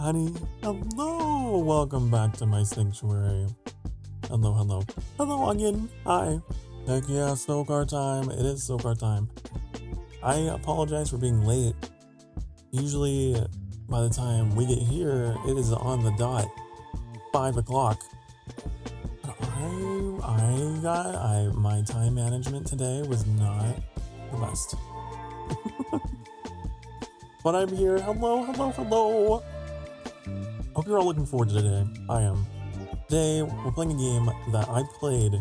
honey. Hello. Welcome back to my sanctuary. Hello, hello. Hello, onion. Hi. Heck yeah, Sokar time. It is Sokar time. I apologize for being late. Usually, by the time we get here, it is on the dot. 5 o'clock. My time management today was not the best. But I'm here. Hello, hello, hello. Hope you're all looking forward to today. I am. Today, we're playing a game that I played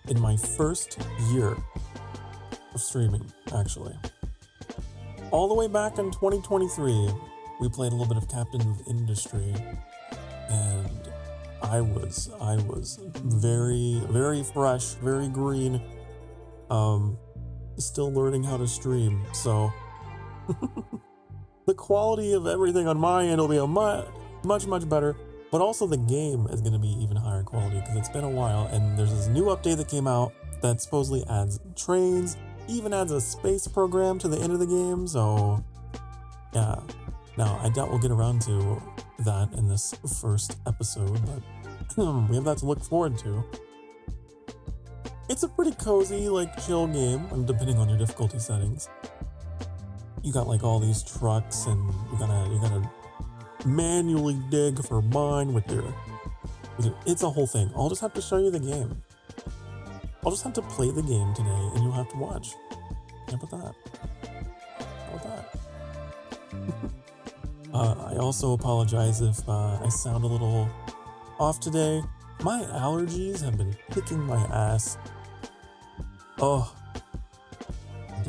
in my first year of streaming, actually. All the way back in 2023, we played a little bit of Captain of Industry, and I was very, very fresh, very green, still learning how to stream, so the quality of everything on my end will be a much better, but also the game is going to be even higher quality because it's been a while, and there's this new update that came out that supposedly adds trains, even adds a space program to the end of the game, so yeah. Now, I doubt we'll get around to that in this first episode, but we have that to look forward to. It's a pretty cozy, chill game, and depending on your difficulty settings. You got all these trucks, and you gotta manually dig for mine with your. It's a whole thing. I'll just have to show you the game. I'll just have to play the game today, and you'll have to watch. How about that? How about that? I also apologize if I sound a little off today. My allergies have been kicking my ass. Oh.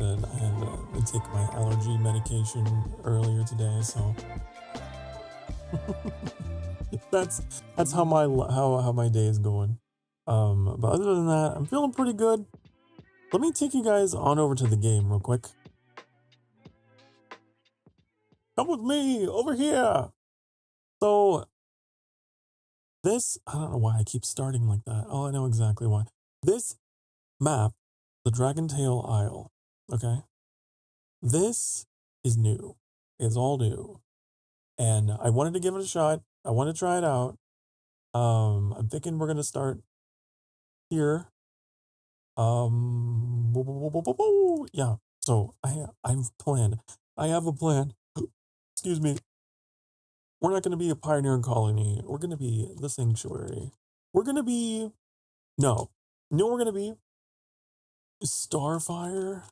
I had to take my allergy medication earlier today, so that's how my day is going. But other than that, I'm feeling pretty good. Let me take you guys on over to the game real quick. Come with me over here. So this, I don't know why I keep starting like that. Oh, I know exactly why. This map, the Dragon Tail Isle, okay? This is new. It's all new. And I wanted to give it a shot. I want to try it out. I'm thinking we're going to start here. Yeah. So I've planned. I have a plan. Excuse me. We're not going to be a pioneering colony. We're going to be the sanctuary. We're going to be... No. We're going to be Starfire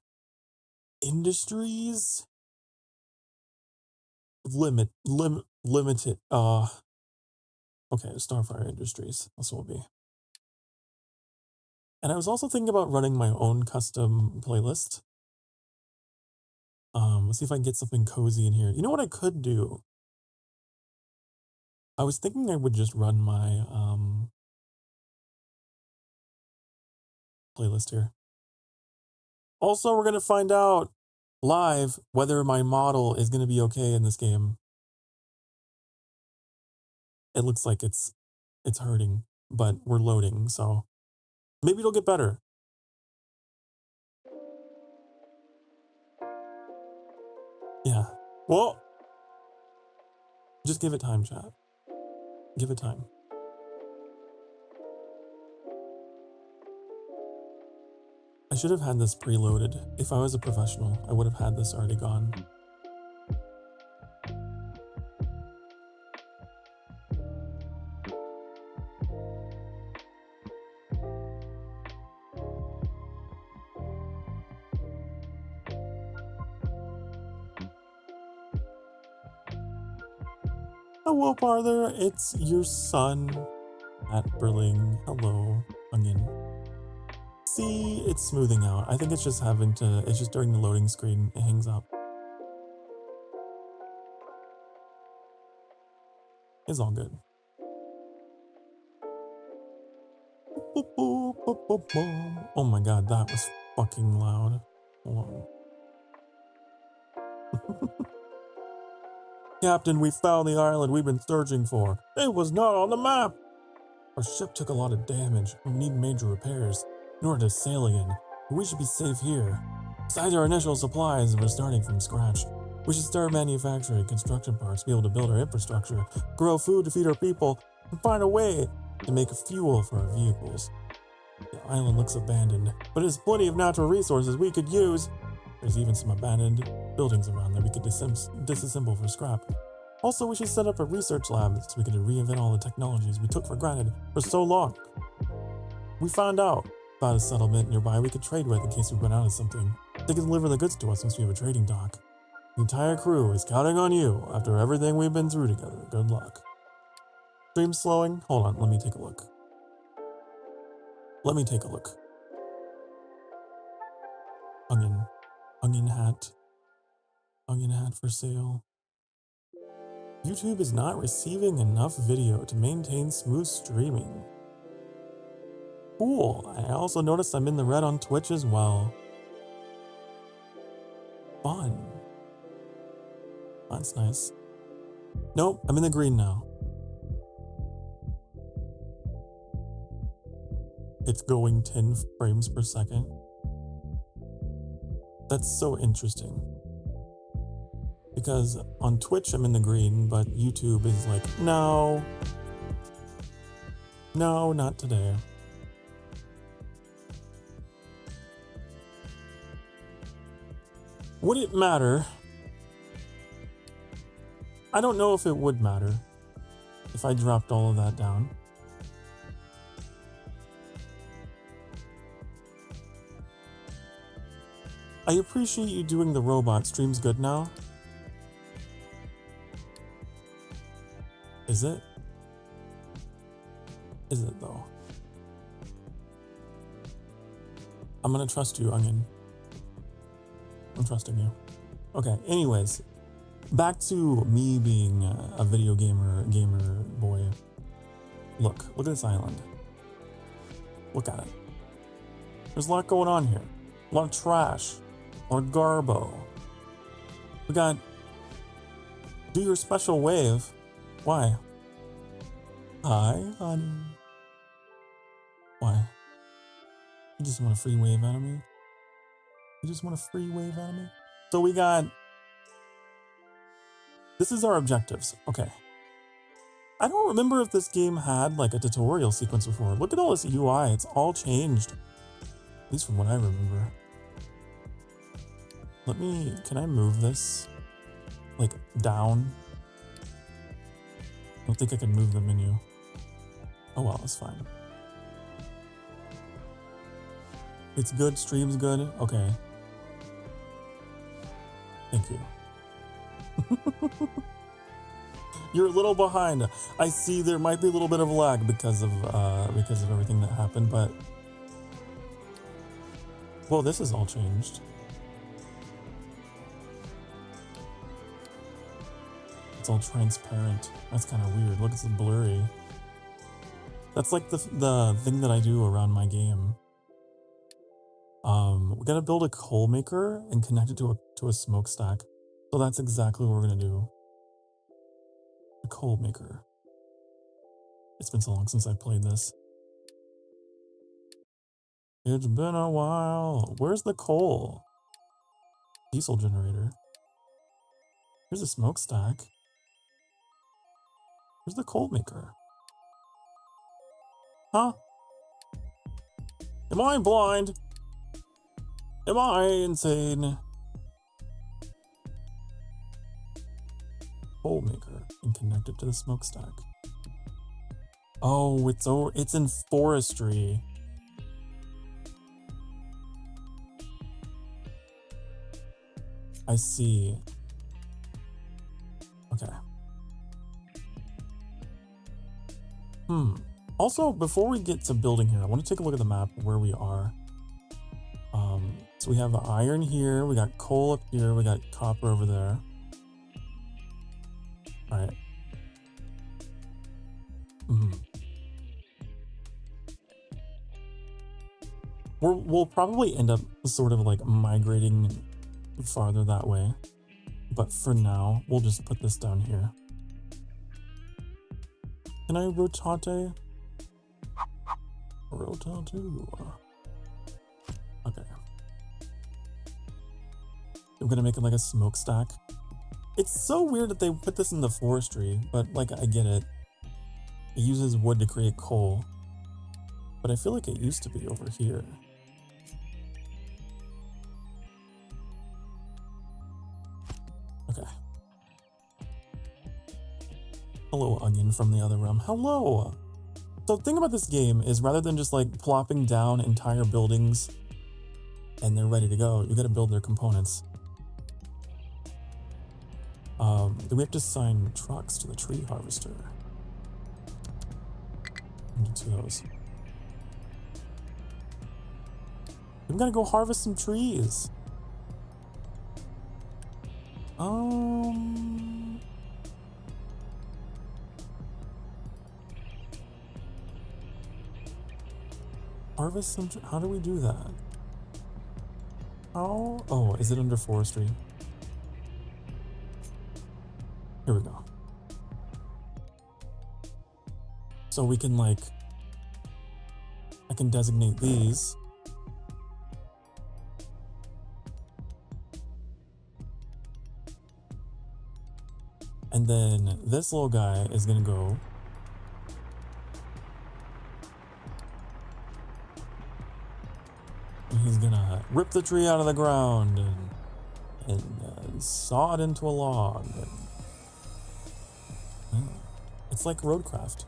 Industries Limited. Okay, Starfire Industries. That's what we'll be. And I was also thinking about running my own custom playlist. Let's see if I can get something cozy in here. You know what I could do? I was thinking I would just run my playlist here. Also, we're going to find out live whether my model is going to be okay in this game. It looks like it's hurting, but we're loading, so maybe it'll get better. Yeah. Well, just give it time, chat. Give it time. I should have had this preloaded. If I was a professional, I would have had this already gone. Hello, Pawther. It's your son at Berling. Hello, onion. See, it's smoothing out. I think it's just it's just during the loading screen, it hangs up. It's all good. Oh my god, that was fucking loud. Hold on. Captain, we found the island we've been searching for. It was not on the map. Our ship took a lot of damage. We need major repairs in order to sail again. We should be safe here. Besides our initial supplies, we're starting from scratch. We should start manufacturing construction parts, be able to build our infrastructure, grow food to feed our people, and find a way to make fuel for our vehicles. The island looks abandoned, but it has plenty of natural resources we could use. There's even some abandoned buildings around that we could disassemble for scrap. Also, we should set up a research lab so we can reinvent all the technologies we took for granted for so long. We found out about a settlement nearby we could trade with in case we run out of something. They can deliver the goods to us once we have a trading dock. The entire crew is counting on you after everything we've been through together. Good luck. Stream slowing? Hold on, let me take a look. Onion hat. Onion hat for sale. YouTube is not receiving enough video to maintain smooth streaming. Cool. I also noticed I'm in the red on Twitch as well. Fun. That's nice. Nope, I'm in the green now. It's going 10 frames per second. That's so interesting. Because on Twitch I'm in the green, but YouTube is like, no. No, not today. Would it matter? I don't know if it would matter if I dropped all of that down. I appreciate you doing the robot. Stream's good now. Is it? Is it though? I'm gonna trust you, Onion. I'm trusting you. Okay, anyways. Back to me being a video gamer boy. Look at this island. Look at it. There's a lot going on here. A lot of trash. A lot of garbo. We got... Do your special wave. Why? Hi, honey. Why? You just want a free wave out of me? You just want a free wave out of me? So we got... This is our objectives. Okay. I don't remember if this game had like a tutorial sequence before. Look at all this UI. It's all changed. At least from what I remember. Can I move this? Like down? I don't think I can move the menu. Oh well, it's fine. It's good, stream's good. Okay. Thank you. You're a little behind. I see there might be a little bit of lag because of everything that happened, but well, this is all changed. It's all transparent. That's kind of weird. Look, it's blurry. That's like the thing that I do around my game. We gotta build a coal maker and connect it to a smokestack. So that's exactly what we're gonna do. A coal maker. It's been so long since I played this. It's been a while. Where's the coal? Diesel generator. Here's a smokestack. Where's the coal maker? Huh? Am I blind? Am I insane? Coal maker and connect it to the smokestack. Oh, it's in forestry. I see. Okay. Also, before we get to building here, I want to take a look at the map where we are. So we have the iron here, we got coal up here, we got copper over there. Alright. We'll probably end up sort of like migrating farther that way. But for now, we'll just put this down here. Can I rotate? Rotate. Okay. I'm gonna make it like a smokestack. It's so weird that they put this in the forestry, but like I get it. It uses wood to create coal. But I feel like it used to be over here. Okay. Hello, onion from the other room. Hello! So the thing about this game is rather than just like plopping down entire buildings and they're ready to go, you gotta build their components. Do we have to assign trucks to the tree harvester? Do two of those. We've gotta go harvest some trees. Harvest some how do we do that? How? Oh, is it under forestry? Here we go. So we can like, I can designate these. And then this little guy is gonna go. And he's gonna rip the tree out of the ground and saw it into a log. It's like roadcraft.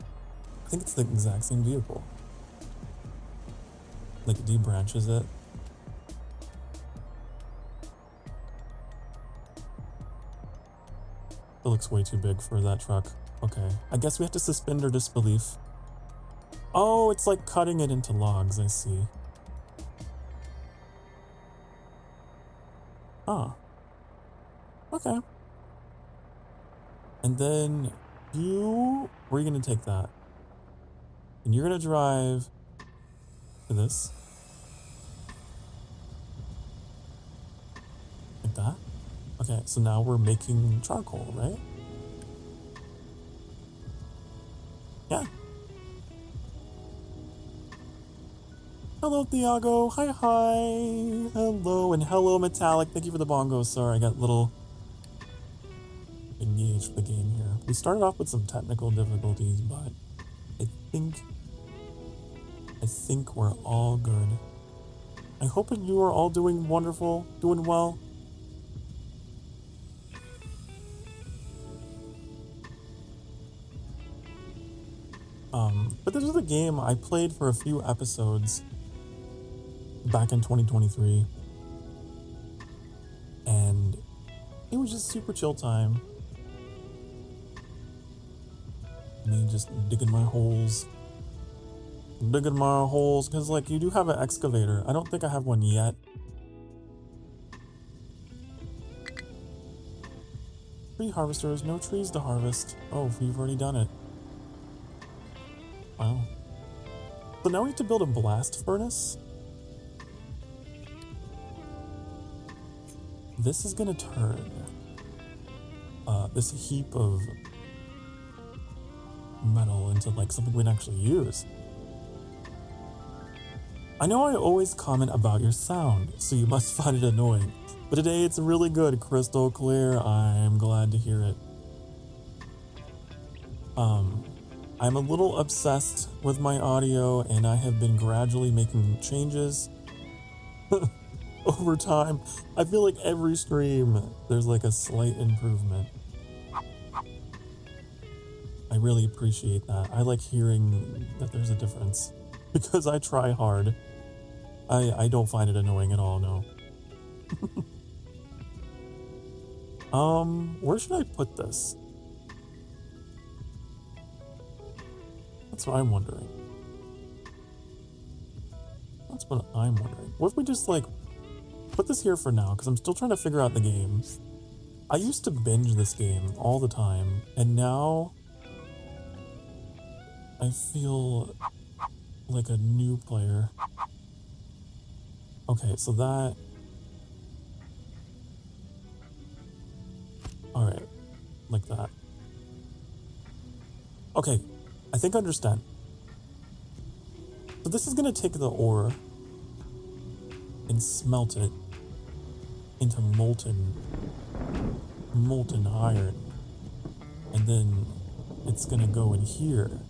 I think it's the exact same vehicle. Like it debranches it. It looks way too big for that truck. Okay, I guess we have to suspend our disbelief. Oh, it's like cutting it into logs, I see. Ah. Okay. And then you, where are you gonna take that? And you're gonna drive to this. Like that. Okay, so now we're making charcoal, right? Yeah. Hello, Thiago. Hi, hi. Hello, and hello, Metallic. Thank you for the bongos. Sorry, I got a little engaged with the game here. We started off with some technical difficulties, but I think we're all good. I hope that you are all doing wonderful, doing well. But this was a game I played for a few episodes back in 2023. And it was just super chill time. Me just digging my holes. Because like you do have an excavator. I don't think I have one yet. Tree harvesters, no trees to harvest. Oh, you've already done it. Wow. So now we have to build a blast furnace. This is gonna turn this heap of metal into like something we can actually use. I know I always comment about your sound, so you must find it annoying. But today it's really good, crystal clear. I'm glad to hear it. I'm a little obsessed with my audio, and I have been gradually making changes over time. I feel like every stream, there's like a slight improvement. I really appreciate that. I like hearing that there's a difference because I try hard. I don't find it annoying at all, no. Where should I put this? That's what I'm wondering. That's what I'm wondering. What if we just like put this here for now? Because I'm still trying to figure out the game. I used to binge this game all the time, and now I feel like a new player. Okay, so that... Alright, like that. Okay, I think I understand. So this is gonna take the ore and smelt it into molten molten iron. And then it's gonna go in here.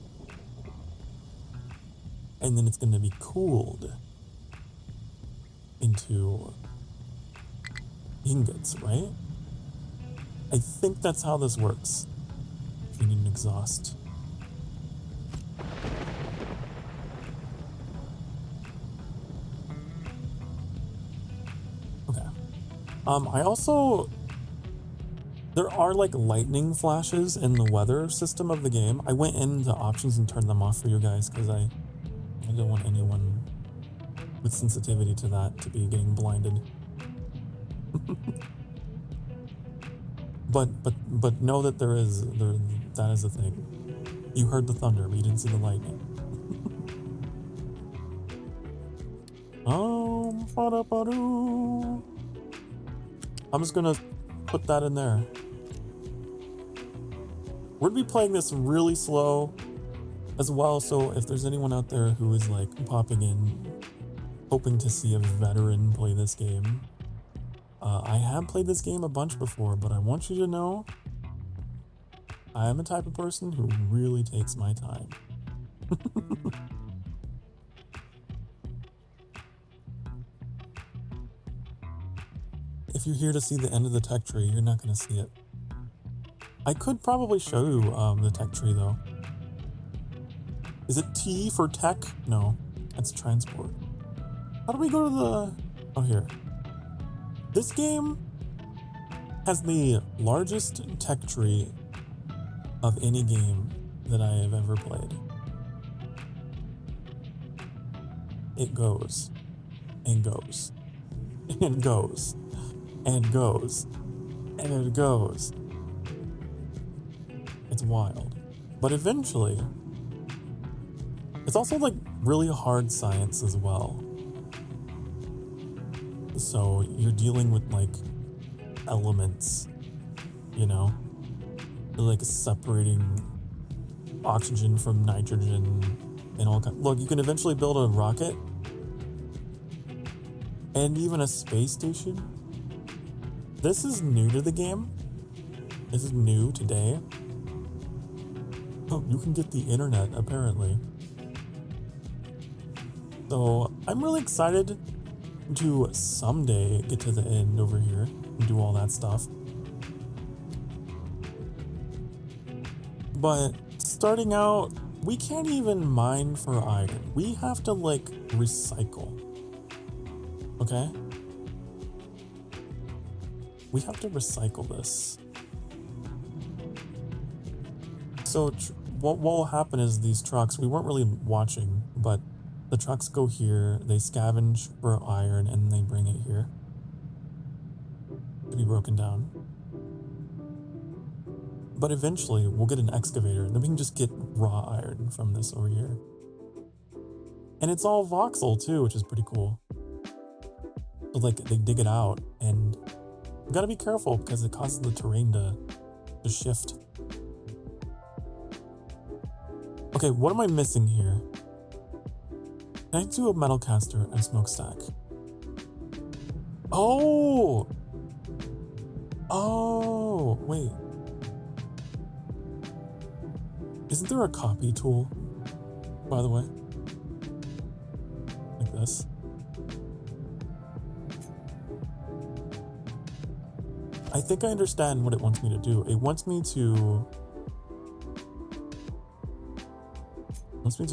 And then it's gonna be cooled into ingots, right? I think that's how this works. We need an exhaust. Okay. I also... There are like lightning flashes in the weather system of the game. I went into options and turned them off for you guys because I don't want anyone with sensitivity to that to be getting blinded. but know that that is a thing. You heard the thunder, but you didn't see the lightning. I'm just gonna put that in there. We're gonna be playing this really slow as well, so if there's anyone out there who is like popping in, hoping to see a veteran play this game, I have played this game a bunch before, but I want you to know I am a type of person who really takes my time. If you're here to see the end of the tech tree, you're not going to see it. I could probably show you the tech tree though. Is it T for tech? No, that's transport. How do we go to the... Oh, here. This game has the largest tech tree of any game that I have ever played. It goes and goes and goes and goes and it goes. It's wild. But eventually, it's also like really hard science as well. So you're dealing with like elements, you know? You're like separating oxygen from nitrogen and all kinds. Look, you can eventually build a rocket and even a space station. This is new to the game. This is new today. Oh, you can get the internet apparently. So I'm really excited to someday get to the end over here and do all that stuff. But starting out, we can't even mine for iron. We have to like recycle. Okay? We have to recycle this. So what will happen is these trucks, we weren't really watching, but the trucks go here, they scavenge for iron, and they bring it here to be broken down. But eventually, we'll get an excavator, and then we can just get raw iron from this over here. And it's all voxel too, which is pretty cool. So like, they dig it out, and you gotta be careful because it causes the terrain to shift. Okay, what am I missing here? Can I do a metal caster and smokestack? Oh! Oh, wait. Isn't there a copy tool, by the way? Like this. I think I understand what it wants me to do. It wants me to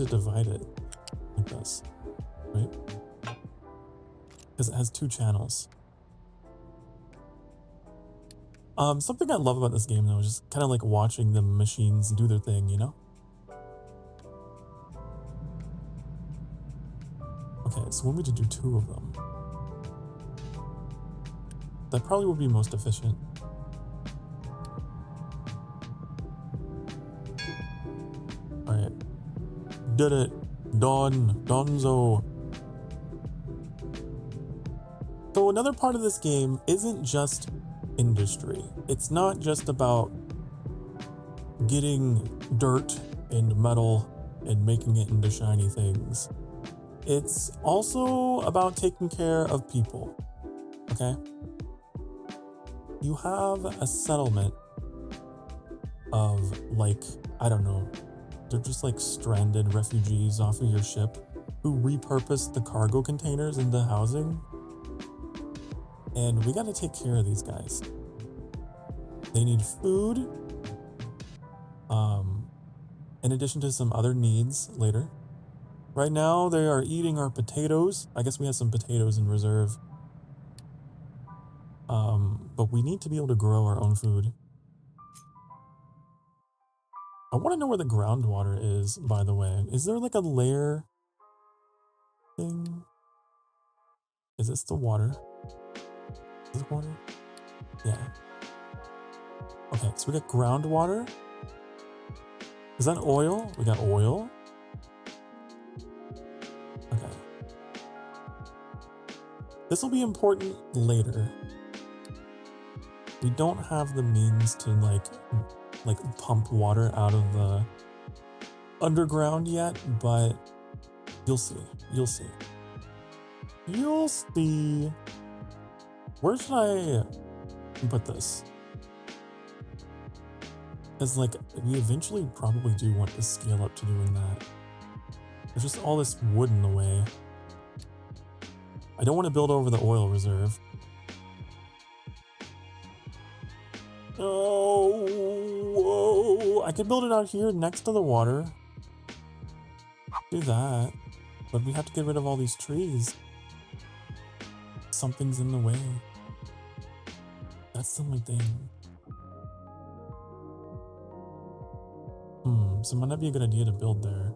divide it like this, right? Because it has two channels. Something I love about this game though is just kind of like watching the machines do their thing, you know? Okay, so we need to do two of them. That probably would be most efficient. Alright. Did it. Done. Donzo. So another part of this game isn't just industry. It's not just about getting dirt and metal and making it into shiny things. It's also about taking care of people. Okay? you have a settlement of, like, I don't know, they're just like stranded refugees off of your ship who repurposed the cargo containers into housing. And we gotta take care of these guys. They need food, in addition to some other needs later. Right now, they are eating our potatoes. I guess we have some potatoes in reserve. But we need to be able to grow our own food. I want to know where the groundwater is, by the way. Is there like a layer thing? Is this the water? Is it water? Yeah. Okay, so we got groundwater. Is that oil? We got oil. Okay. This will be important later. We don't have the means to like pump water out of the underground yet, but you'll see. You'll see. You'll see. Where should I put this? Because, like, we eventually probably do want to scale up to doing that. There's just all this wood in the way. I don't want to build over the oil reserve. Oh, whoa. I could build it out here next to the water. Do that. But we have to get rid of all these trees. Something's in the way. That's the only thing. So it might not be a good idea to build there.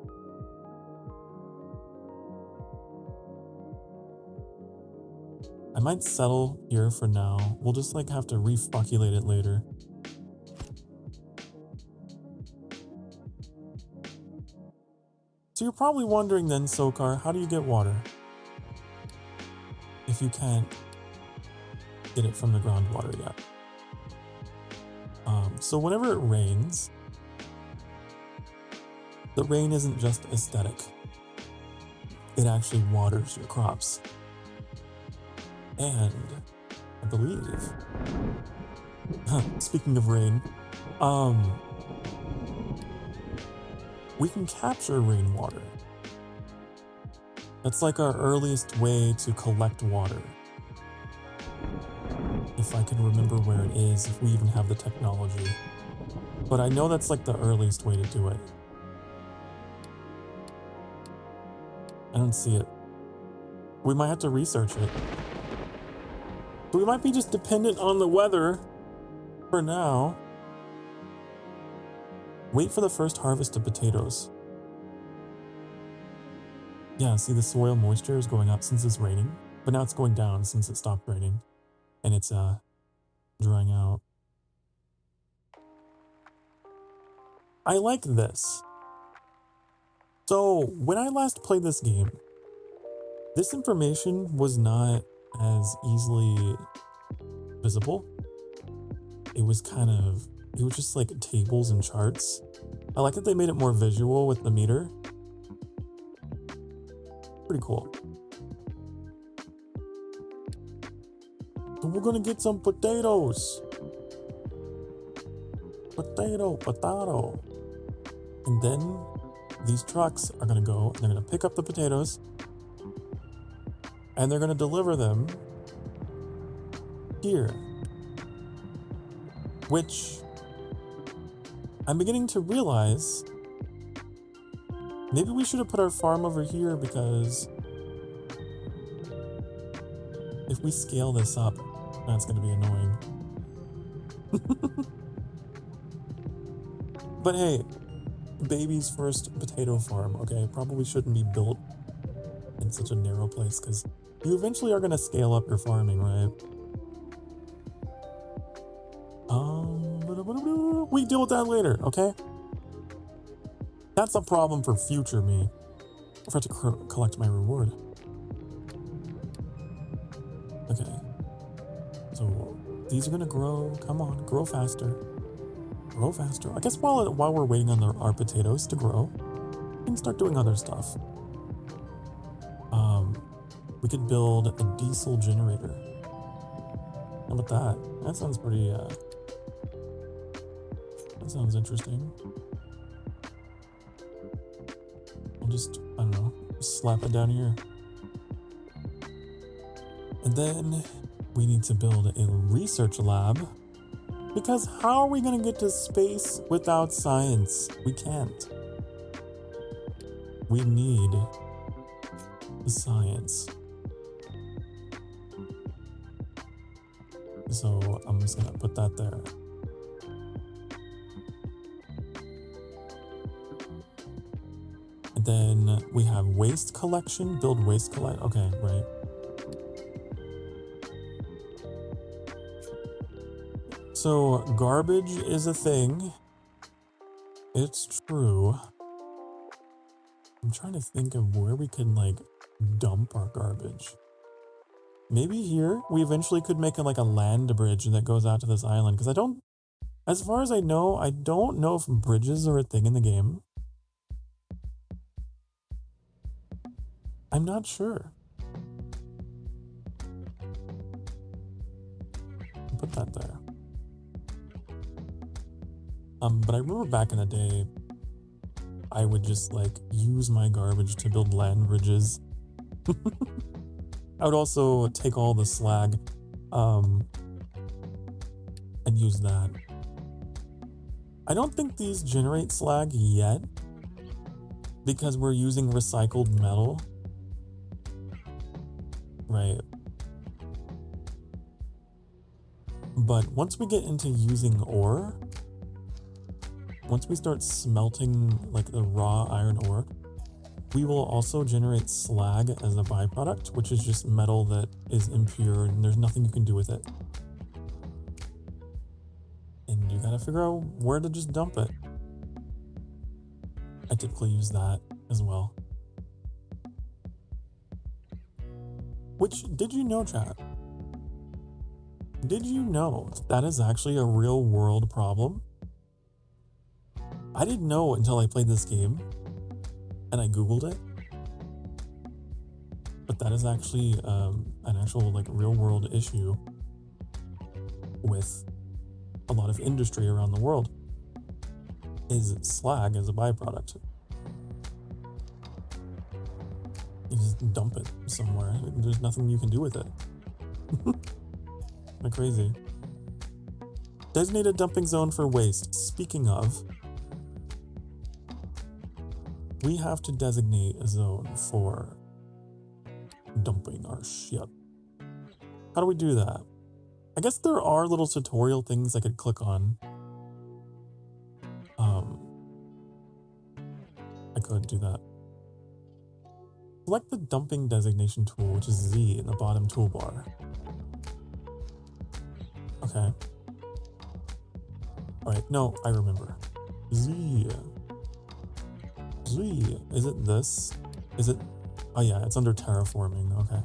I might settle here for now. We'll just like have to refocculate it later. So you're probably wondering then, Sokar, how do you get water? If you can't get it from the groundwater yet. So whenever it rains, the rain isn't just aesthetic. It actually waters your crops. And I believe, speaking of rain, we can capture rainwater. That's like our earliest way to collect water. If I can remember where it is, if we even have the technology. But I know that's like the earliest way to do it. I don't see it. We might have to research it. But we might be just dependent on the weather for now. Wait for the first harvest of potatoes. Yeah, see the soil moisture is going up since it's raining, but now it's going down since it stopped raining. And it's drying out. I like this. So when I last played this game, this information was not as easily visible. It was just like tables and charts. I like that they made it more visual with the meter. Pretty cool. So we're gonna get some potatoes. Potato. And then these trucks are gonna go and they're gonna pick up the potatoes and they're gonna deliver them here. Which I'm beginning to realize maybe we should have put our farm over here, because if we scale this up, that's gonna be annoying. But hey, baby's first potato farm, okay? Probably shouldn't be built in such a narrow place, because you eventually are gonna scale up your farming, right? We deal with that later, okay? That's a problem for future me. I have to collect my reward. Okay. So these are gonna grow. Come on, grow faster. Grow faster. I guess while we're waiting on our potatoes to grow, we can start doing other stuff. We could build a diesel generator. How about that? That sounds pretty, that sounds interesting. I'll just, I don't know, slap it down here. And then we need to build a research lab, because how are we going to get to space without science? We can't. We need the science. So I'm just going to put that there. And then we have waste collection, build waste collect. Okay, right. So garbage is a thing. It's true. I'm trying to think of where we could like dump our garbage. Maybe here we eventually could make like a land bridge that goes out to this island. Because I don't, as far as I don't know if bridges are a thing in the game. I'm not sure. Put that there. But I remember back in the day, I would just like use my garbage to build land bridges. I would also take all the slag, and use that. I don't think these generate slag yet, because we're using recycled metal. Right. But once we get into using ore, once we start smelting like the raw iron ore, we will also generate slag as a byproduct, which is just metal that is impure and there's nothing you can do with it. And you gotta figure out where to just dump it. I typically use that as well. Which, did you know, chat? Did you know that is actually a real world problem? I didn't know until I played this game and I Googled it. But that is actually an actual like real world issue with a lot of industry around the world, is slag as a byproduct. You just dump it somewhere. There's nothing you can do with it. They're crazy. Designated dumping zone for waste. Speaking of, we have to designate a zone for dumping our shit. How do we do that? I guess there are little tutorial things I could click on. I could do that. Select the dumping designation tool, which is Z in the bottom toolbar. Okay. Alright, no, I remember. Z. Is it this? Is it? Oh yeah, it's under terraforming. Okay.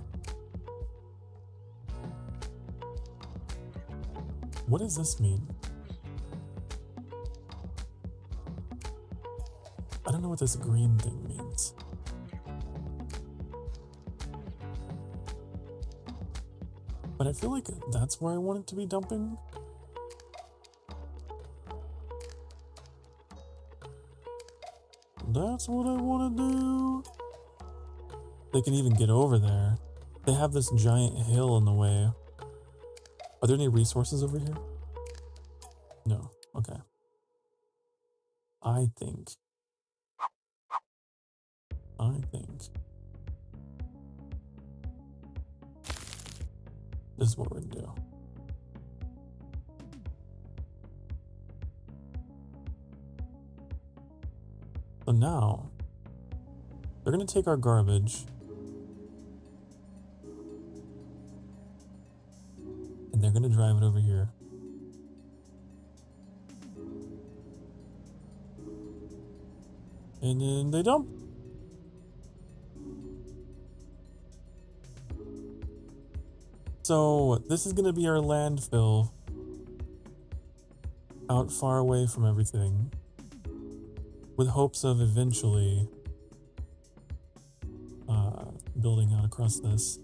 What does this mean? I don't know what this green thing means. But I feel like that's where I want it to be dumping. That's what I want to do. They can even get over there. They have this giant hill in the way. Are there any resources over here? No. Okay. I think this is what we're gonna do. So now they're gonna take our garbage and they're gonna drive it over here. And then they dump. So this is gonna be our landfill out far away from everything, with hopes of eventually building out across this.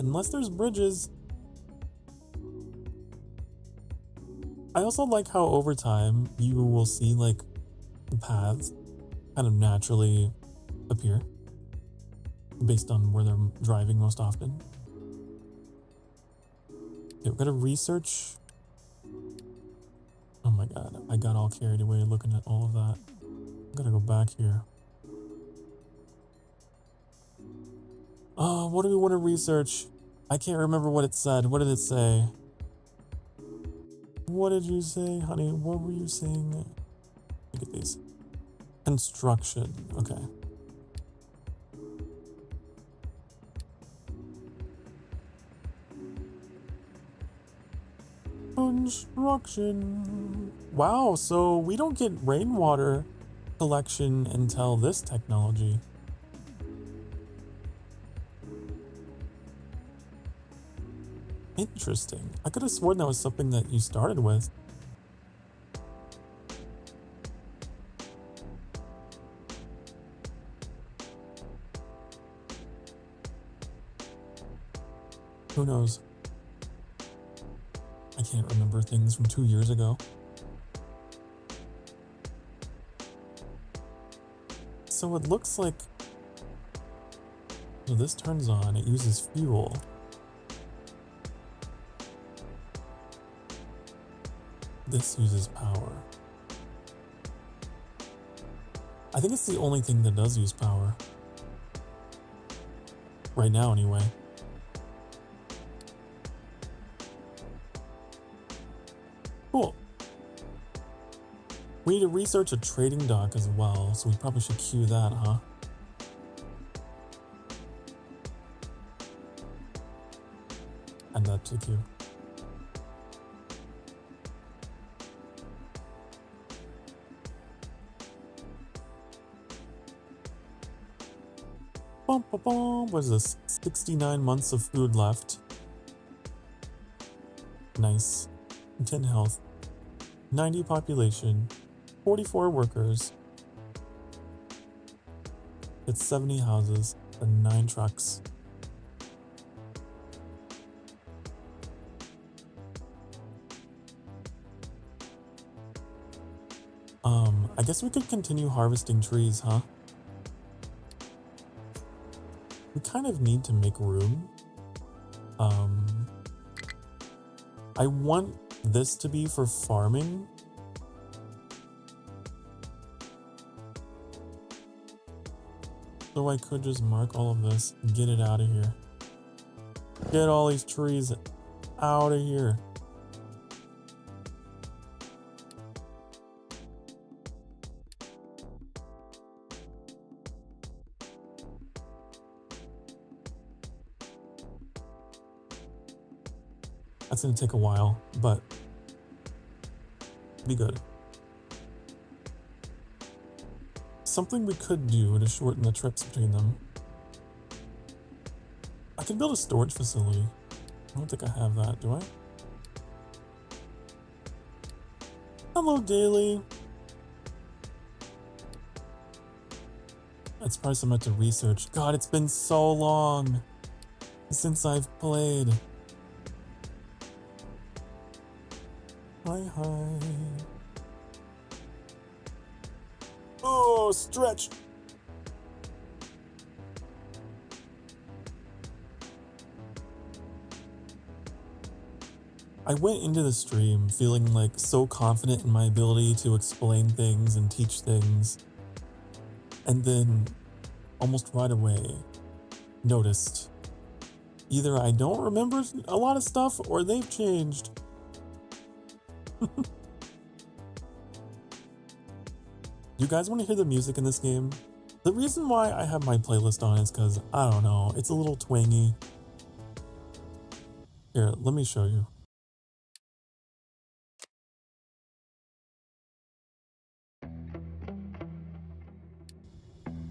unless there's bridges. I also like how over time you will see like paths kind of naturally appear based on where they're driving most often. Okay, we're gonna research. Oh my god, I got all carried away looking at all of that. I'm gonna go back here. What do we want to research? I can't remember what it said. What did it say? What did you say, honey? What were you saying? Look at these. Construction. Okay. Construction. Wow, so we don't get rainwater collection until this technology. Interesting. I could have sworn that was something that you started with. Who knows? I can't remember things from 2 years ago. So it looks like... So this turns on, it uses fuel. This uses power. I think it's the only thing that does use power. Right now, anyway. Cool. We need to research a trading dock as well, so we probably should queue that, huh? Add that to the queue. What is this? 69 months of food left. Nice. 10 health. 90 population. 44 workers. It's 70 houses and 9 trucks. I guess we could continue harvesting trees, huh? We kind of need to make room. I want this to be for farming. So I could just mark all of this and get it out of here. Get all these trees out of here. That's gonna take a while, but be good. Something we could do to shorten the trips between them. I can build a storage facility. I don't think I have that, do I? Hello, Daily. That's probably something to research. God, it's been so long since I've played. Hi. Oh, stretch. I went into the stream feeling like so confident in my ability to explain things and teach things. And then almost right away noticed either I don't remember a lot of stuff or they've changed. You guys want to hear the music in this game? The reason why I have my playlist on is because, I don't know, it's a little twangy. Here, let me show you.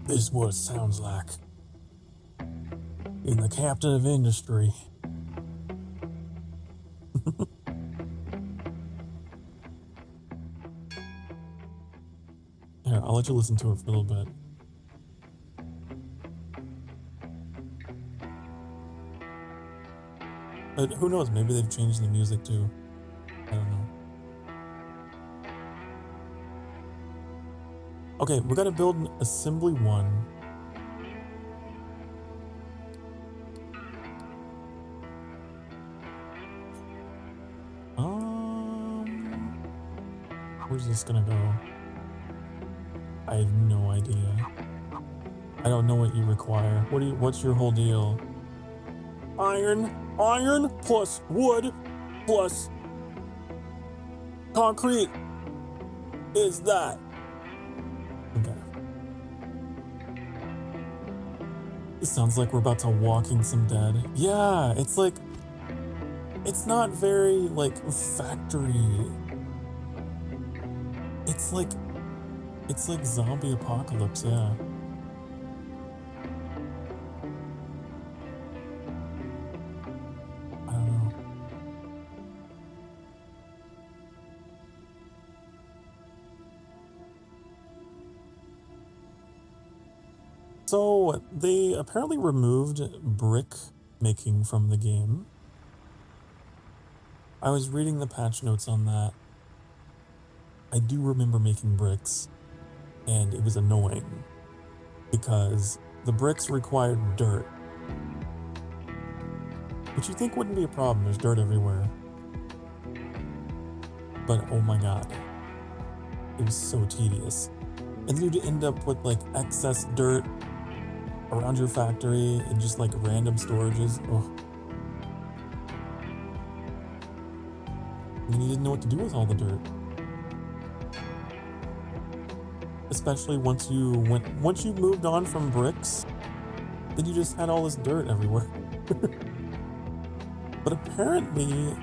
This is what it sounds like in the Captain of Industry. Here, I'll let you listen to it for a little bit. Who knows? Maybe they've changed the music too. I don't know. Okay, we gotta build an assembly 1. Where's this gonna go? I have no idea. I don't know what you require. What's your whole deal? Iron plus wood plus concrete is that. Okay. It sounds like we're about to Walking some Dead. Yeah, it's like, it's not very like factory. It's like zombie apocalypse, yeah. I don't know. So they apparently removed brick making from the game. I was reading the patch notes on that. I do remember making bricks, and it was annoying because the bricks required dirt, which you think wouldn't be a problem. There's dirt everywhere. But oh my god, it was so tedious. And then you'd end up with like excess dirt around your factory and just like random storages. Oh. And you didn't know what to do with all the dirt. Especially once you moved on from bricks, then you just had all this dirt everywhere. But apparently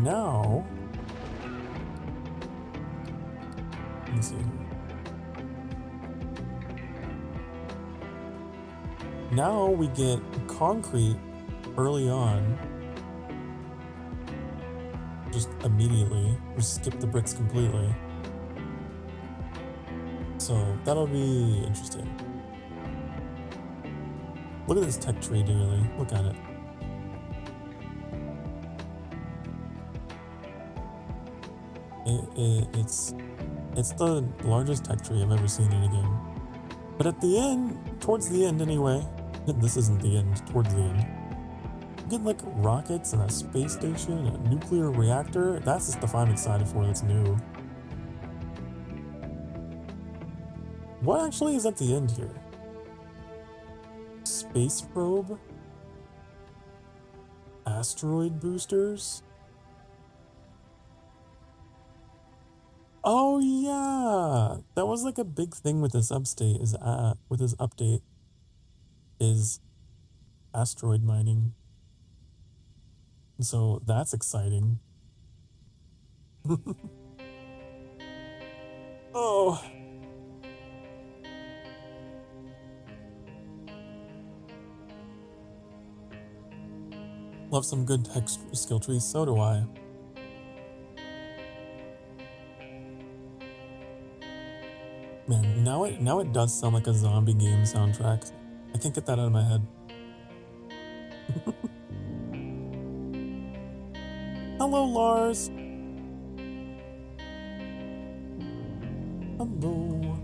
now, let me see. Now we get concrete early on, just immediately. We skip the bricks completely. So that'll be interesting. Look at this tech tree, Daily. Look at it. It's the largest tech tree I've ever seen in a game. But at the end, towards the end anyway, this isn't the end, towards the end, you get like rockets and a space station, a nuclear reactor. That's the stuff I'm excited for that's new. What actually is at the end here? Space probe? Asteroid boosters? Oh yeah, that was like a big thing with this update. Is asteroid mining. So that's exciting. Oh. Love some good tech skill trees, so do I. Man, now it does sound like a zombie game soundtrack. I can't get that out of my head. Hello, Lars. Hello.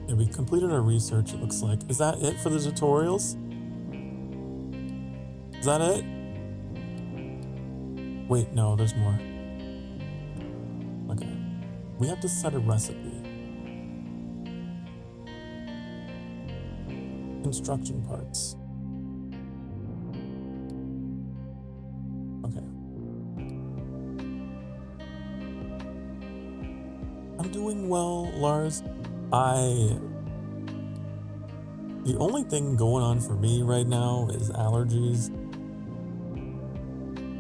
Yeah, we completed our research, it looks like. Is that it for the tutorials? Is that it? Wait, no, there's more. Okay. We have to set a recipe. Construction parts. Okay. I'm doing well, Lars. The only thing going on for me right now is allergies.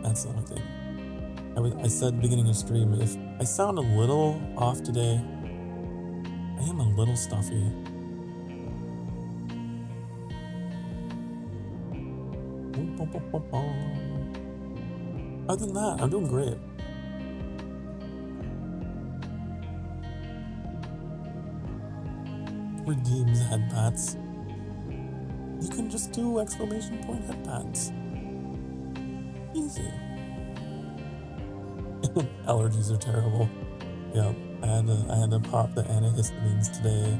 That's the only thing. I said at the beginning of the stream, if I sound a little off today, I am a little stuffy. Other than that, I'm doing great. Redeems head pats. You can just do exclamation point head pats. Easy. Allergies are terrible. Yeah, I had to pop the antihistamines today.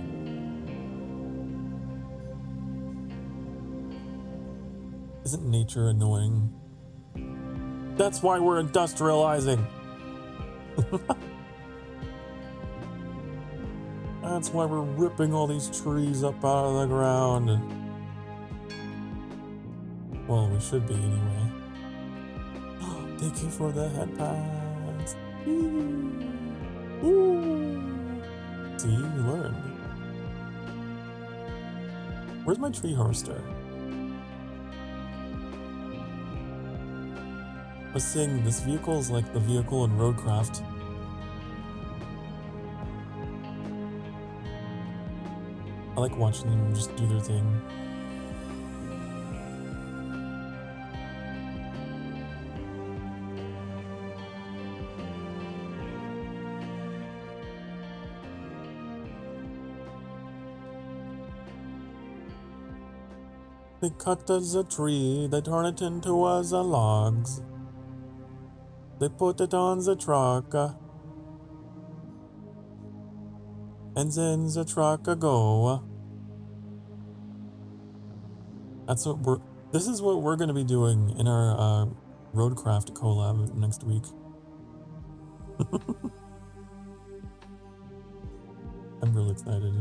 Isn't nature annoying? That's why we're industrializing. That's why we're ripping all these trees up out of the ground. Well, we should be anyway. Thank you for the head pads. Ooh. See, you learned. Where's my tree harvester? I was saying this vehicle is like the vehicle in Roadcraft. I like watching them just do their thing. They cut us a tree, they turn it into us a logs. They put it on the truck, and then the truck go. That's what this is what we're gonna be doing in our Roadcraft collab next week. I'm really excited.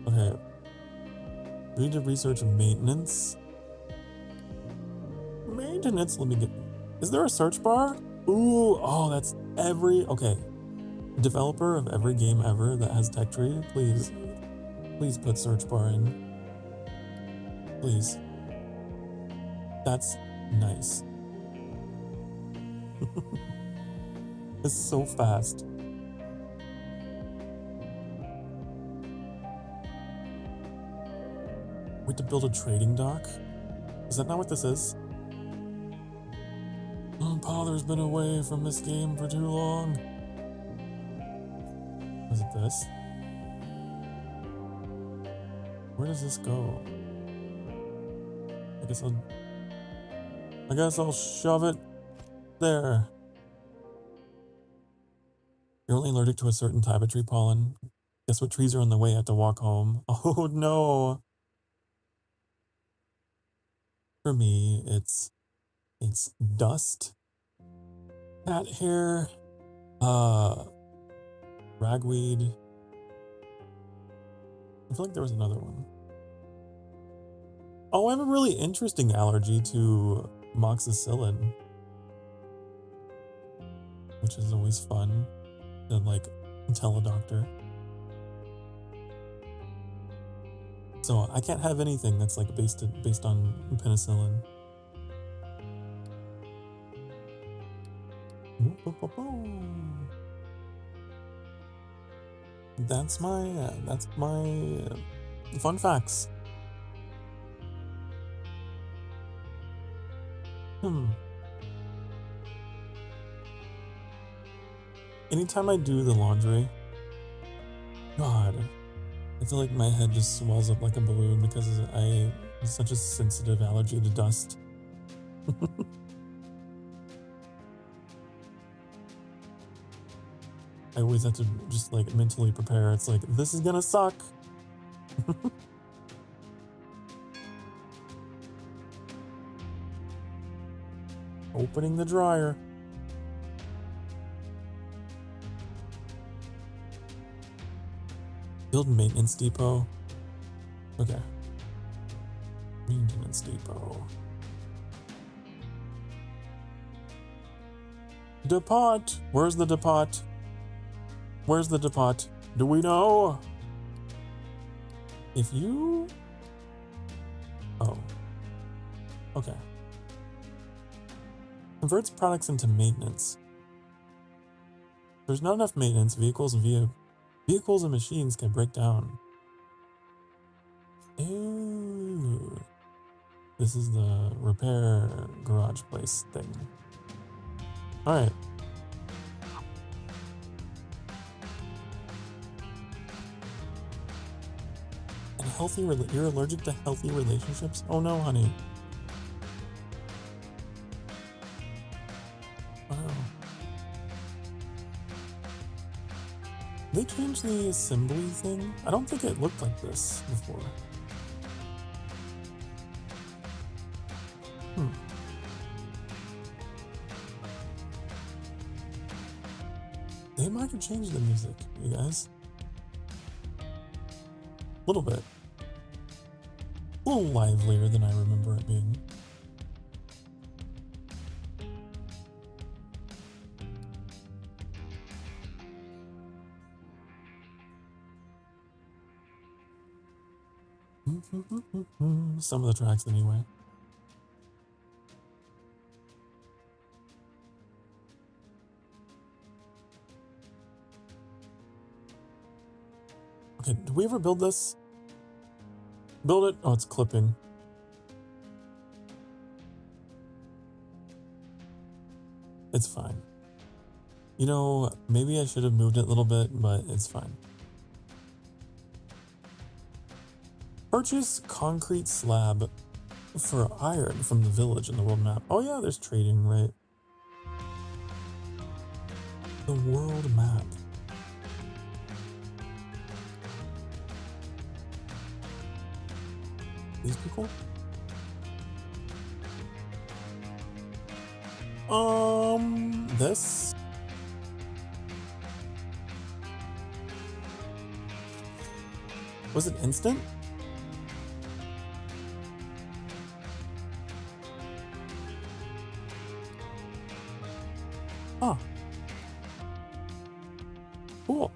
Okay. We need to research maintenance. Maintenance, let me get... Is there a search bar? Ooh, oh, that's okay. Developer of every game ever that has tech tree, please put search bar in. Please. That's nice. It's so fast. Wait, to build a trading dock? Is that not what this is? Pawther's been away from this game for too long. Was it this? Where does this go? I guess I'll shove it there. You're only allergic to a certain type of tree pollen. Guess what trees are on the way? I have to walk home. Oh no. For me, it's dust, cat hair, ragweed. I feel like there was another one. Oh, I have a really interesting allergy to moxicillin, which is always fun to like tell a doctor. So I can't have anything that's like based on penicillin. That's my fun facts. Anytime I do the laundry, God, I feel like my head just swells up like a balloon because I have such a sensitive allergy to dust. I always have to just like mentally prepare. It's like, this is gonna suck. Opening the dryer. Build maintenance depot. Okay. Maintenance depot. Depot. Where's the depot? Where's the depot? Do we know? If you... Oh. Okay. Converts products into maintenance. There's not enough maintenance. Vehicles and machines can break down. Ooh. This is the repair garage place thing. Alright. You're allergic to healthy relationships? Oh no, honey. They changed the assembly thing? I don't think it looked like this before. They might have changed the music, you guys. A little bit. A little livelier than I remember it being. Some of the tracks anyway. Okay, did we ever build this? Build it? Oh, it's clipping. It's fine. You know, maybe I should have moved it a little bit, but it's fine. Purchase concrete slab for iron from the village in the world map. Oh yeah, there's trading, right? The world map. These people? This? Was it instant? Huh. Cool.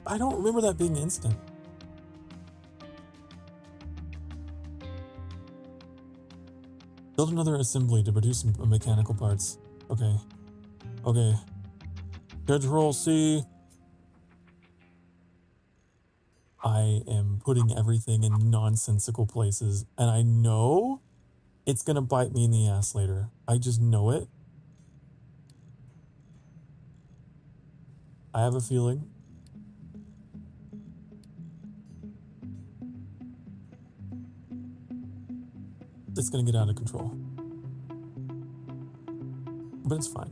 I don't remember that being instant. Build another assembly to produce some mechanical parts. Okay. Okay. Control C. I am putting everything in nonsensical places, and I know it's gonna bite me in the ass later. I just know it. I have a feeling. It's gonna get out of control. But it's fine.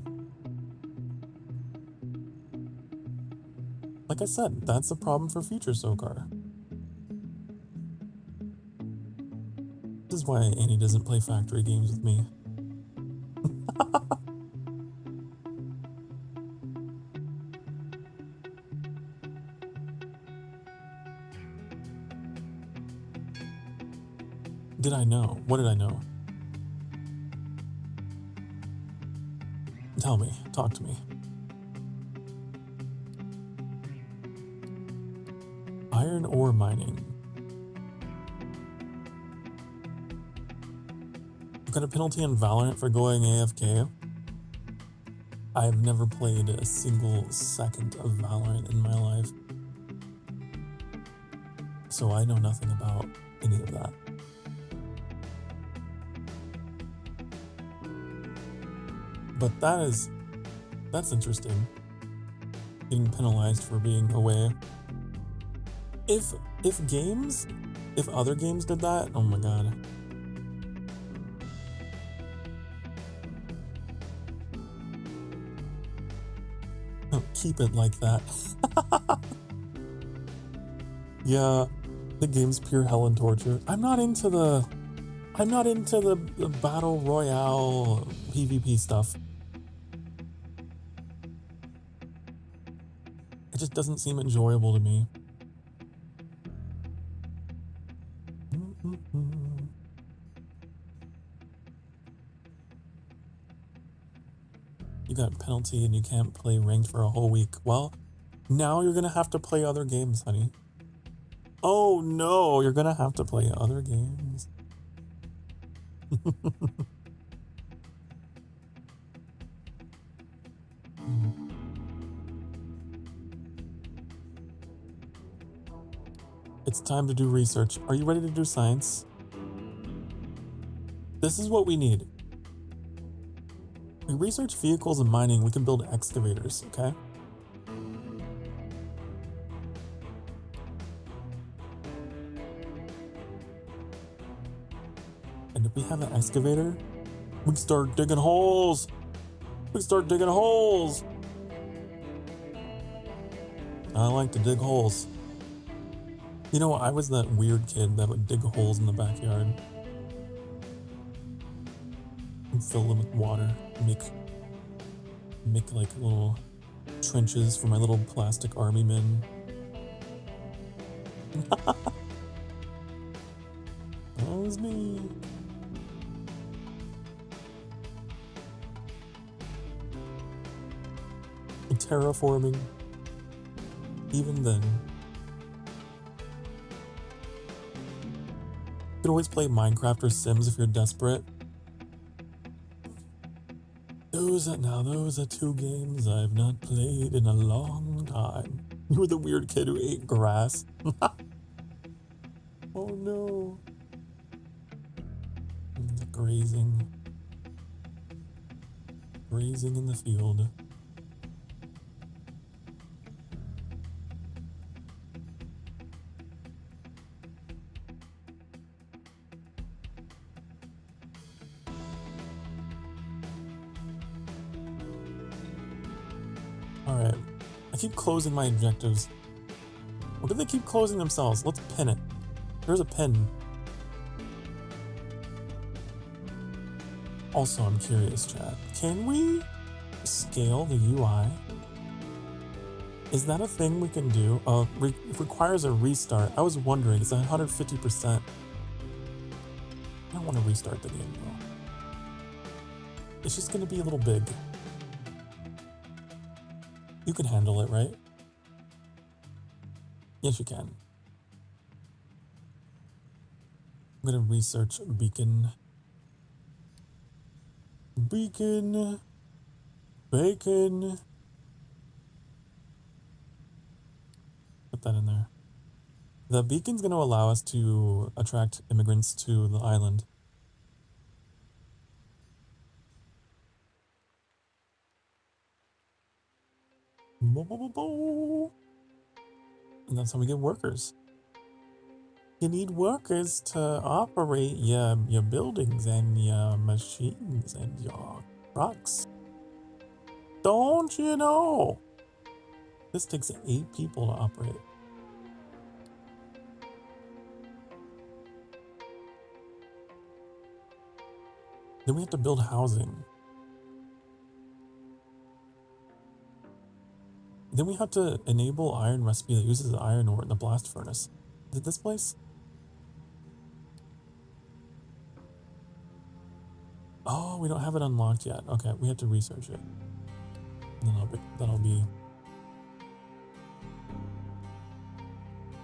Like I said, that's a problem for future Sokar. This is why Annie doesn't play factory games with me. Did I know? What did I know? Tell me. Talk to me. Iron ore mining. You got a penalty on Valorant for going AFK? I've never played a single second of Valorant in my life. So I know nothing about any of that. But that's interesting. Getting penalized for being away. If other games did that, oh my god. Oh, keep it like that. Yeah, the game's pure hell and torture. I'm not into the battle royale PvP stuff. It just doesn't seem enjoyable to me. You got a penalty and you can't play ranked for a whole week. Well, now you're gonna have to play other games, honey. Oh no, you're gonna have to play other games. It's time to do research. Are you ready to do science? This is what we need. We research vehicles and mining, we can build excavators, okay? And if we have an excavator, we can start digging holes! We can start digging holes! I like to dig holes. You know, I was that weird kid that would dig holes in the backyard and fill them with water, make like little trenches for my little plastic army men. That was me. Terraforming. Even then. You could always play Minecraft or Sims if you're desperate. Those are two games I've not played in a long time. You were the weird kid who ate grass. Oh no. The grazing. Grazing in the field. Alright. I keep closing my objectives. Or do they keep closing themselves? Let's pin it. There's a pin. Also, I'm curious, chat. Can we scale the UI? Is that a thing we can do? It requires a restart. I was wondering, is that 150%? I don't want to restart the game, though. It's just going to be a little big. You can handle it, right? Yes, you can. I'm going to research beacon. Beacon. Bacon. Put that in there. The beacon's going to allow us to attract immigrants to the island. And that's how we get workers. You need workers to operate your buildings and your machines and your trucks. Don't you know? This takes 8 people to operate. Then we have to build housing. Then we have to enable iron recipe that uses iron ore in the blast furnace. Is it this place? Oh, we don't have it unlocked yet. Okay, we have to research it. And then that'll be...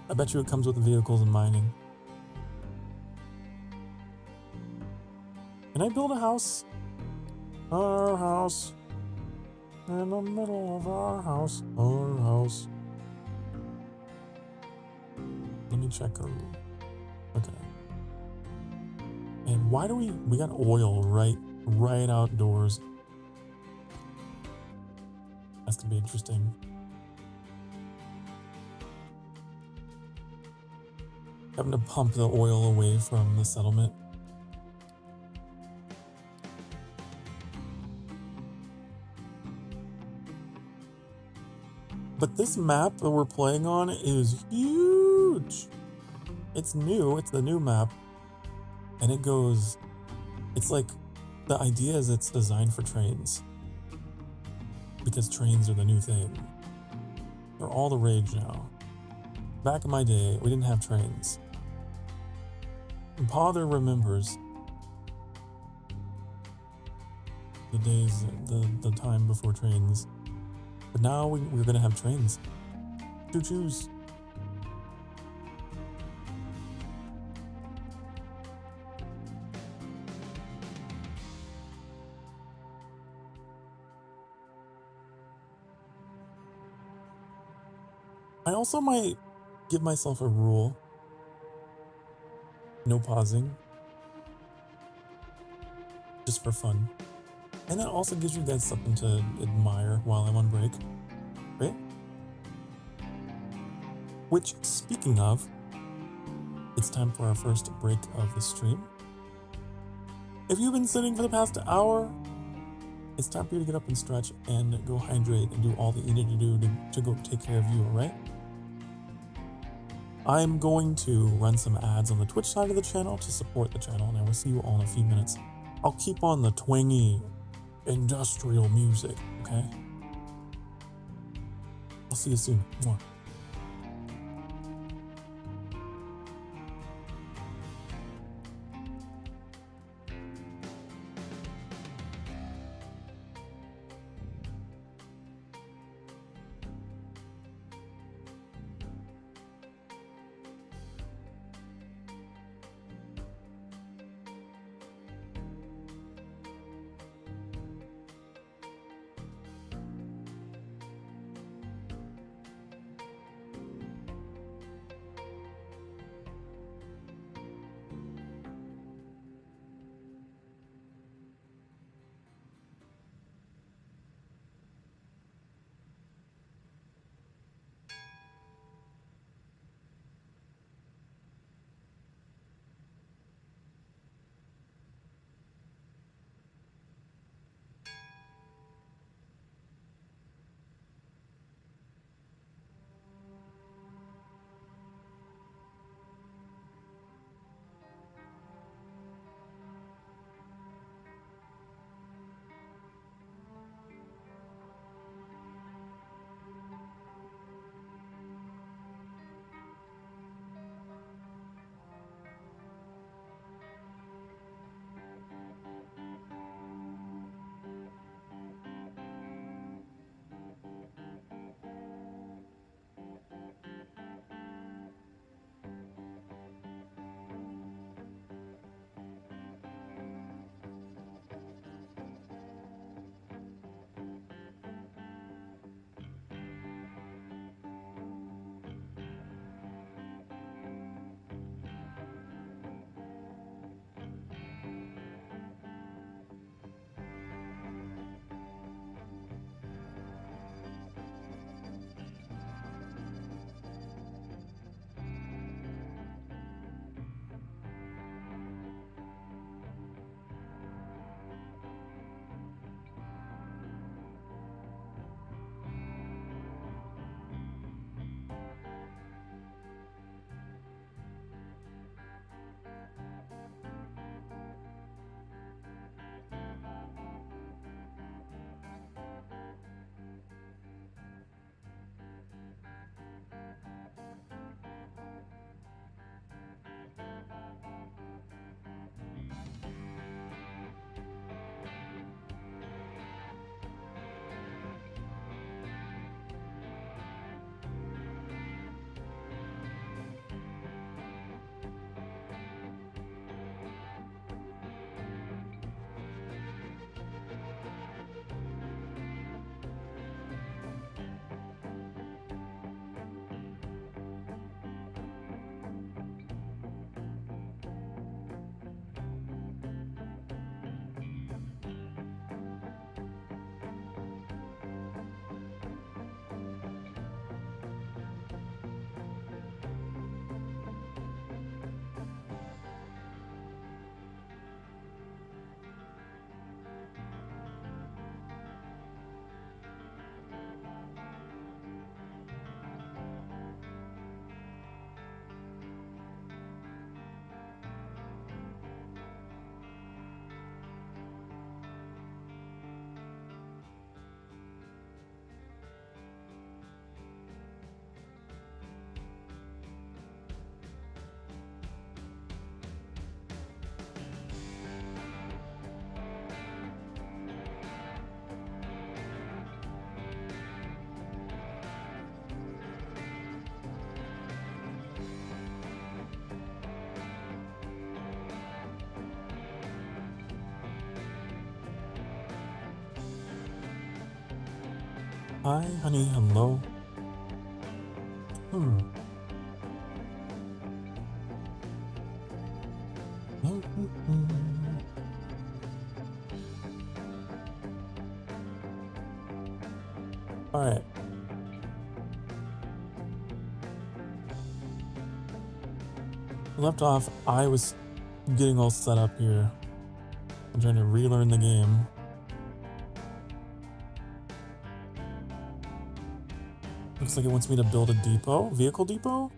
I bet you it comes with vehicles and mining. Can I build a house? Our house. In the middle of our house. Our house. Let me check our room. Okay. And why do we got oil right outdoors? That's gonna be interesting. Having to pump the oil away from the settlement. But this map that we're playing on is huge. It's new, it's the new map. And it goes, it's like, the idea is it's designed for trains. Because trains are the new thing. They're all the rage now. Back in my day, we didn't have trains. And Pawther remembers the days, the time before trains. But now we're gonna have trains. Choo-choos. I also might give myself a rule. No pausing. Just for fun. And that also gives you guys something to admire while I'm on break. Right? Which, speaking of, it's time for our first break of the stream. If you've been sitting for the past hour, it's time for you to get up and stretch and go hydrate and do all that you need to do to go take care of you, alright? I'm going to run some ads on the Twitch side of the channel to support the channel, and I will see you all in a few minutes. I'll keep on the twangy industrial music, okay? I'll see you soon. Mwah. Hi, honey, hello. Hmm. Alright. Left off, I was getting all set up here. I'm trying to relearn the game. Looks like it wants me to build a depot. Vehicle depot?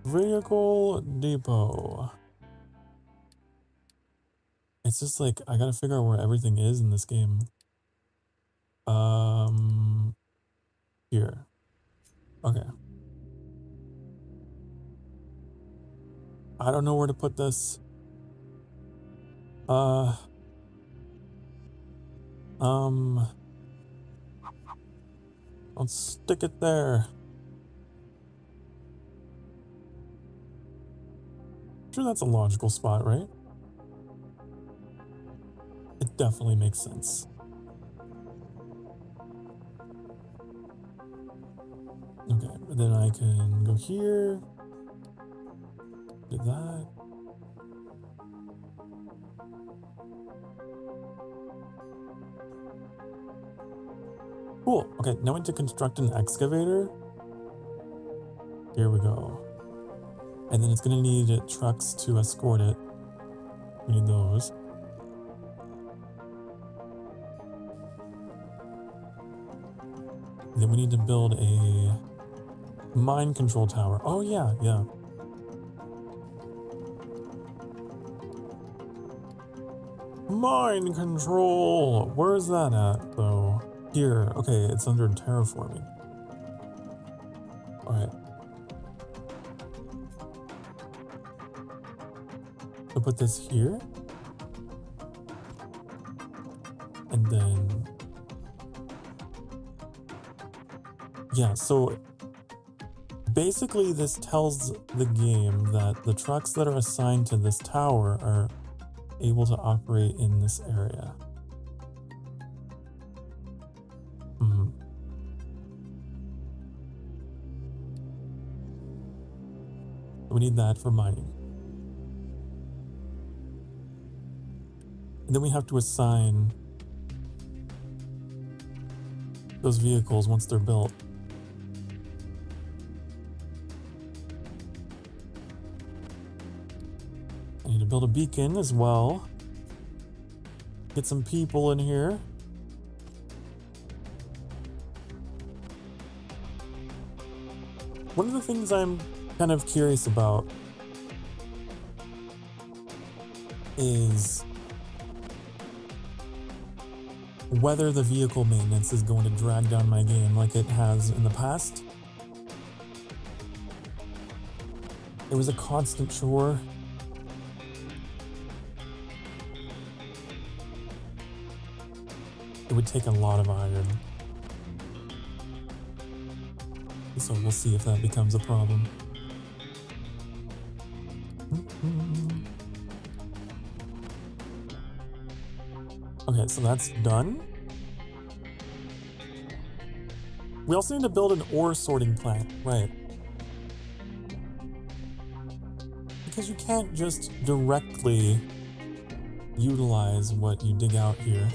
Vehicle depot. It's just like, I gotta figure out where everything is in this game. Here. Okay. I don't know where to put this. Let's stick it there. Sure, that's a logical spot, right? It definitely makes sense. Okay, but then I can go here. Do that. Cool. Okay, now we need to construct an excavator. Here we go. And then it's gonna need trucks to escort it. We need those. Then we need to build a mine control tower. Oh yeah, yeah. Mine control! Where is that at, though? Here. Okay, it's under terraforming. Alright. So put this here. And then... yeah, so... basically this tells the game that the trucks that are assigned to this tower are able to operate in this area. We need that for mining. And then we have to assign those vehicles once they're built. I need to build a beacon as well. Get some people in here. One of the things I'm kind of curious about is whether the vehicle maintenance is going to drag down my game like it has in the past. It was a constant chore. It would take a lot of iron. So we'll see if that becomes a problem. Okay, so that's done. We also need to build an ore sorting plant, right? Because you can't just directly utilize what you dig out here.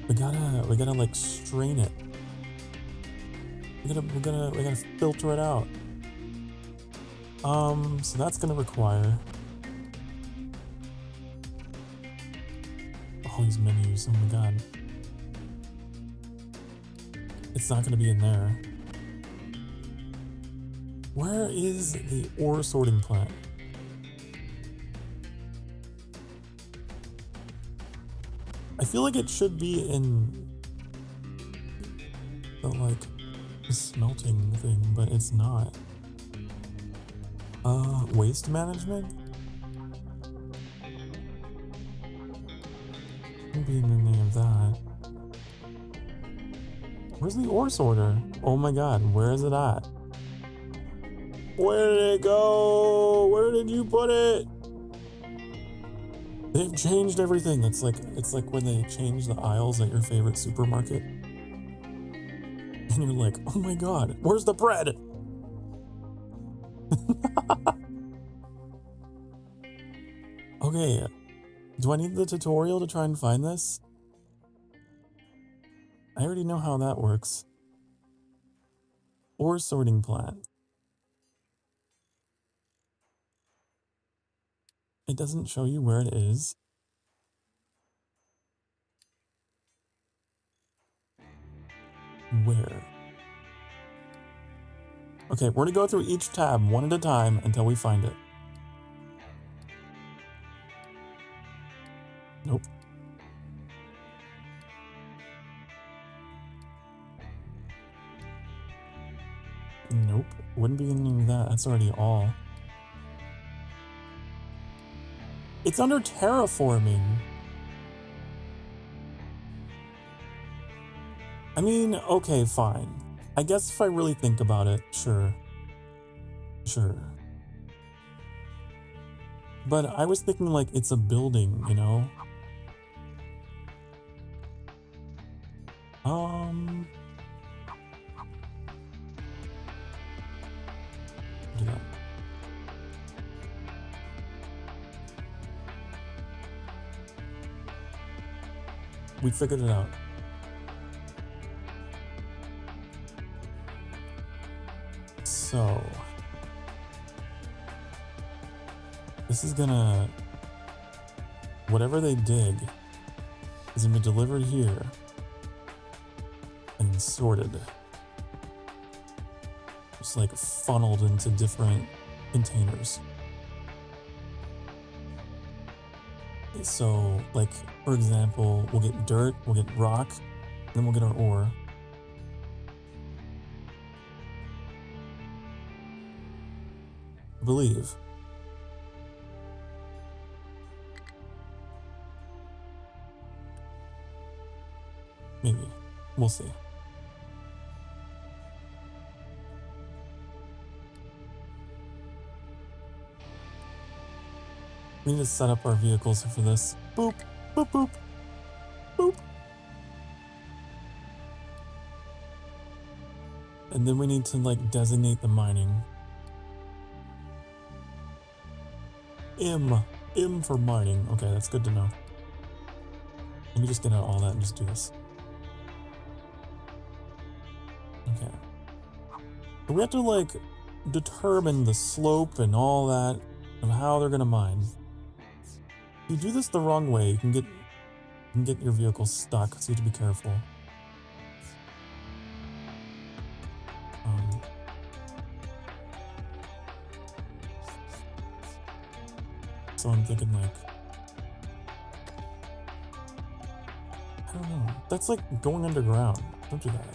We gotta like strain it. We gotta filter it out. So that's gonna require all these menus. Oh my god. It's not gonna be in there. Where is the ore sorting plant? I feel like it should be in the like smelting thing, but it's not. Waste management? Maybe in the name of that. Where's the ore sorter? Oh my god, where is it at? Where did it go? Where did you put it? They've changed everything. It's like when they change the aisles at your favorite supermarket. And you're like, oh my god, where's the bread? Okay, do I need the tutorial to try and find this? I already know how that works. Ore sorting plant. It doesn't show you where it is. Where? Okay, we're gonna go through each tab one at a time until we find it. Nope. Nope. Wouldn't be any of that. That's already all. It's under terraforming. I mean, okay, fine. I guess if I really think about it, sure. Sure. But I was thinking like it's a building, you know? Do that. We figured it out. So this is gonna, whatever they dig is gonna be delivered here and sorted. Just like funneled into different containers. So like, for example, we'll get dirt, we'll get rock, then we'll get our ore. I believe. Maybe. We'll see. We need to set up our vehicles for this. Boop, boop, boop, boop. And then we need to like designate the mining. M for mining. Okay, that's good to know. Let me just get out all that and just do this. Okay. But we have to like determine the slope and all that of how they're gonna mine. If you do this the wrong way, you can get your vehicle stuck, so you have to be careful. So I'm thinking like, I don't know. That's like going underground. Don't do that.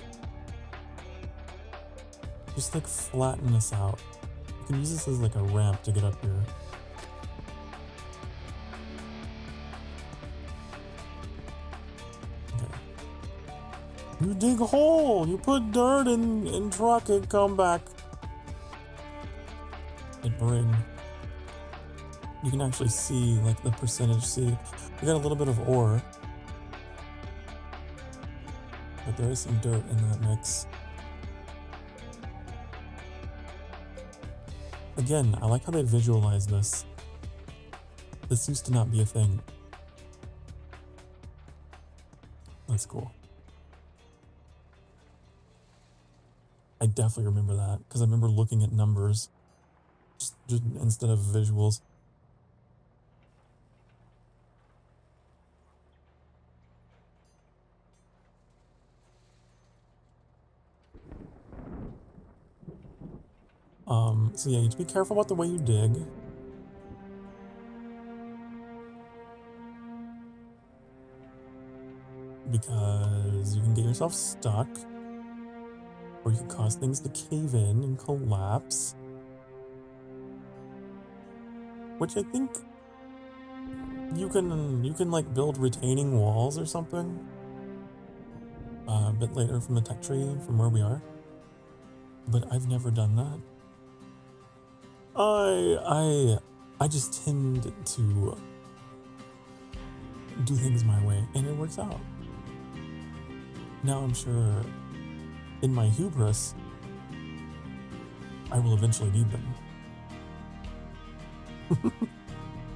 Just like flatten this out. You can use this as like a ramp to get up here. You dig a hole, you put dirt in truck and come back. And bring. You can actually see like the percentage. See, we got a little bit of ore. But there is some dirt in that mix. Again, I like how they visualize this. This used to not be a thing. That's cool. I definitely remember that because I remember looking at numbers just instead of visuals. So yeah, you have to be careful about the way you dig. Because you can get yourself stuck. Or you can cause things to cave in and collapse. Which I think you can like build retaining walls or something. A bit later from the tech tree from where we are. But I've never done that. I just tend to do things my way and it works out. Now I'm sure in my hubris, I will eventually need them.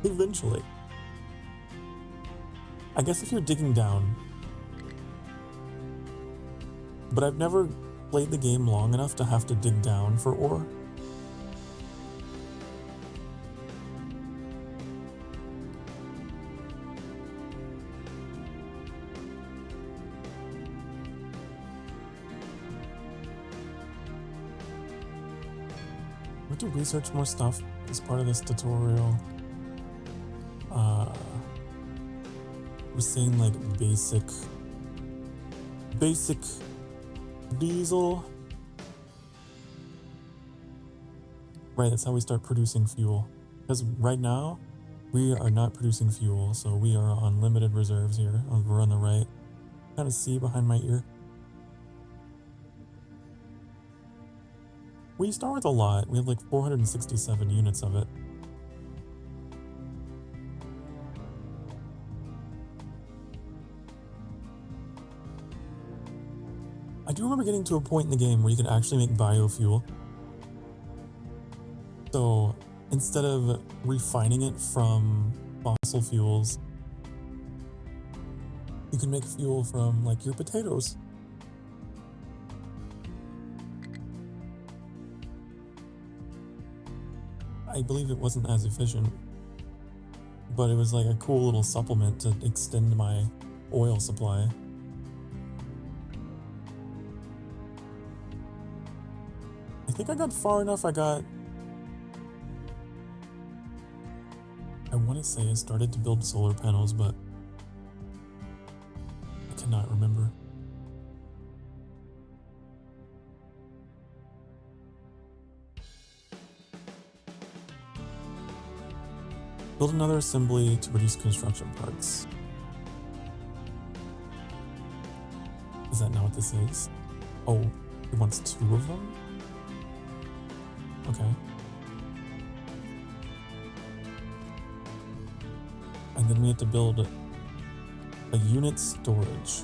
Eventually. I guess if you're digging down, but I've never played the game long enough to have to dig down for ore. to research more stuff as part of this tutorial. We're saying like basic diesel. Right, that's how we start producing fuel. Because right now, we are not producing fuel, so we are on limited reserves here. We're on the right. Kind of see behind my ear. We start with a lot. We have like 467 units of it. I do remember getting to a point in the game where you can actually make biofuel. So instead of refining it from fossil fuels, you can make fuel from like your potatoes. I believe it wasn't as efficient, but it was like a cool little supplement to extend my oil supply. I think I got far enough. I want to say I started to build solar panels, but I cannot remember. Build another assembly to produce construction parts. Is that not what this is? Oh, it wants 2 of them? Okay. And then we have to build a unit storage.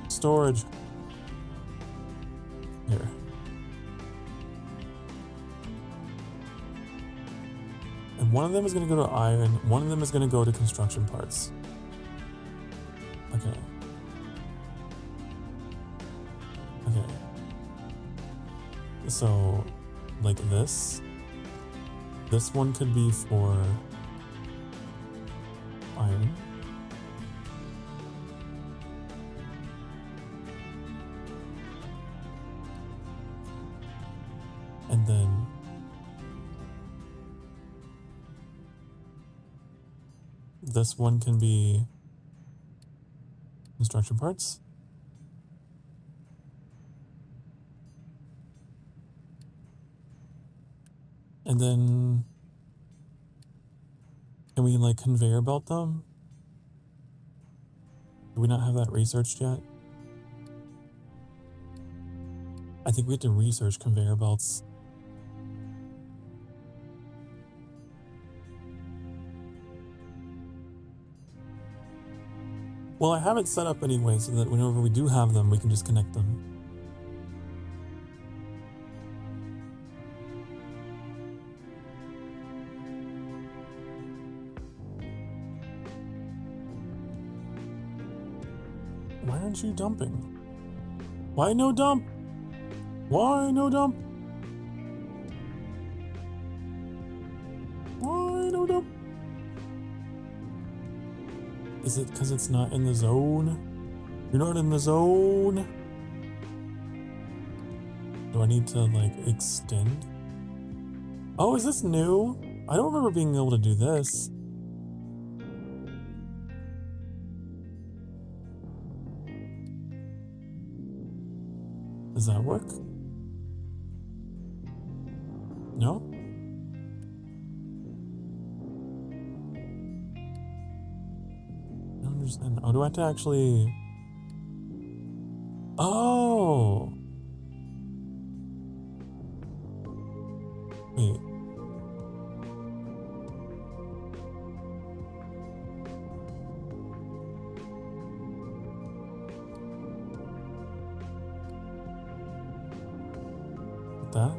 Storage. Here. And one of them is going to go to iron, one of them is going to go to construction parts. Okay. Okay. So, like this. This one could be for iron. And then this one can be construction parts. And then, can we like conveyor belt them? Do we not have that researched yet? I think we have to research conveyor belts. Well, I have it set up anyway so that whenever we do have them, we can just connect them. Why aren't you dumping? Why no dump? Why no dump? Why no dump? Is it because it's not in the zone? You're not in the zone? Do I need to like extend? Oh, is this new? I don't remember being able to do this. Does that work? No? I don't understand. Oh, do I have to actually... Oh! Wait. That?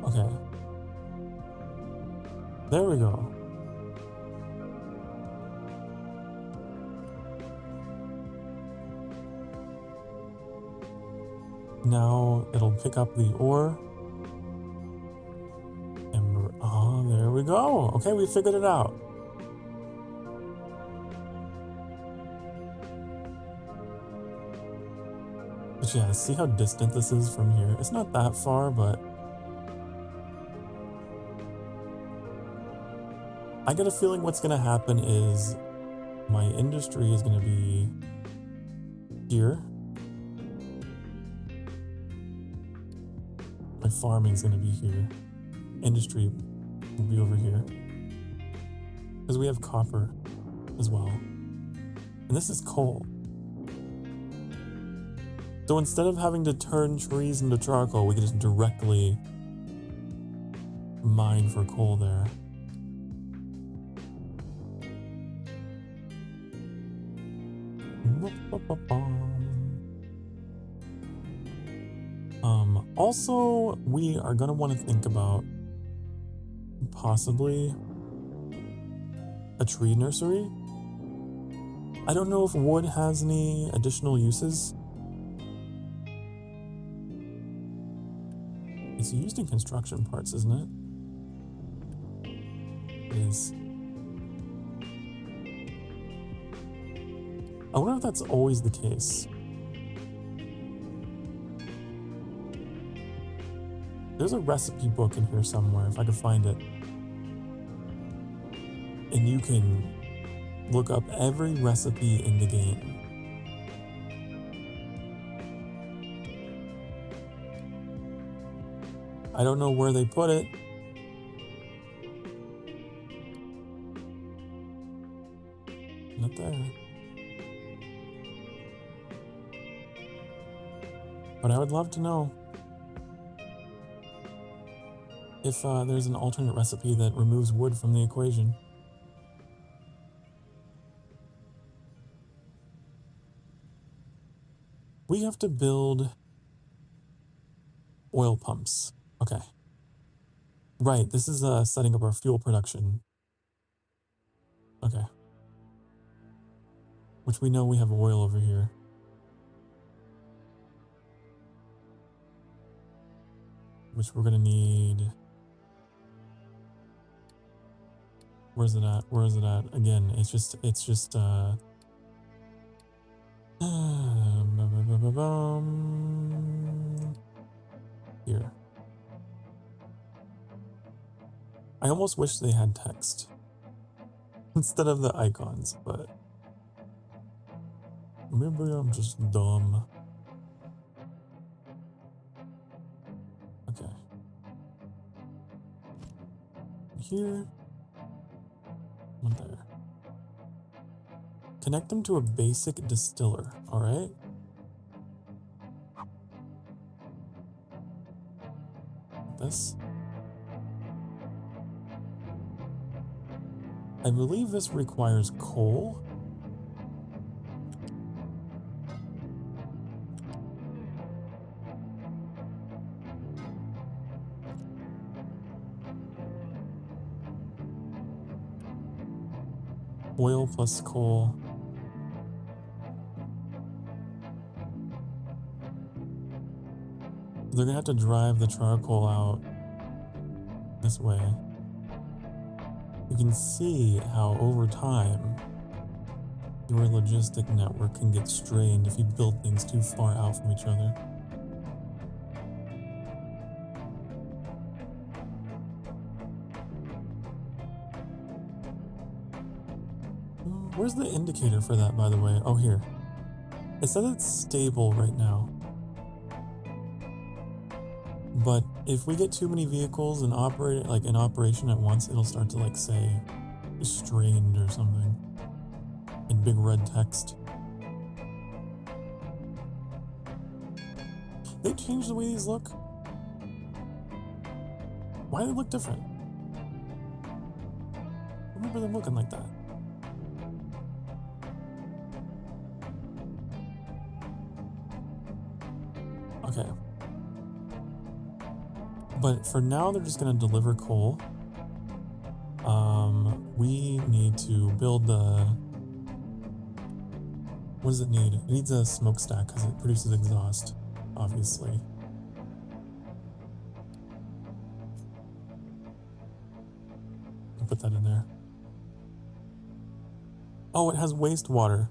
Okay. There we go. Now it'll pick up the ore. And oh, there we go. Okay, we figured it out. Yeah, see how distant this is from here? It's not that far, but I get a feeling what's gonna happen is my industry is gonna be here. My farming is gonna be here. Industry will be over here. Because we have copper as well. And this is coal. So instead of having to turn trees into charcoal, we can just directly mine for coal there. Also, we are going to want to think about possibly a tree nursery. I don't know if wood has any additional uses. It's used in construction parts, isn't it? It is. I wonder if that's always the case. There's a recipe book in here somewhere, if I could find it. And you can look up every recipe in the game. I don't know where they put it. Not there. But I would love to know if there's an alternate recipe that removes wood from the equation. We have to build oil pumps. Okay. Right, this is setting up our fuel production. Okay. Which we know we have oil over here. Which we're gonna need. Where's it at? Where is it at? Again, it's just here. I almost wish they had text instead of the icons, but maybe I'm just dumb. Okay. Here. One there. Connect them to a basic distiller, alright? This. I believe this requires coal. Oil plus coal. They're gonna have to drive the charcoal out this way. You can see how over time your logistic network can get strained if you build things too far out from each other. Where's the indicator for that, by the way? Oh, here. It says it's stable right now. But if we get too many vehicles in operation at once, it'll start to say strained or something in big red text. They changed the way these look. Why do they look different? I remember them looking like that. Okay. But for now, they're just going to deliver coal. We need to build the... What does it need? It needs a smokestack because it produces exhaust, obviously. I'll put that in there. Oh, it has wastewater.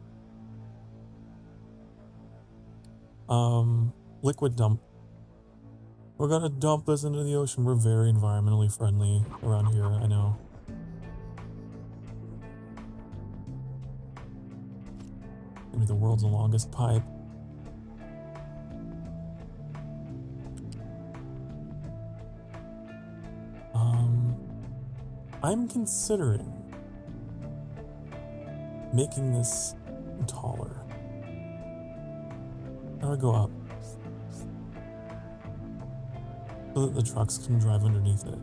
Liquid dump. We're gonna dump this into the ocean. We're very environmentally friendly around here, I know. Maybe the world's longest pipe. I'm considering making this taller. How do I go up? So that the trucks can drive underneath it.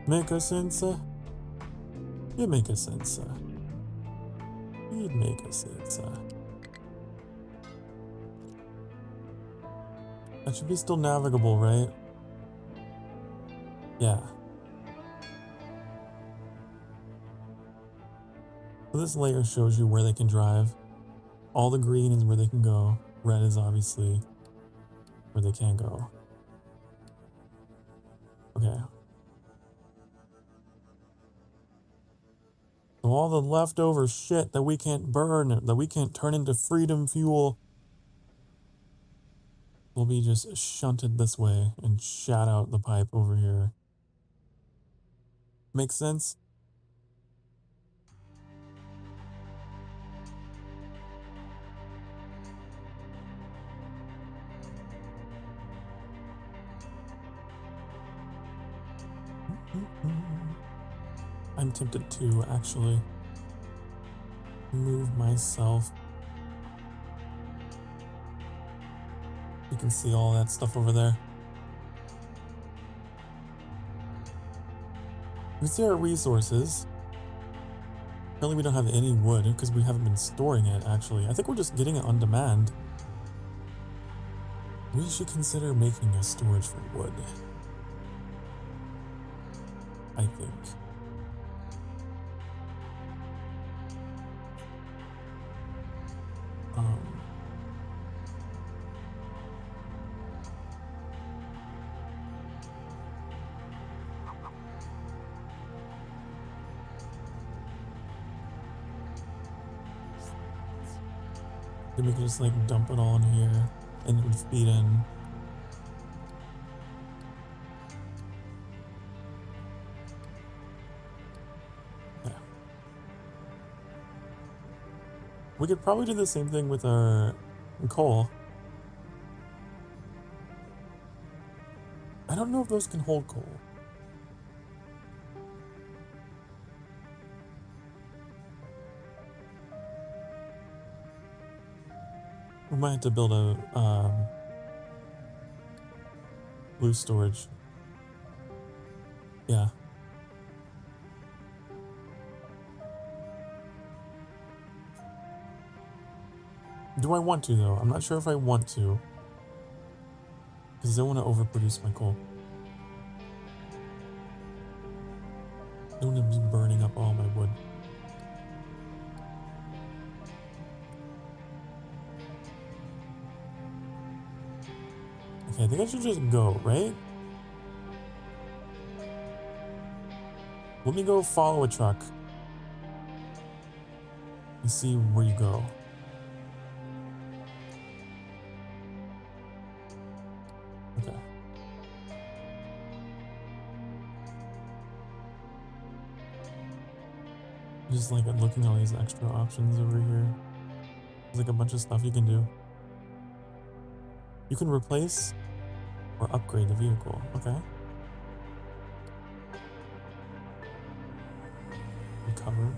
Make a sense? You make a sense. You'd make a sense. That should be still navigable, right? Yeah. So this layer shows you where they can drive. All the green is where they can go. Red is obviously where they can't go. Okay. So all the leftover shit that we can't burn, that we can't turn into freedom fuel, will be just shunted this way and shot out the pipe over here. Make sense? I'm tempted to actually move myself. You can see all that stuff over there. We see our resources. Apparently we don't have any wood because we haven't been storing it, actually. I think we're just getting it on demand. We should consider making a storage for wood. I think. Then we can just like dump it all in here and it would feed in. Yeah. We could probably do the same thing with our coal. I don't know if those can hold coal. We might have to build a loose storage. Yeah. Do I want to though? I'm not sure if I want to. Because I don't want to overproduce my coal. I don't want to be burning up all my wood. Okay, I think I should just go, right? Let me go follow a truck and see where you go. Okay. Just like looking at all these extra options over here. There's like a bunch of stuff you can do. You can replace or upgrade the vehicle. Okay. Recover.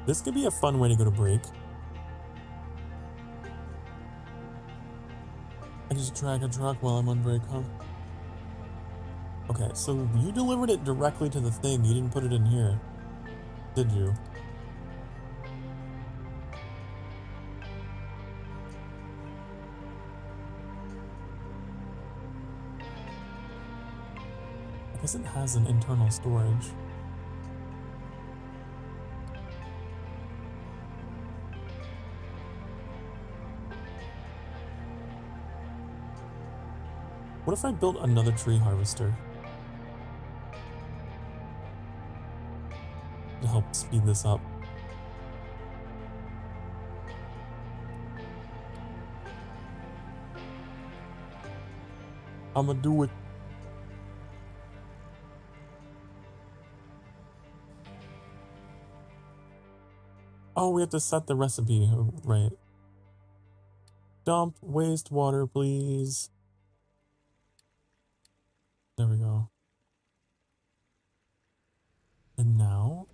This could be a fun way to go to break. I just drag a truck while I'm on break, huh? Okay, so you delivered it directly to the thing. You didn't put it in here, did you? I guess it has an internal storage. What if I built another tree harvester to help speed this up? I'ma do it. Oh, we have to set the recipe, right? Dump wastewater, please. There we go. And now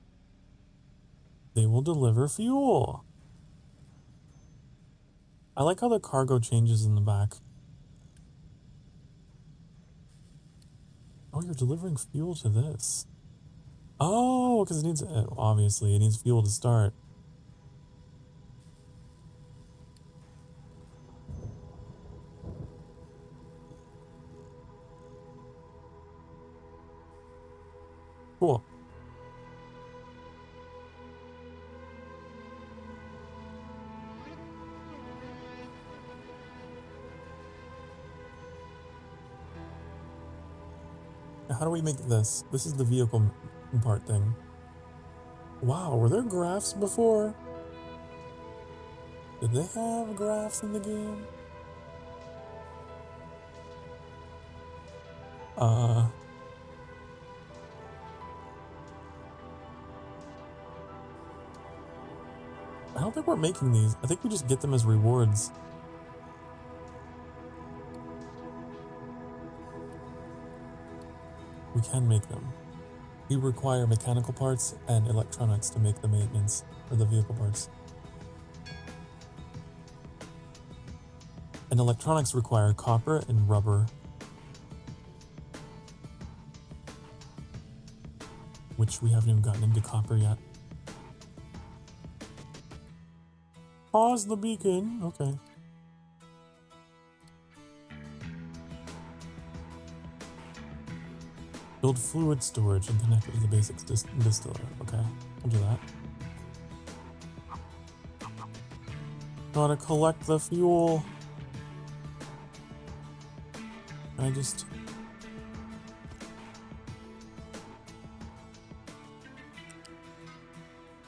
they will deliver fuel. I like how the cargo changes in the back. Oh, you're delivering fuel to this. Oh, because it needs, obviously, it needs fuel to start. Cool. How do we make this? This is the vehicle part thing. Wow, were there graphs before? Did they have graphs in the game? I don't think we're making these. I think we just get them as rewards. We can make them. We require mechanical parts and electronics to make the maintenance for the vehicle parts. And electronics require copper and rubber. Which we haven't even gotten into copper yet. Pause the beacon. Okay. Build fluid storage and connect it to the basic distiller. Okay, I'll do that. Gotta collect the fuel. Can I just...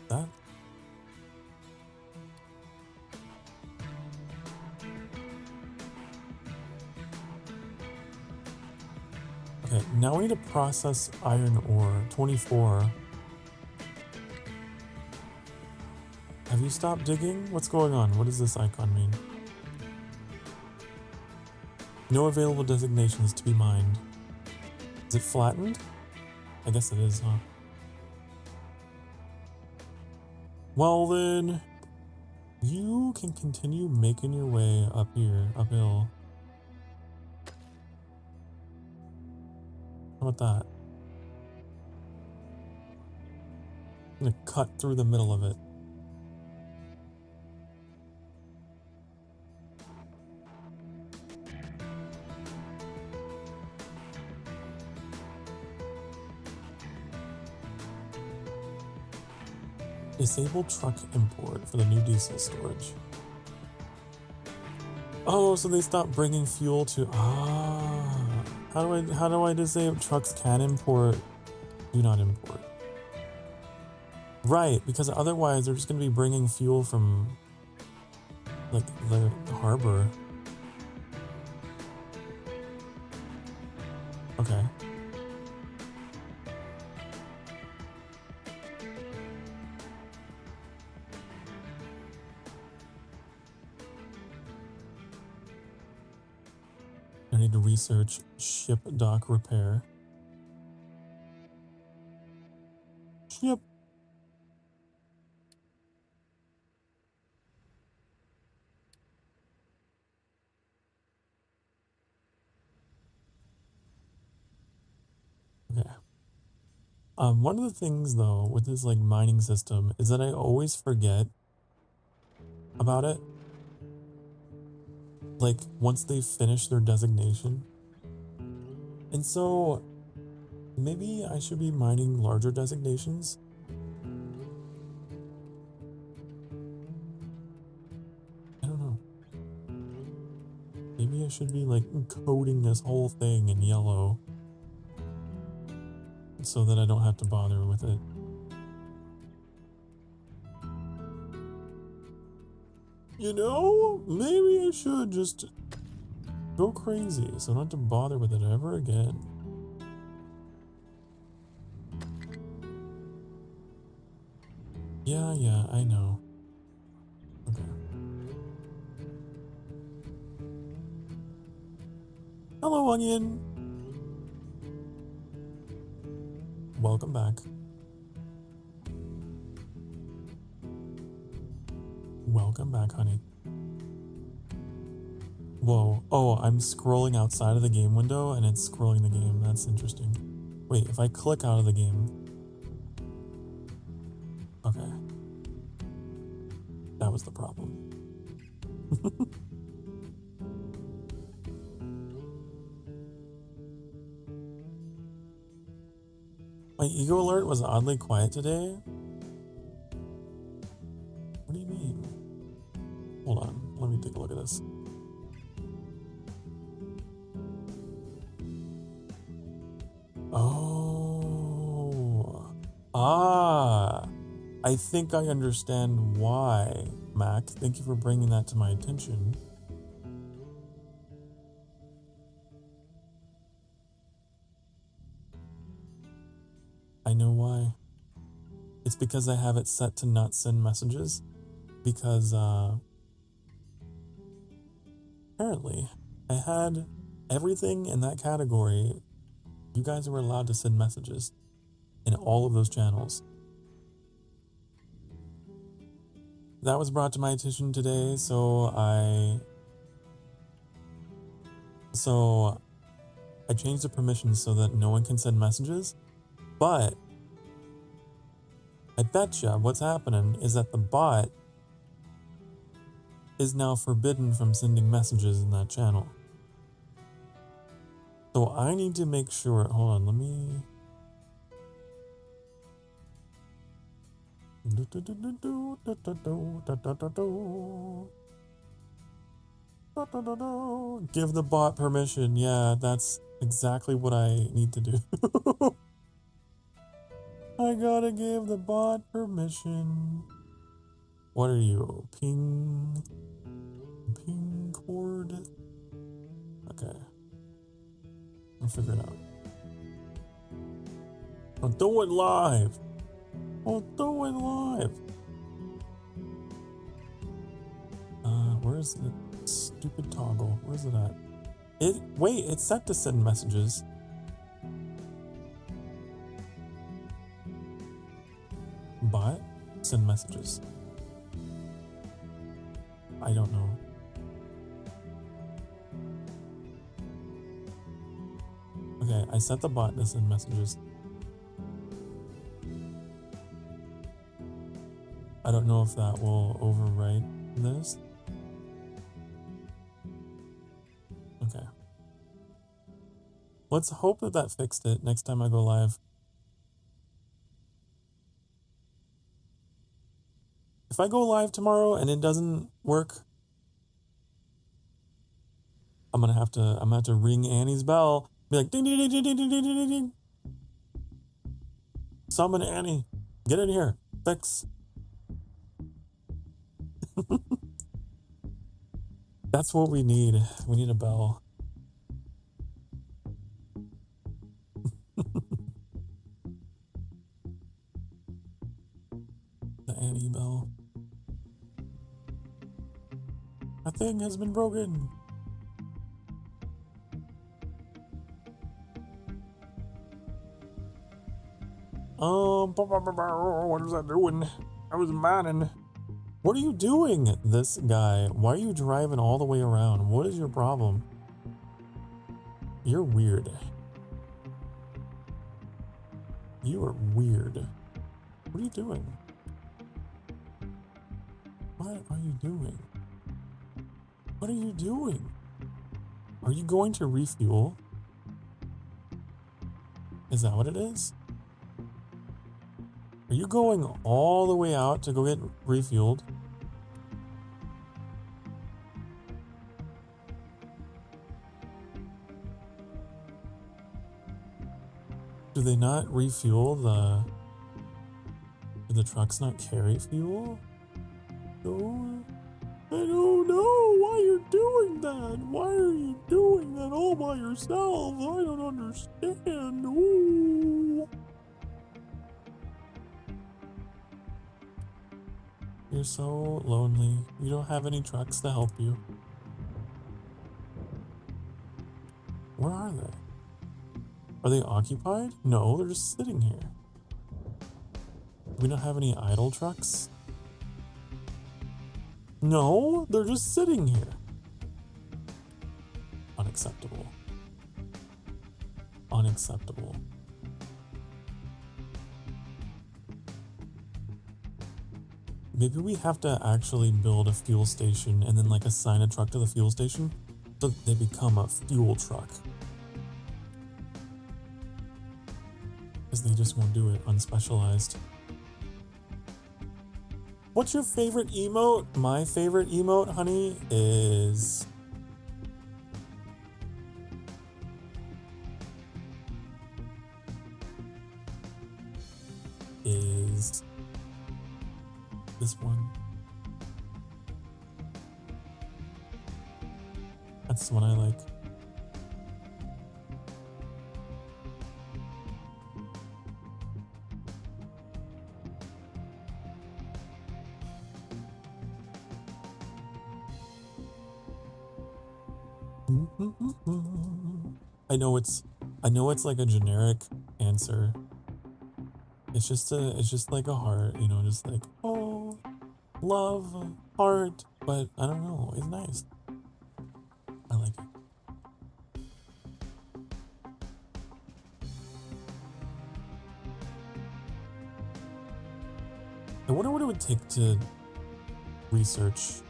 that? Okay, now we need to process iron ore. 24. Have you stopped digging? What's going on? What does this icon mean? No available designations to be mined. Is it flattened? I guess it is, huh? Well then, you can continue making your way up here, uphill. How about that? I'm gonna cut through the middle of it. Disable truck import for the new diesel storage. Oh, so they stopped bringing fuel to... Ah. How do I disable trucks can import, do not import? Right, because otherwise they're just going to be bringing fuel from, like, the harbor. Okay. I need to research ship dock repair. Ship. Okay. One of the things though with this like mining system is that I always forget about it. Like once they finish their designation. And so maybe I should be mining larger designations. I don't know. Maybe I should be like coating this whole thing in yellow so that I don't have to bother with it. You know, maybe I should just go crazy so I don't have to bother with it ever again. Yeah, I know. Okay. Hello, Onion. Welcome back. Welcome back, honey. Whoa. Oh, I'm scrolling outside of the game window and it's scrolling the game. That's interesting. Wait, if I click out of the game. Okay. That was the problem. My ego alert was oddly quiet today. What do you mean? Hold on, let me take a look at this. Oh. Ah. I think I understand why, Mac. Thank you for bringing that to my attention. I know why. It's because I have it set to not send messages. Because, apparently, I had everything in that category. You guys were allowed to send messages in all of those channels. That was brought to my attention today, so I changed the permissions so that no one can send messages, but I betcha what's happening is that the bot is now forbidden from sending messages in that channel. So I need to make sure, hold on, let me... Give the bot permission. Yeah, that's exactly what I need to do. I gotta give the bot permission. What are you? Ping cord? Okay. I'll figure it out. I'll do it live. I'll do it live. Where's the stupid toggle? Where's it at? Wait, it's set to send messages. Bot? Send messages. I don't know. Okay, I set the bot to send messages. I don't know if that will overwrite this. Okay. Let's hope that that fixed it next time I go live. If I go live tomorrow and it doesn't work, I'm gonna have to ring Annie's bell. Be like ding ding ding ding ding ding ding ding ding. Summon Annie. Get in here. Fix. That's what we need. We need a bell. The Annie bell. A thing has been broken. What was I doing? I was mining. What are you doing, this guy? Why are you driving all the way around? What is your problem? You're weird. You are weird. What are you doing? What are you doing? What are you doing? Are you going to refuel? Is that what it is? Are you going all the way out to go get refueled? Do they not refuel the... Do the trucks not carry fuel? No. I don't know why you're doing that. Why are you doing that all by yourself? I don't understand. Ooh. You're so lonely. You don't have any trucks to help you. Where are they? Are they occupied? No, they're just sitting here. We don't have any idle trucks? No, they're just sitting here. Unacceptable. Unacceptable. Maybe we have to actually build a fuel station and then like assign a truck to the fuel station so that they become a fuel truck. Because they just won't do it unspecialized. What's your favorite emote? My favorite emote, honey, is... this one. That's the one I like. I know it's like a generic answer. It's just like a heart, you know, just like, oh, love, heart, but I don't know, it's nice. I like it. I wonder what it would take to research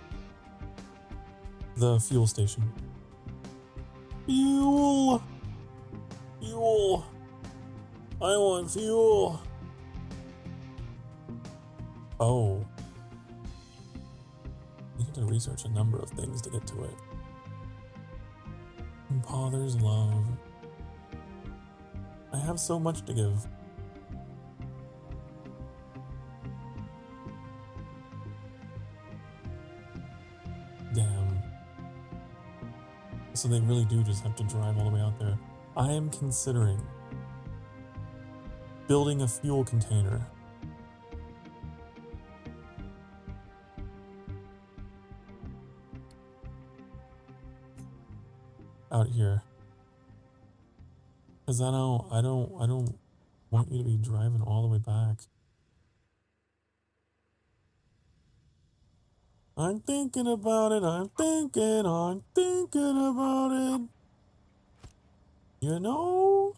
the fuel station. Fuel! Fuel! I want fuel! Oh. You have to research a number of things to get to it. Pawther's love. I have so much to give. Damn. So they really do just have to drive all the way out there. I am considering building a fuel container. Out here. Cause I don't want you to be driving all the way back. I'm thinking about it, I'm thinking about it. You know?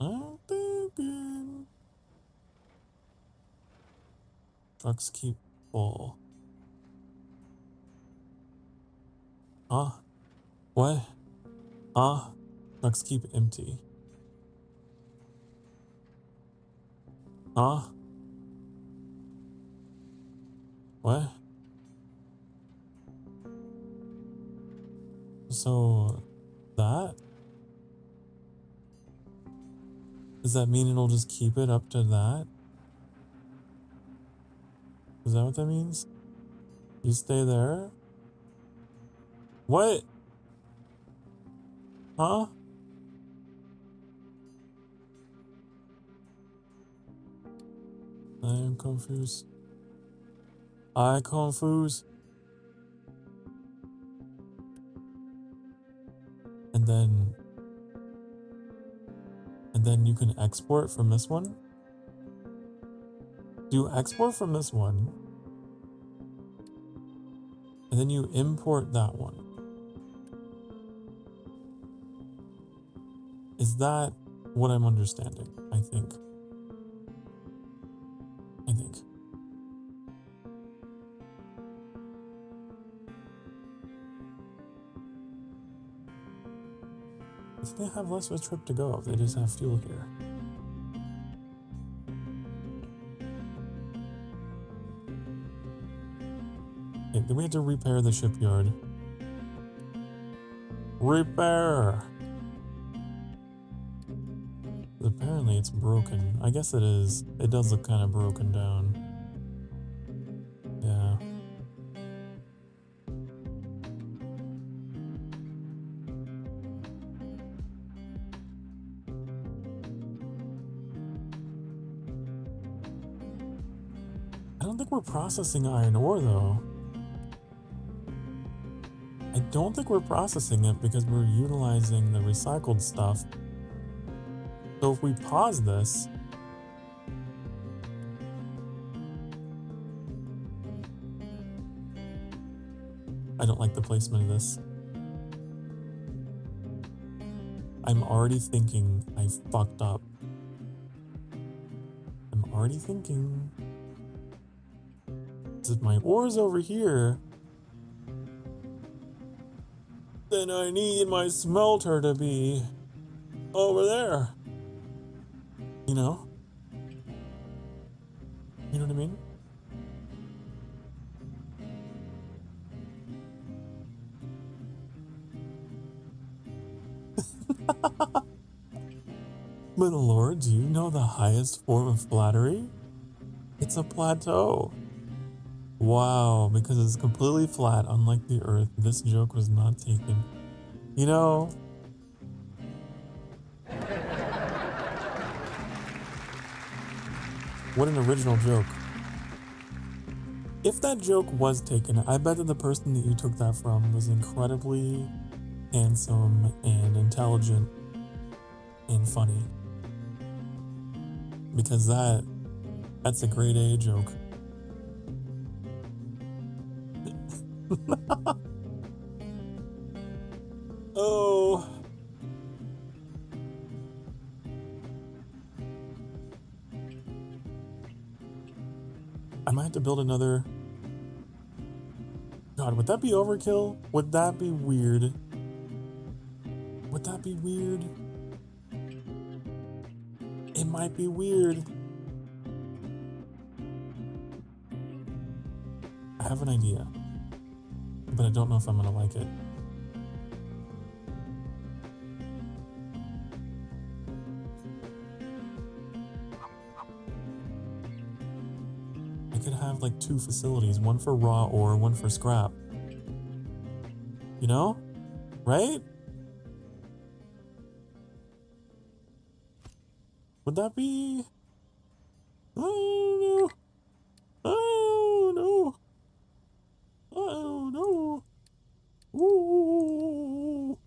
I'm thinking. Trucks keep full. Huh? What? Huh? Trucks keep empty. Huh? What? So, that? Does that mean it'll just keep it up to that? Is that what that means? You stay there? What? Huh? I am confused. I confuse. And then you can export from this one? Do you export from this one? And then you import that one. Is that what I'm understanding? I think. I think they have less of a trip to go if they just have fuel here. Okay, then we have to repair the shipyard. Repair! Apparently it's broken. I guess it is. It does look kind of broken down. Yeah. I don't think we're processing iron ore though. I don't think we're processing it because we're utilizing the recycled stuff. So if we pause this, I don't like the placement of this. I'm already thinking I fucked up. I'm already thinking. If my ore's over here, then I need my smelter to be over there. You know? You know what I mean? My lord, do you know the highest form of flattery? It's a plateau. Wow, because it's completely flat, unlike the Earth, this joke was not taken. You know, what an original joke. If that joke was taken, I bet that the person that you took that from was incredibly handsome and intelligent and funny. Because that's a grade A joke. Oh. I might have to build another. God, would that be overkill? Would that be weird? Would that be weird? It might be weird. I have an idea, but I don't know if I'm gonna like it. I could have like 2 facilities, one for raw ore, one for scrap. You know? Right? Would that be... Oh no. Oh no. Oh no. Ooh.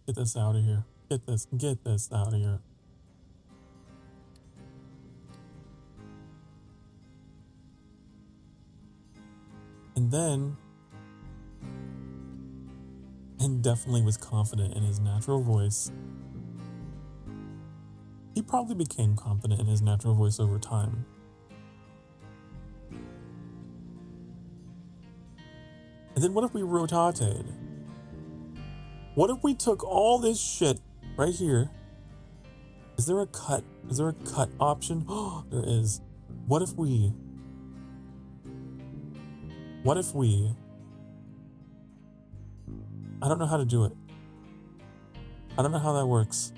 Get this out of here. Get this out of here. And then, and definitely was confident in his natural voice. He probably became confident in his natural voice over time. And then what if we rotated? What if we took all this shit right here? Is there a cut? Is there a cut option? Oh, there is. What if we... I don't know how to do it. I don't know how that works.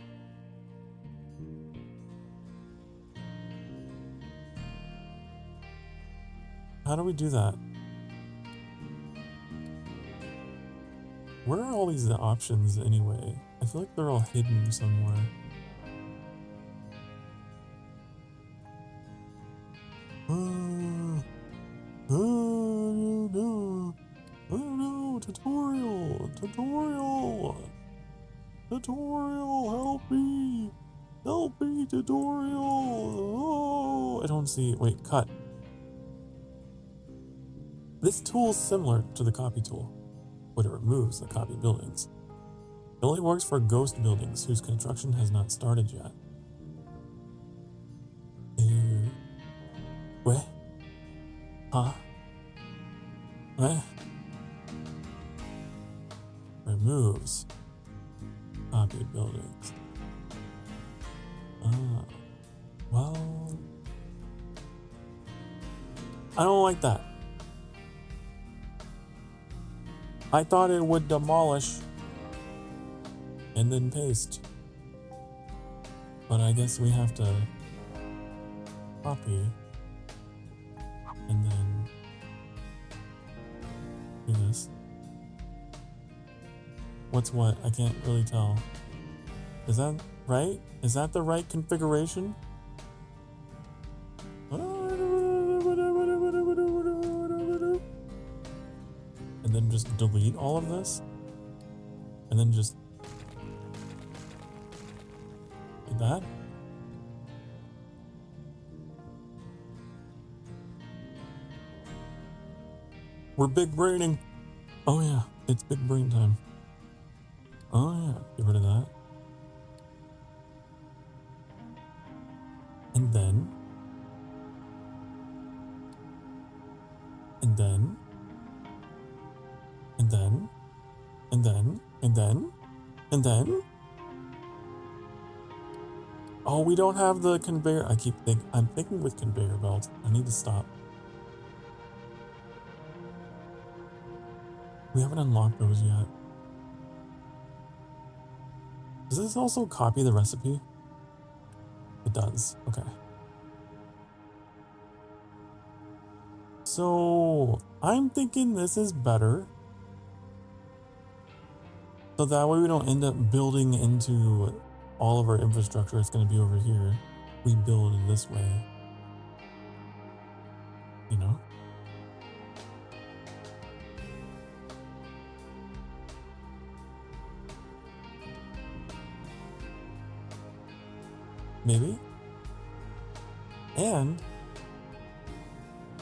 How do we do that? Where are all these options anyway? I feel like they're all hidden somewhere. No, tutorial, help me, tutorial. Oh, I don't see. Wait, cut. This tool is similar to the copy tool, but it removes the copy buildings. It only works for ghost buildings whose construction has not started yet. What? Huh? What? Removes copy buildings. Well, I don't like that. I thought it would demolish. and then paste. But I guess we have to copy and then do this. What's what? I can't really tell. Is that right? Is that the right configuration? And then just delete all of this? And then just like that? We're big braining. Oh yeah, it's big brain time. Oh yeah, get rid of that. And then, and then, and then, and then, and then, and then. Oh, we don't have the conveyor. I'm thinking with conveyor belts. I need to stop. We haven't unlocked those yet. Does this also copy the recipe? It does. Okay. So I'm thinking this is better. So that way we don't end up building into all of our infrastructure. It's going to be over here. We build in this way. You know? Maybe. And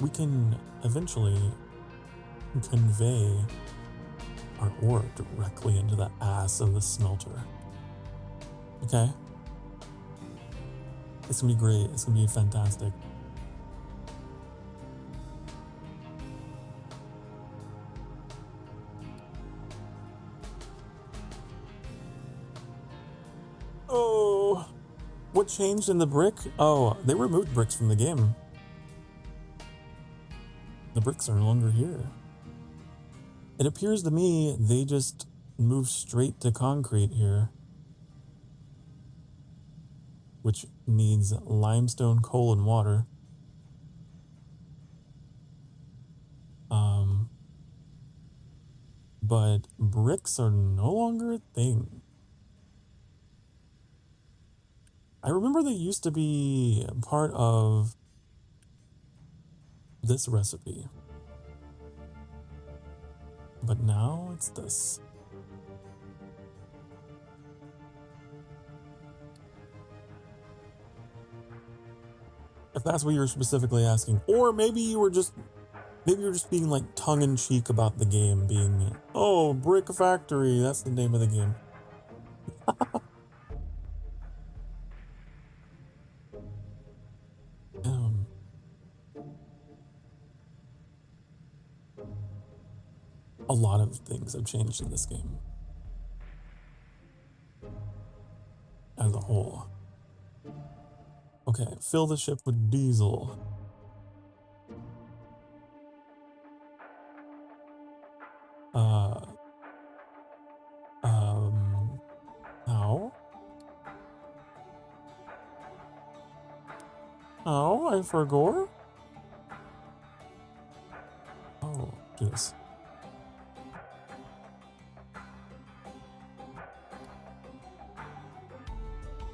we can eventually convey our ore directly into the ass of the smelter. Okay? It's gonna be great. It's gonna be fantastic. Oh, what changed in the brick? Oh, they removed bricks from the game. The bricks are no longer here. It appears to me they just moved straight to concrete here, which needs limestone, coal, and water. But bricks are no longer a thing. I remember they used to be part of this recipe. But now it's this. If that's what you're specifically asking. Or maybe you were just being like tongue-in-cheek about the game being, oh, Brick Factory, that's the name of the game. A lot of things have changed in this game as a whole. Okay, fill the ship with diesel. How? Oh, I forgot? Oh, do this.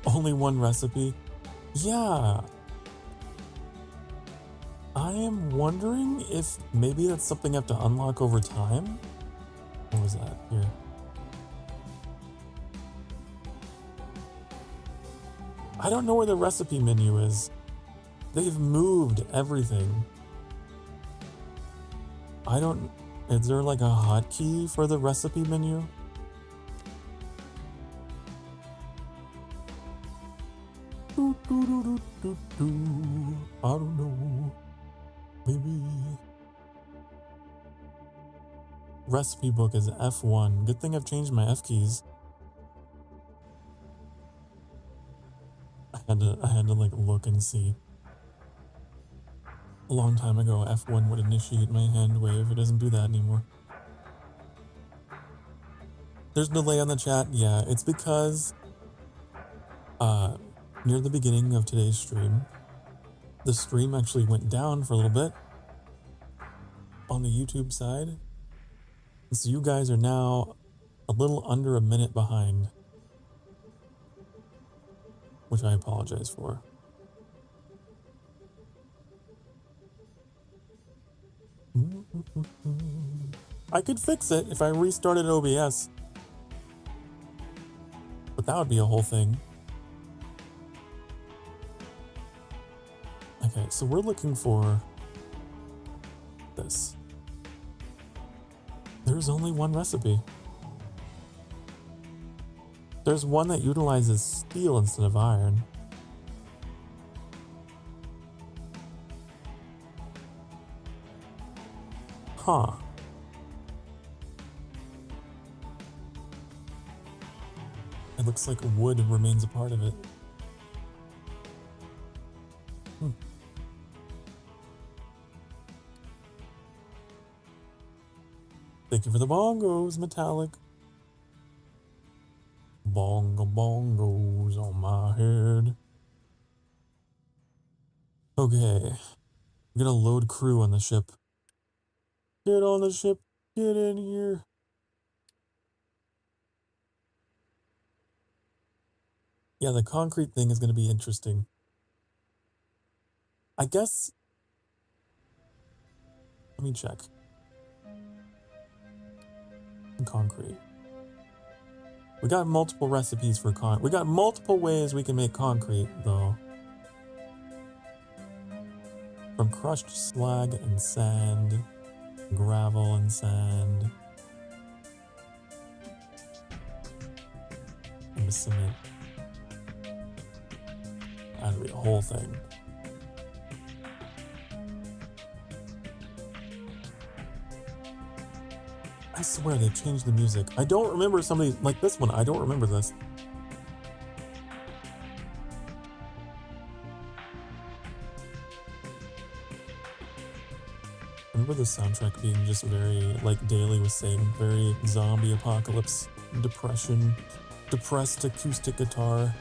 Only one recipe? Yeah. I am wondering if maybe that's something I have to unlock over time? What was that? Here. I don't know where the recipe menu is. They've moved everything. Is there like a hotkey for the recipe menu? I don't know. Maybe. Recipe book is F1. Good thing I've changed my F keys. I had to like look and see. A long time ago, F1 would initiate my hand wave. It doesn't do that anymore. There's a delay on the chat. Yeah, it's because near the beginning of today's stream, the stream actually went down for a little bit on the YouTube side. So you guys are now a little under a minute behind, which I apologize for. I could fix it if I restarted OBS, but that would be a whole thing. Okay, so we're looking for this. There's only one recipe. There's one that utilizes steel instead of iron. Huh. It looks like wood remains a part of it. Thank you for the bongos, Metallic. Bongo bongos on my head. Okay. I'm gonna load crew on the ship. Get on the ship. Get in here. Yeah, the concrete thing is gonna be interesting. I guess... Let me check. Concrete. We got multiple recipes for we got multiple ways we can make concrete, though. From crushed slag and sand, gravel and sand, and cement. That'd be a whole thing. I swear they've changed the music. I don't remember somebody like this one. I don't remember this. I remember the soundtrack being just very, like Daily was saying, very zombie apocalypse, depression, depressed acoustic guitar.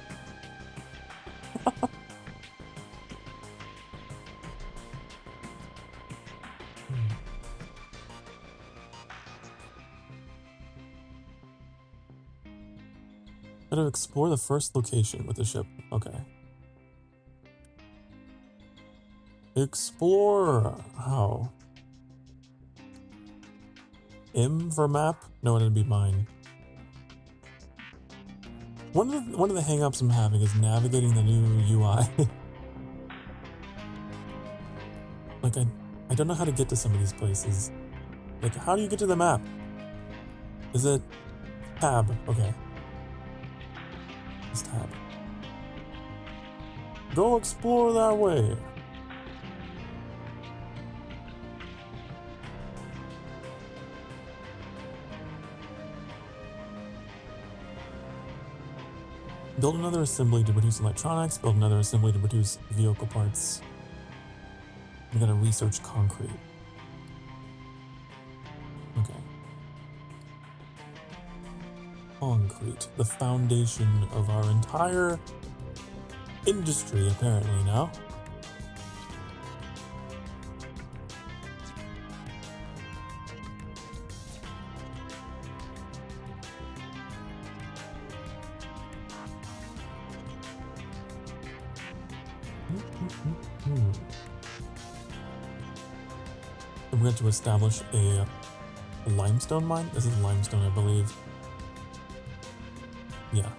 Gotta explore the first location with the ship. Okay. Explore. How? M for map? No, it'd be mine. One of the hang-ups I'm having is navigating the new UI. Like I don't know how to get to some of these places. Like, how do you get to the map? Is it tab? Okay. It's tab. Go explore that way. Build another assembly to produce electronics. Build another assembly to produce vehicle parts. We gotta research concrete. Okay. Concrete, the foundation of our entire industry, apparently now. I'm going to establish a limestone mine. This is limestone, I believe. Yeah.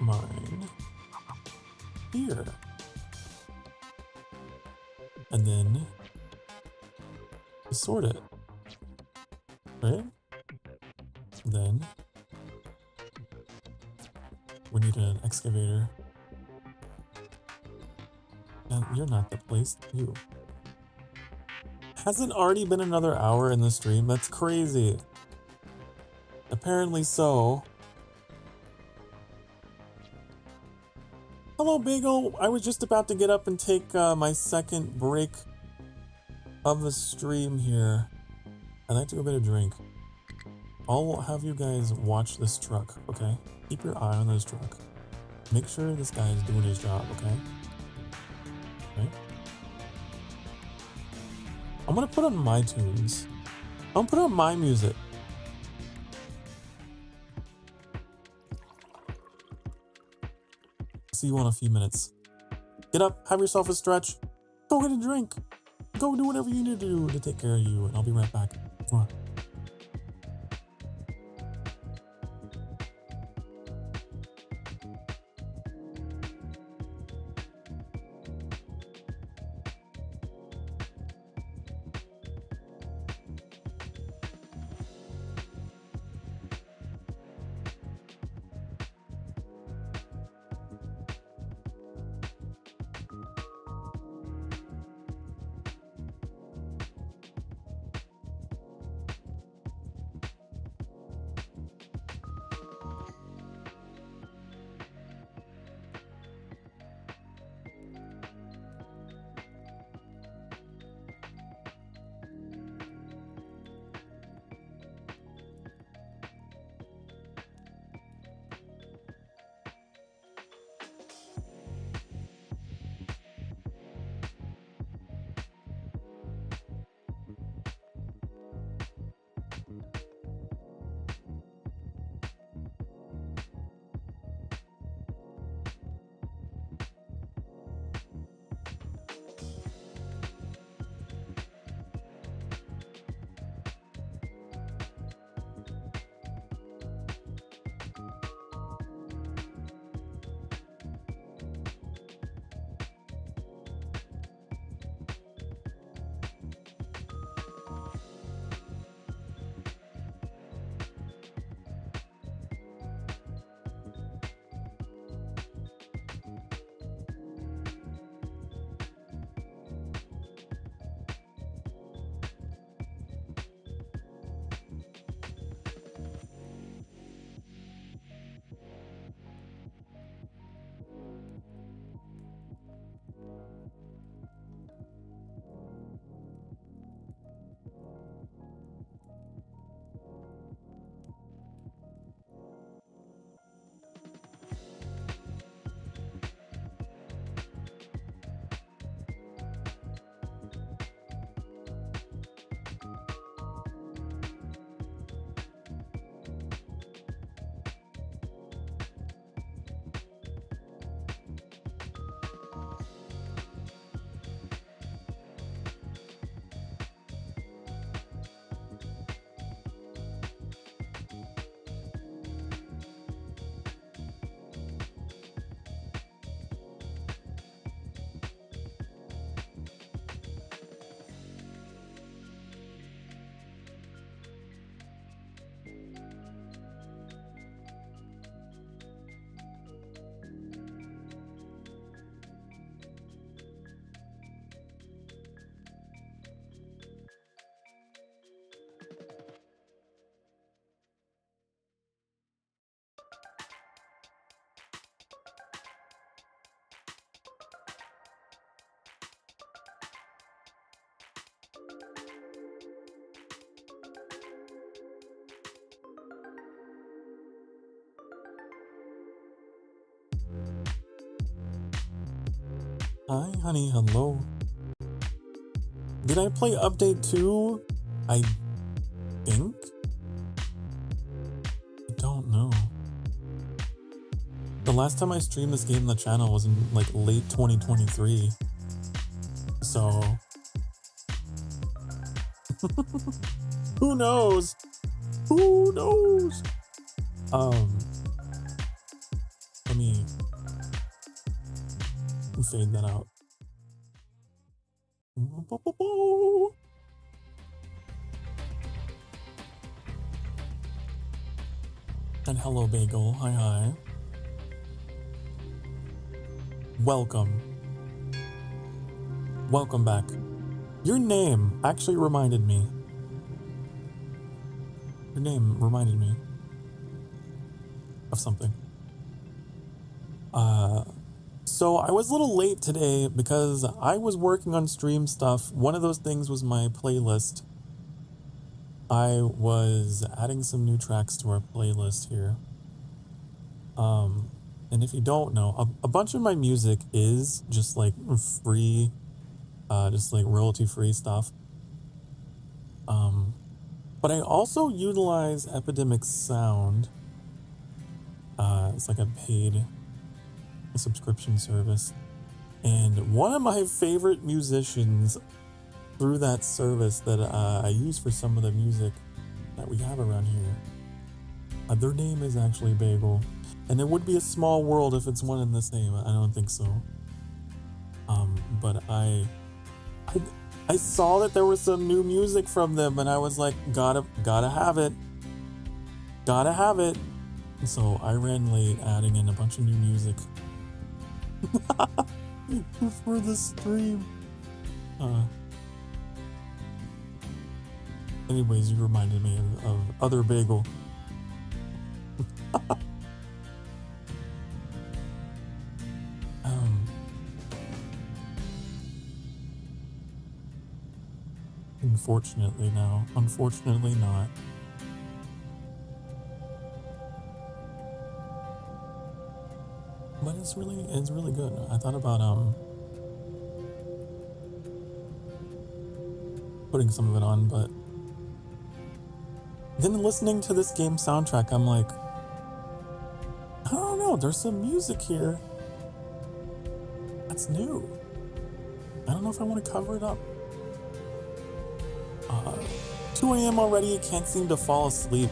Mine. Here. And then sort it. Right? Then we need an excavator. And you're not the place, you. Hasn't already been another hour in the stream? That's crazy. Apparently so. Hello, Bagel. I was just about to get up and take my second break of the stream here. I'd like to go get a drink. I'll have you guys watch this truck, okay? Keep your eye on this truck. Make sure this guy is doing his job, okay? Okay. I'm gonna put on my tunes. I'm gonna put on my music. See you in a few minutes. Get up, have yourself a stretch, go get a drink, go do whatever you need to do to take care of you, and I'll be right back. Mwah. Hi, honey, hello. Did I play update 2? I think? I don't know. The last time I streamed this game on the channel was in like late 2023. So... who knows? Who knows? Let me fade that out. And hello, Bagel. Hi, hi. Welcome. Welcome back. Your name actually reminded me. Your name reminded me of something. So I was a little late today because I was working on stream stuff. One of those things was my playlist. I was adding some new tracks to our playlist here. And if you don't know, a bunch of my music is just like free, just like royalty-free stuff. But I also utilize Epidemic Sound. It's like a paid subscription service. And one of my favorite musicians through that service that I use for some of the music that we have around here, their name is actually Bagel. And it would be a small world if it's one and the same. I don't think so. But I saw that there was some new music from them, and I was like, gotta have it. Gotta have it. And so I ran late adding in a bunch of new music for the stream. Anyways, you reminded me of other Bagel. Unfortunately not. But it's really good. I thought about putting some of it on, but then listening to this game soundtrack, I'm like, I don't know, there's some music here that's new. I don't know if I want to cover it up. 2 a.m. already, can't seem to fall asleep.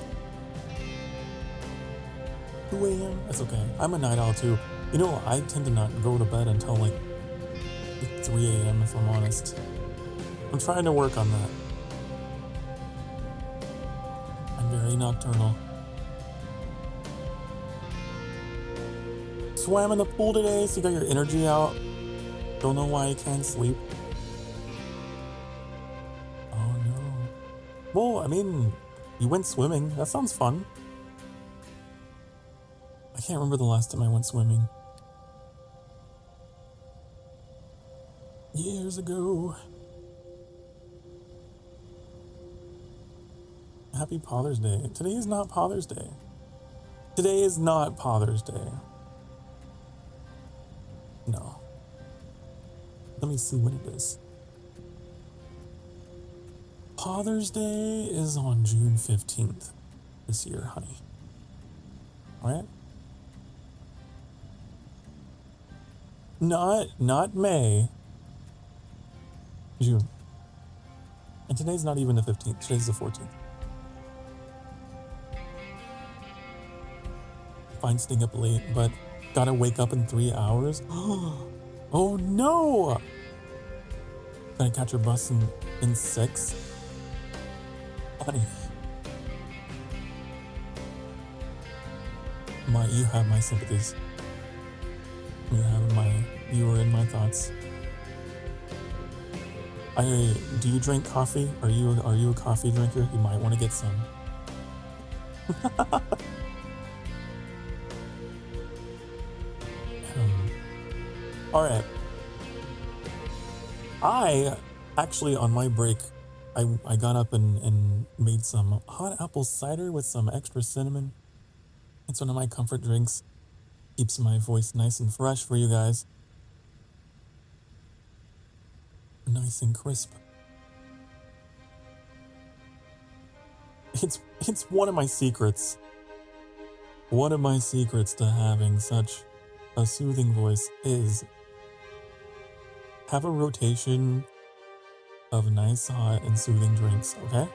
2 a.m.? That's okay. I'm a night owl too. You know, I tend to not go to bed until like 3 a.m. if I'm honest. I'm trying to work on that. I'm very nocturnal. Swam in the pool today, so you got your energy out. Don't know why you can't sleep. Oh no. Well, I mean, you went swimming. That sounds fun. I can't remember the last time I went swimming. Years ago. Happy Father's Day. Today is not Father's Day. Today is not Father's Day. No. Let me see when it is. Father's Day is on June 15th this year, honey. Alright? Not May. June. And today's not even the 15th. Today's the 14th. Fine staying up late, but gotta wake up in 3 hours. Oh no! Gotta catch a bus in 6. Honey. You have my sympathies. You are in my thoughts. Do you drink coffee? Are you a coffee drinker? You might want to get some. Alright. I actually, on my break, I got up and made some hot apple cider with some extra cinnamon. It's one of my comfort drinks. Keeps my voice nice and fresh for you guys. Nice and crisp. It's one of my secrets. One of my secrets to having such a soothing voice is have a rotation of nice, hot, and soothing drinks, okay?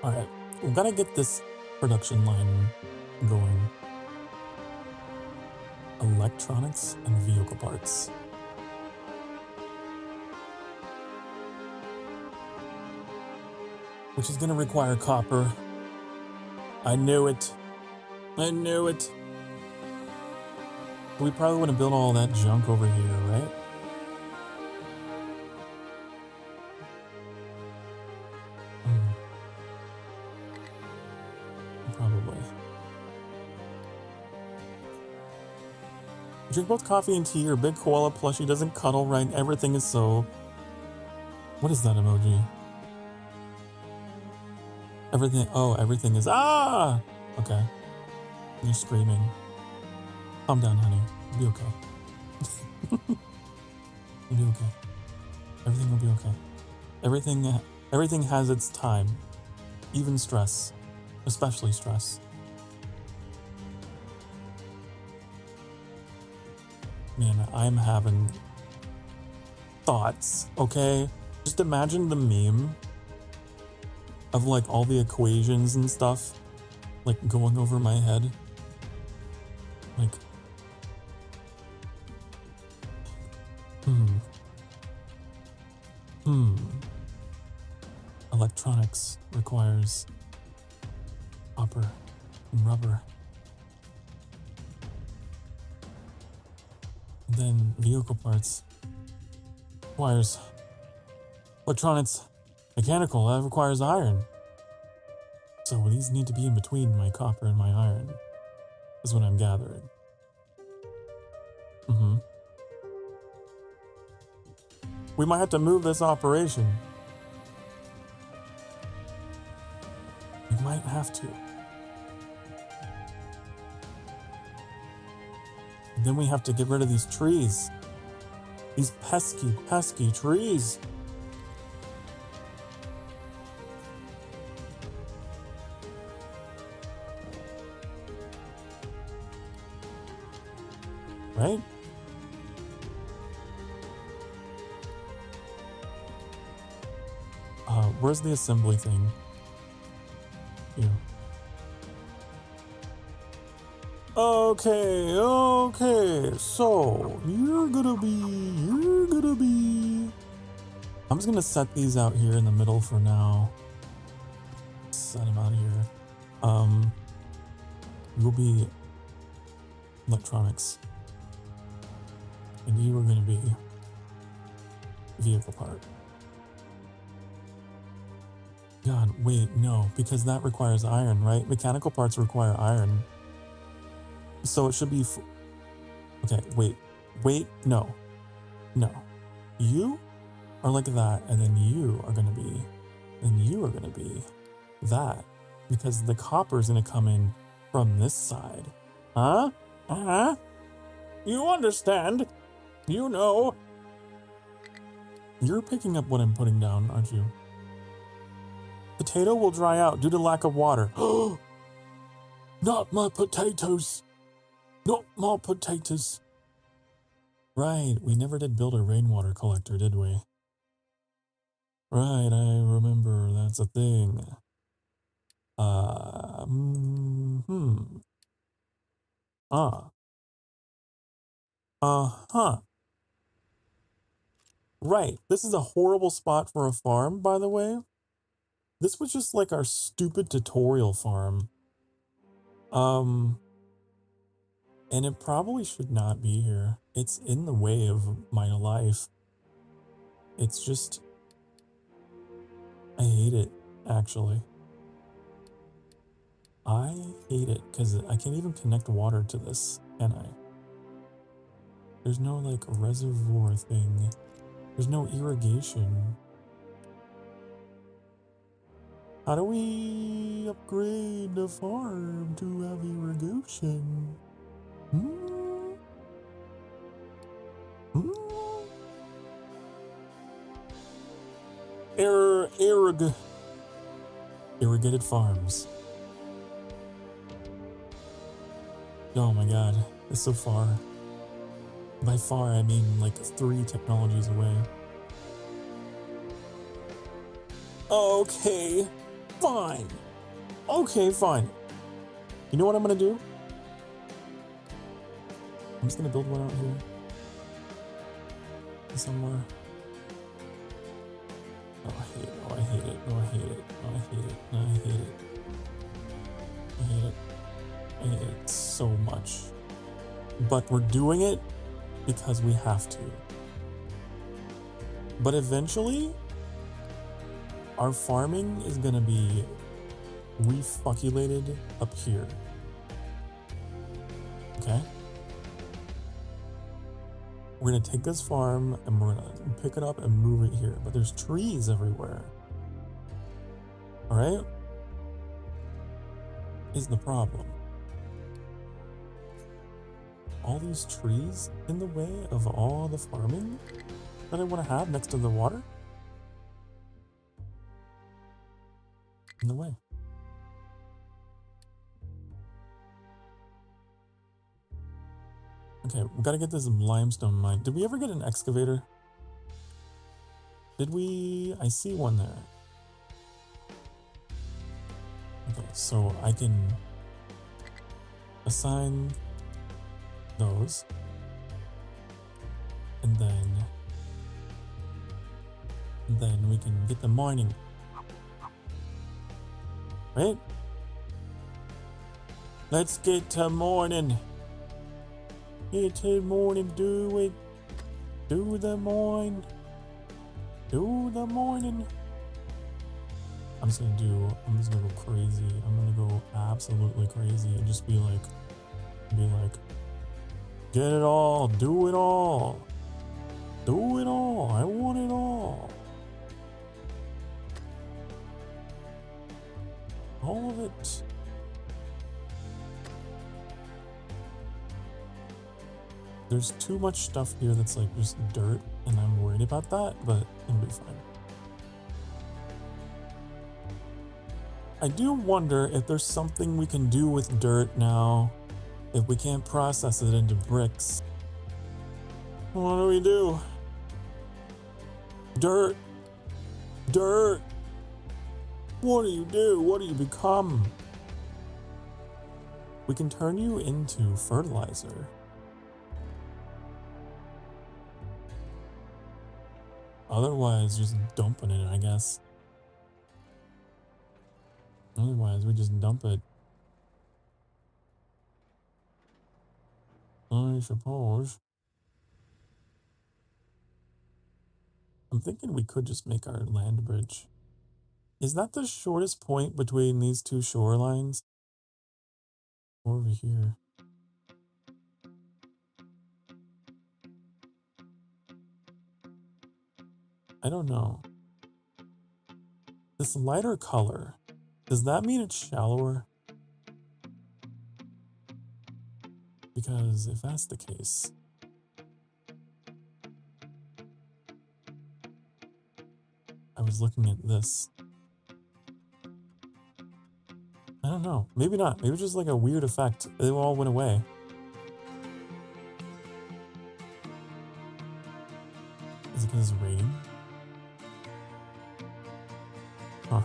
Alright, we gotta get this production line going. Electronics and vehicle parts. Which is gonna require copper. I knew it. I knew it. We probably want to build all that junk over here, right? Drink both coffee and tea. Your big koala plushie doesn't cuddle right. Everything is so... What is that emoji? Everything... Oh, everything is... Ah! Okay. You're screaming. Calm down, honey. You'll be okay. You'll be okay. Everything will be okay. Everything has its time. Even stress. Especially stress. Man, I'm having thoughts, okay? Just imagine the meme of like all the equations and stuff like going over my head. Like, Electronics requires copper and rubber. Then vehicle parts requires electronics. Mechanical, that requires iron. So these need to be in between my copper and my iron, is what I'm gathering. We might have to move this operation. We might have to. And then we have to get rid of these trees. These pesky, pesky trees. Right? Where's the assembly thing? Here. Okay, so you're gonna be... I'm just gonna set these out here in the middle for now. Set them out here. You'll be electronics. And you are gonna be vehicle part. God, wait, no, because that requires iron, right? Mechanical parts require iron. So it should be... Okay, wait, no. You are like that, and then you are gonna be... Then you are gonna be that. Because the copper is gonna come in from this side. Huh? You understand? You know. You're picking up what I'm putting down, aren't you? Potato will dry out due to lack of water. Not my potatoes. Not my potatoes. Right, we never did build a rainwater collector, did we? Right, I remember that's a thing. Right, this is a horrible spot for a farm, by the way. This was just like our stupid tutorial farm. And it probably should not be here. It's in the way of my life. It's just... I hate it, actually. I hate it, because I can't even connect water to this, can I? There's no, like, reservoir thing. There's no irrigation. How do we upgrade the farm to have irrigation? Irrigated farms. Oh my god, it's so far. By far, I mean like 3 technologies away. Okay, fine. Okay, fine. You know what I'm gonna do? I'm just gonna build one out here. Somewhere. Oh, I hate it. Oh, I hate it. Oh, I hate it. Oh, I hate it. Oh, I hate it. I hate it. I hate it so much. But we're doing it because we have to. But eventually, our farming is gonna be refuculated up here. Okay? We're gonna take this farm and we're gonna pick it up and move it here. But there's trees everywhere. All right? Is the problem. All these trees in the way of all the farming that I want to have next to the water? In the way. Okay, we gotta get this limestone mine. Did we ever get an excavator? Did we? I see one there. Okay, so I can assign those. And then we can get the mining. Right? Let's get to morning. Get to morning, do it. Do the morning. Do the morning. I'm just gonna go crazy. I'm gonna go absolutely crazy and just be like, get it all, do it all. Do it all, I want it all. All of it. There's too much stuff here that's like just dirt, and I'm worried about that, but it'll be fine. I do wonder if there's something we can do with dirt now, if we can't process it into bricks. What do we do? Dirt. Dirt. What do you do? What do you become? We can turn you into fertilizer. Otherwise, just dumping it, I guess. Otherwise, we just dump it. I suppose. I'm thinking we could just make our land bridge. Is that the shortest point between these two shorelines? Over here. I don't know. This lighter color, does that mean it's shallower? Because if that's the case, I was looking at this. I don't know. Maybe not. Maybe just like a weird effect. It all went away. Is it because it's raining? Huh.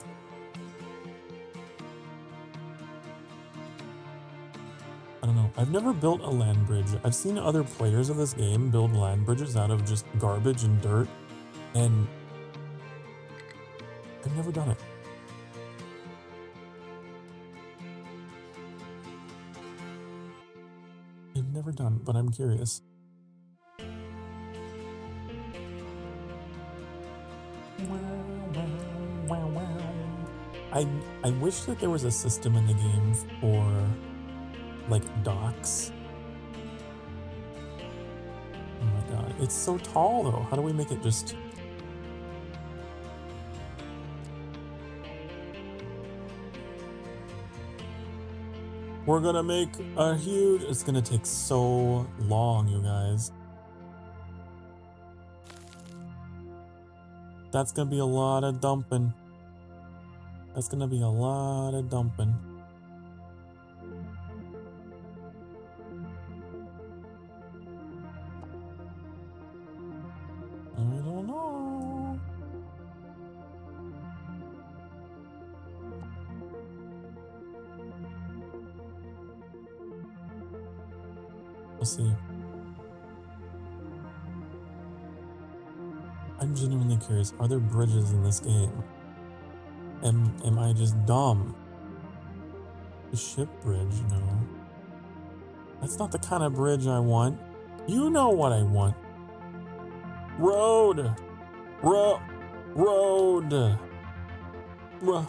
I don't know. I've never built a land bridge. I've seen other players of this game build land bridges out of just garbage and dirt, and I've never done it. I've never done, but I'm curious. I wish that there was a system in the game for like docks. Oh my god, it's so tall though. How do we make it just... We're gonna make a huge... It's gonna take so long, you guys. That's gonna be a lot of dumping. That's gonna be a lot of dumping. I don't know. We'll see. I'm genuinely curious, are there bridges in this game? Am I just dumb? The ship bridge, no. That's not the kind of bridge I want. You know what I want. Road! Road! No, no.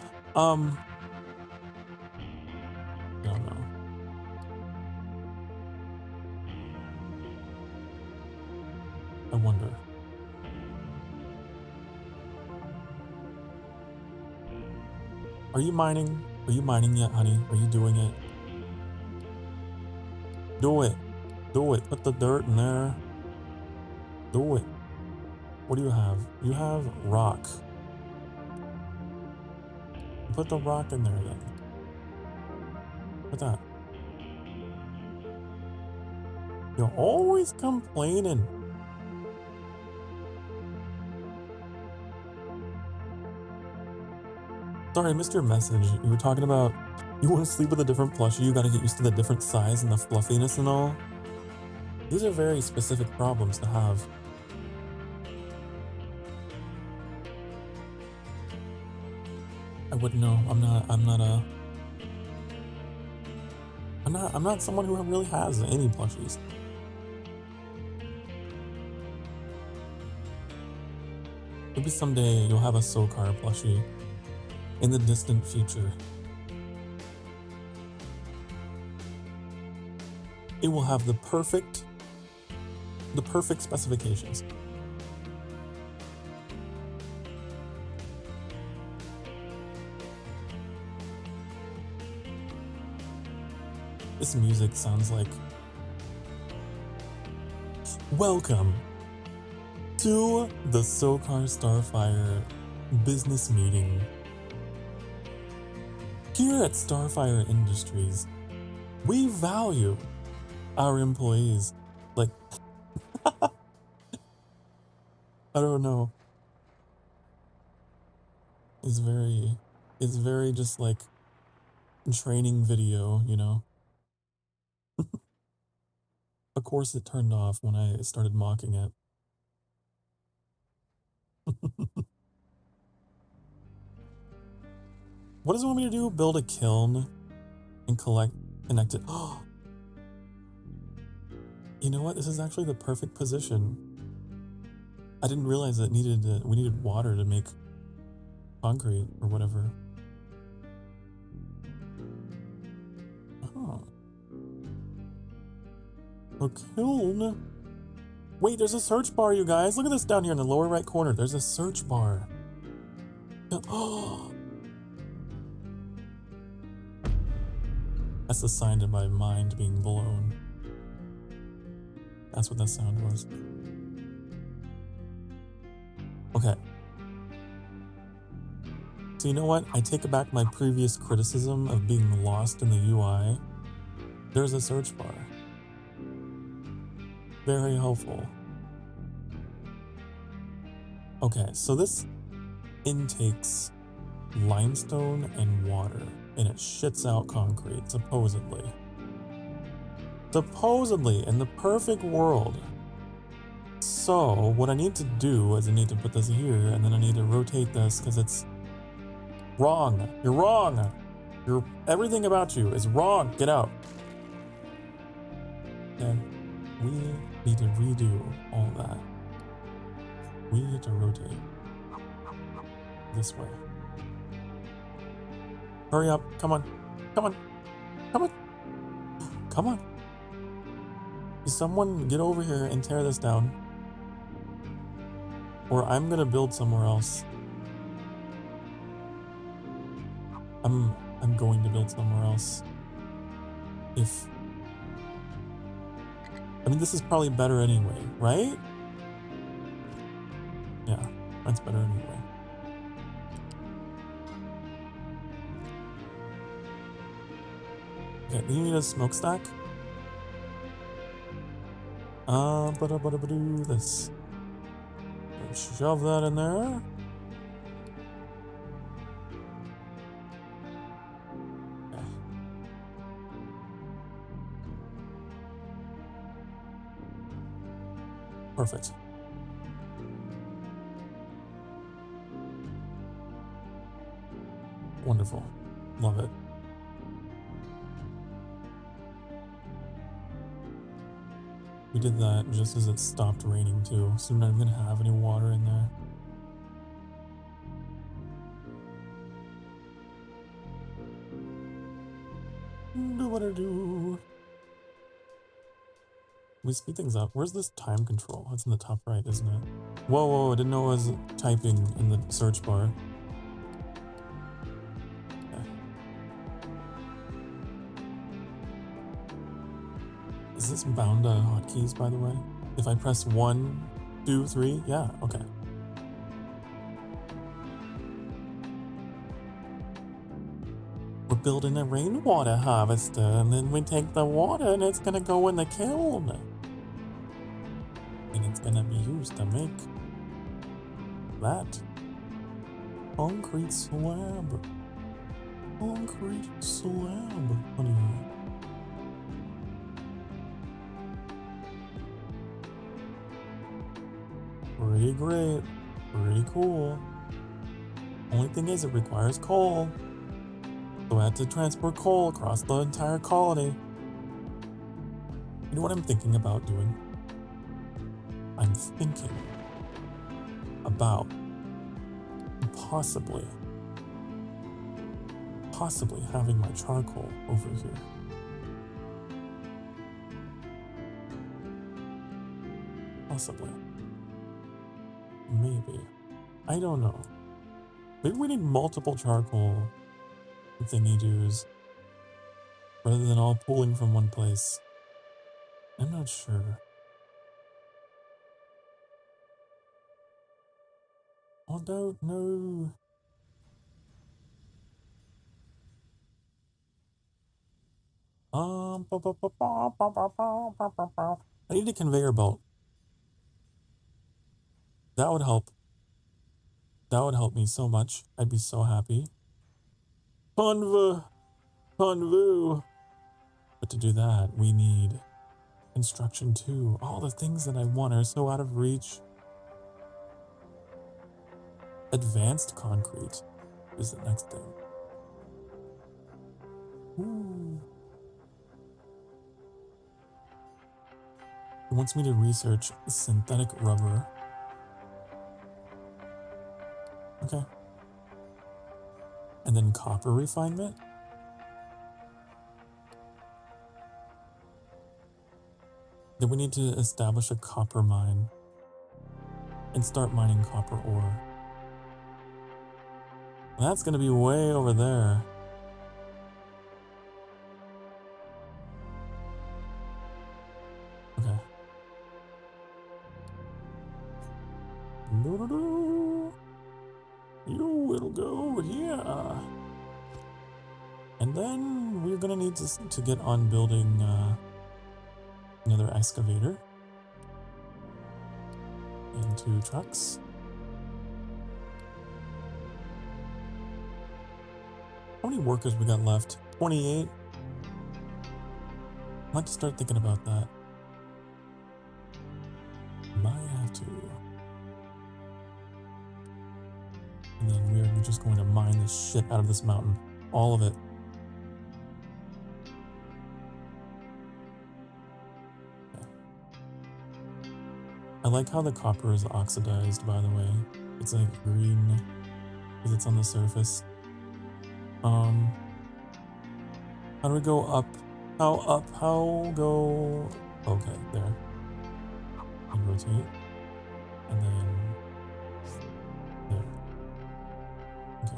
Are you mining? Are you mining yet, honey? Are you doing it? Do it. Do it. Put the dirt in there. Do it. What do you have? You have rock. Put the rock in there then. Put that. You're always complaining. Sorry, I missed your message. You were talking about you want to sleep with a different plushie, you gotta get used to the different size and the fluffiness and all. These are very specific problems to have. I wouldn't know. I'm not someone who really has any plushies. Maybe someday you'll have a Sokar plushie in the distant future. It will have the perfect specifications. This music sounds like welcome to the Sokar Starfire business meeting. Here at Starfire Industries, we value our employees. Like, I don't know. It's very just like training video, you know? Of course it turned off when I started mocking it. What does it want me to do? Build a kiln and connect it. Oh, you know what? This is actually the perfect position. I didn't realize that we needed water to make concrete or whatever. Oh. A kiln? Wait, there's a search bar, you guys. Look at this down here in the lower right corner. There's a search bar. Oh. That's the sign to my mind being blown. That's what that sound was. Okay. So you know what? I take back my previous criticism of being lost in the UI. There's a search bar. Very helpful. Okay, so this intakes limestone and water, and it shits out concrete, supposedly. Supposedly, in the perfect world. So, what I need to do is I need to put this here, and then I need to rotate this, because it's wrong. You're wrong. Everything about you is wrong. Get out. Okay. We need to redo all that. We need to rotate this way. Hurry up. Come on. Come on. Come on. Come on. Someone get over here and tear this down. Or I'm gonna build somewhere else. I'm going to build somewhere else. I mean, this is probably better anyway, right? Yeah, that's better anyway. Okay, do you need a smokestack? Do this. Shove that in there. Okay. Perfect. Wonderful. Love it. We did that just as it stopped raining too, so we're not even gonna have any water in there. Do what I do. We speed things up. Where's this time control? It's in the top right, isn't it? Whoa, I didn't know it was typing in the search bar. Is this bound to hotkeys, by the way? If I press 1, 2, 3, yeah, okay. We're building a rainwater harvester, and then we take the water and it's gonna go in the kiln. And it's gonna be used to make that concrete slab. Concrete slab, honey. Pretty great. Pretty cool. Only thing is, it requires coal. So I had to transport coal across the entire colony. You know what I'm thinking about doing? I'm thinking about possibly having my charcoal over here. Possibly. Maybe. I don't know. Maybe we need multiple charcoal thingy-doos rather than all pooling from one place. I'm not sure. I don't know. I need a conveyor belt. That would help. That would help me so much. I'd be so happy. Convu. But to do that, we need construction too. All the things that I want are so out of reach. Advanced concrete is the next thing. Ooh. It wants me to research synthetic rubber. Okay. And then copper refinement. Then we need to establish a copper mine and start mining copper ore. That's gonna be way over there. Okay. You will go here. And then we're gonna need to get on building another excavator and 2 trucks. How many workers we got left? 28. Might have to start thinking about that. Might have to. And then we're just going to mine the shit out of this mountain. All of it. Okay. I like how the copper is oxidized, by the way. It's like green because it's on the surface. How do we go up? How up? How go? Okay, there. And rotate. And then there. Okay. I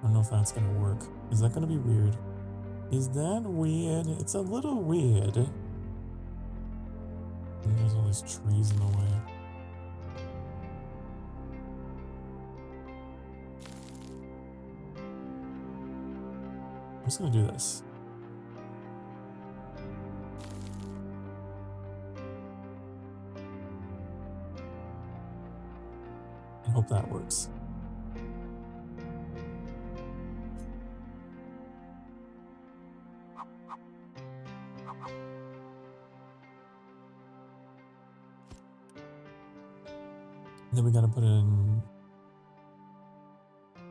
don't know if that's gonna work. Is that gonna be weird? Is that weird? It's a little weird. And there's all these trees in the way. I'm just gonna do this. I hope that works. And then we gotta put in...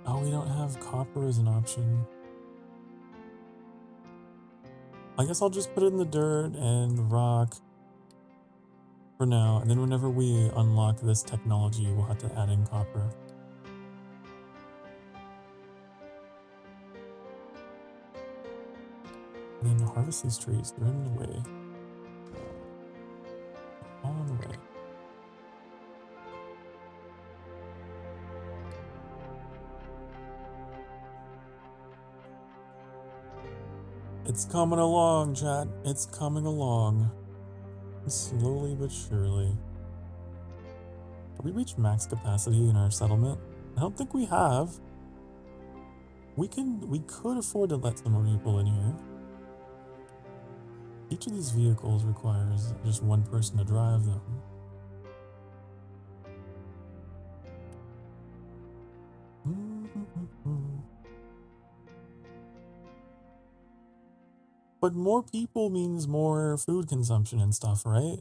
Oh, we don't have copper as an option. I guess I'll just put it in the dirt and the rock for now, and then whenever we unlock this technology, we'll have to add in copper. And then harvest these trees. They're in the way. All in the way. It's coming along, chat. It's coming along. Slowly but surely. Have we reached max capacity in our settlement? I don't think we have. We could afford to let some more people in here. Each of these vehicles requires just one person to drive them. But more people means more food consumption and stuff, right?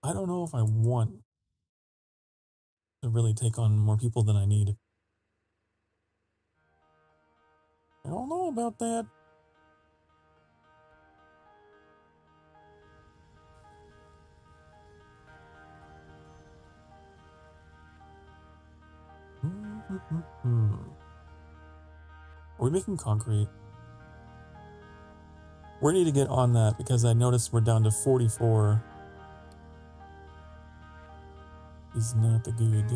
I don't know if I want to really take on more people than I need. I don't know about that. Are we making concrete? We need to get on that because I noticed we're down to 44. Is not the good.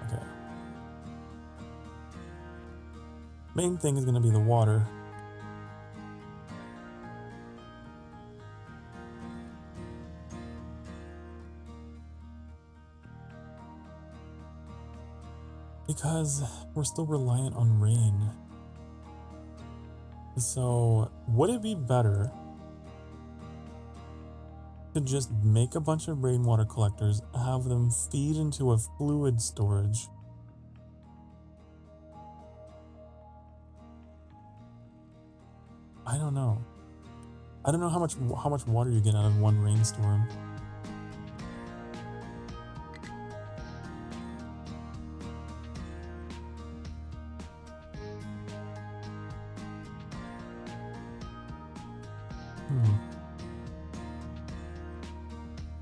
Okay. Main thing is going to be the water. Because we're still reliant on rain. So, would it be better to just make a bunch of rainwater collectors, have them feed into a fluid storage? I don't know. I don't know how much water you get out of one rainstorm.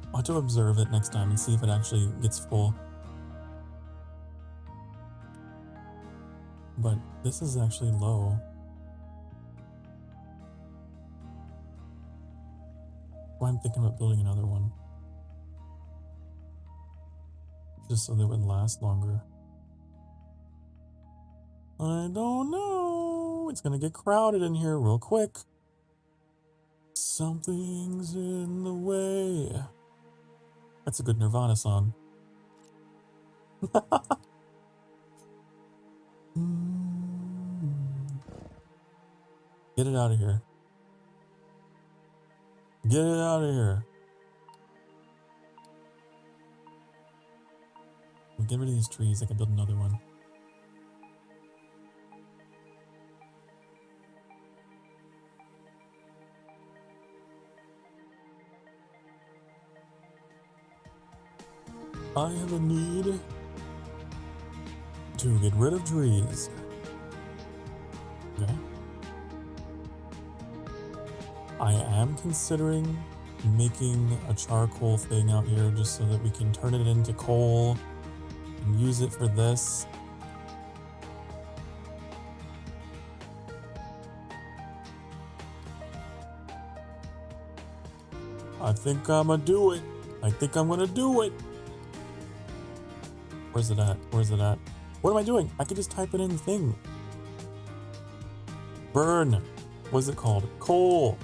I'll have to observe it next time and see if it actually gets full. But this is actually low. Well, I'm thinking about building another one. Just so they would last longer. I don't know. It's gonna get crowded in here real quick. Something's in the way. That's a good Nirvana song. Get it out of here. Get it out of here. Get rid of these trees. I can build another one. I have a need to get rid of trees. Okay. I am considering making a charcoal thing out here just so that we can turn it into coal and use it for this. I think I'm gonna do it. I think I'm gonna do it. Where's it at? Where's it at? What am I doing? I could just type it in the thing. Burn. What is it called? Coal.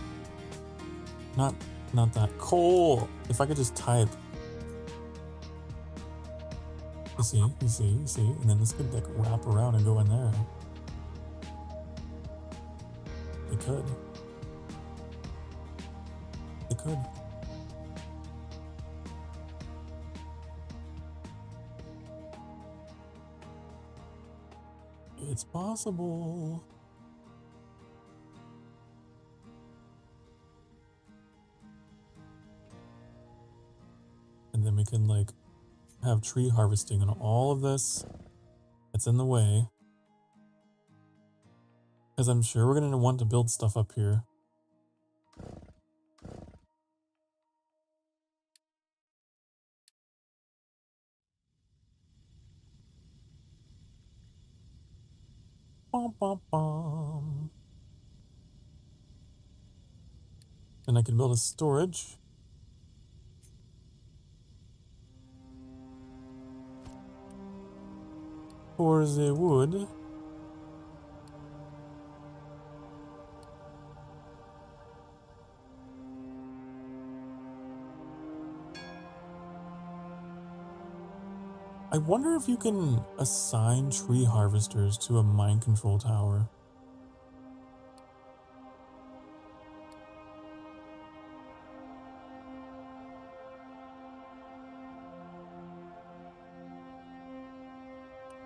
Not that. Coal. If I could just type. You see. And then this could like wrap around and go in there. It could. It could. It's possible. And then we can like have tree harvesting on all of this that's in the way. Because I'm sure we're going to want to build stuff up here. Bum, bum, bum. And I can build a storage. for the wood. I wonder if you can assign tree harvesters to a mind control tower.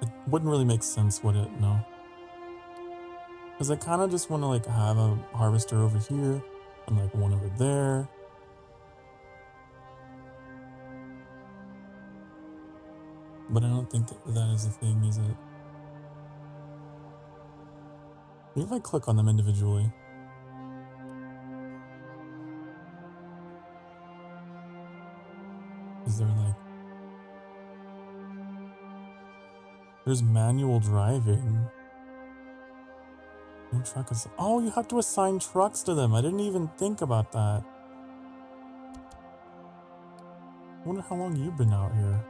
It wouldn't really make sense, would it? No. Because I kind of just want to like have a harvester over here and like one over there. But I don't think that is a thing, is it? Maybe if I click on them individually. Is there like... There's manual driving. No truck is... Oh, you have to assign trucks to them. I didn't even think about that. I wonder how long you've been out here.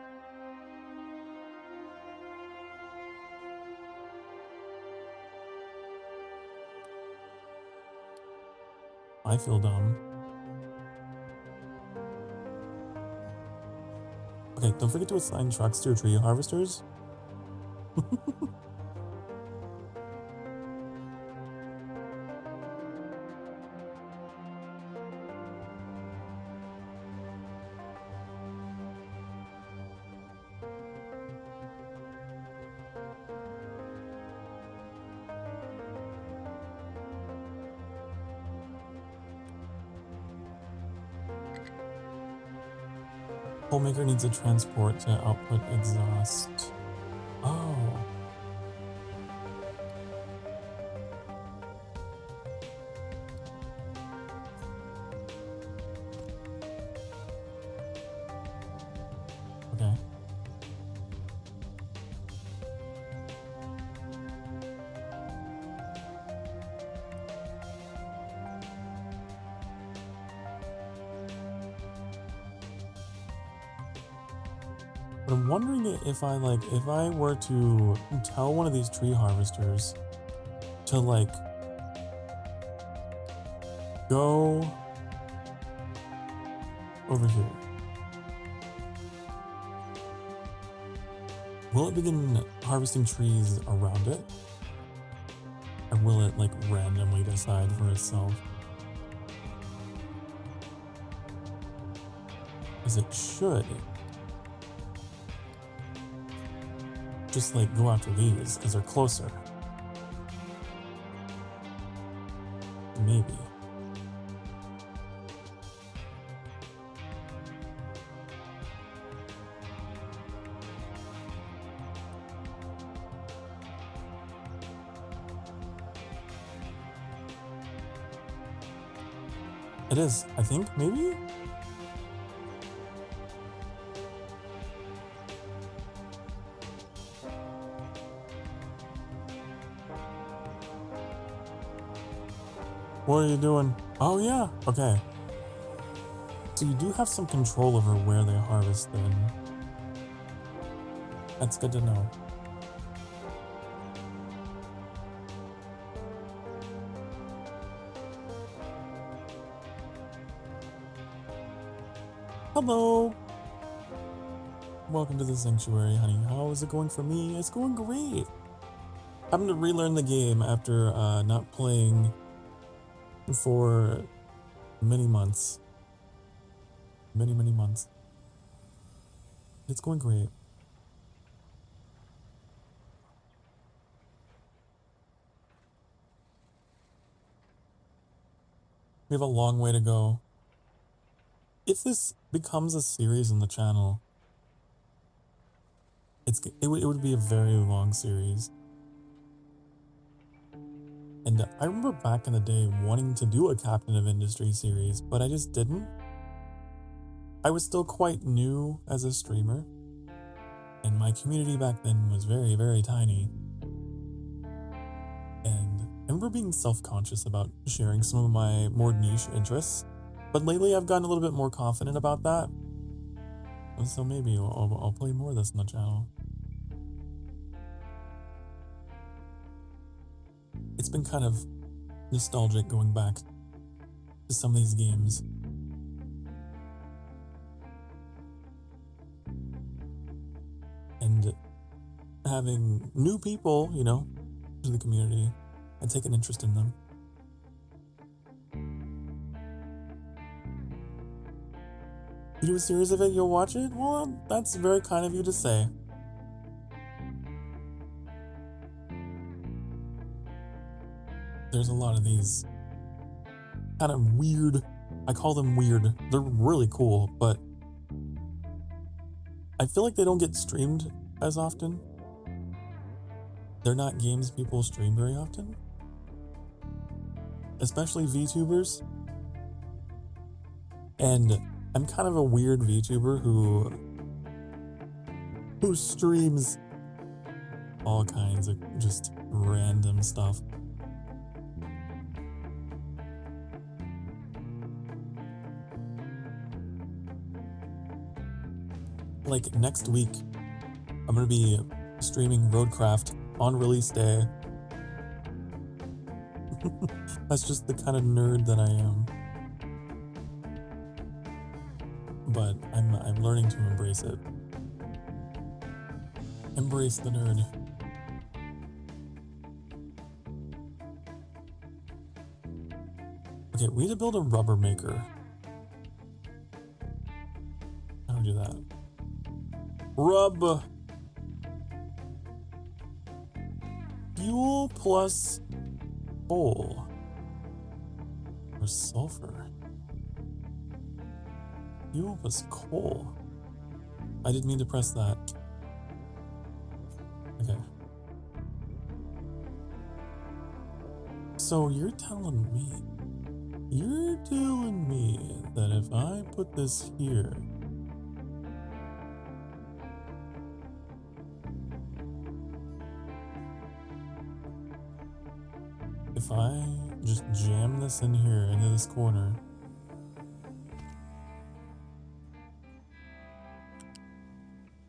I feel dumb. Okay, don't forget to assign trucks to your tree harvesters. Homemaker needs a transport to output exhaust. Oh. Okay. But I'm wondering if I were to tell one of these tree harvesters to like go over here. Will it begin harvesting trees around it? Or will it like randomly decide for itself? As it should. Just like go after these because they're closer. Maybe. It is, I think, maybe? What are you doing? Oh yeah, okay. So you do have some control over where they harvest then. That's good to know. Hello! Welcome to the sanctuary, honey. How is it going for me? It's going great! I'm having to relearn the game after not playing for many months. Many months. It's going great. We have a long way to go. If this becomes a series on the channel, it would be a very long series. And I remember back in the day wanting to do a Captain of Industry series, but I just didn't. I was still quite new as a streamer, and my community back then was very, very tiny. And I remember being self-conscious about sharing some of my more niche interests, but lately I've gotten a little bit more confident about that. And so maybe I'll play more of this on the channel. it's been kind of nostalgic going back to some of these games. And having new people, you know, to the community and take an interest in them. You do a series of it, you'll watch it? Well, that's very kind of you to say. There's a lot of these kind of weird, I call them weird. They're really cool, but I feel like they don't get streamed as often. They're not games people stream very often. Especially VTubers. And I'm kind of a weird VTuber who streams all kinds of just random stuff. Like next week, I'm gonna be streaming Roadcraft on release day. That's just the kind of nerd that I am. But I'm learning to embrace it. Embrace the nerd. Okay, we need to build a rubber maker. How do we do that? Rub. Fuel plus coal. Or sulfur. Fuel plus coal. I didn't mean to press that. Okay. So you're telling me that if I put this here, if I just jam this in here into this corner,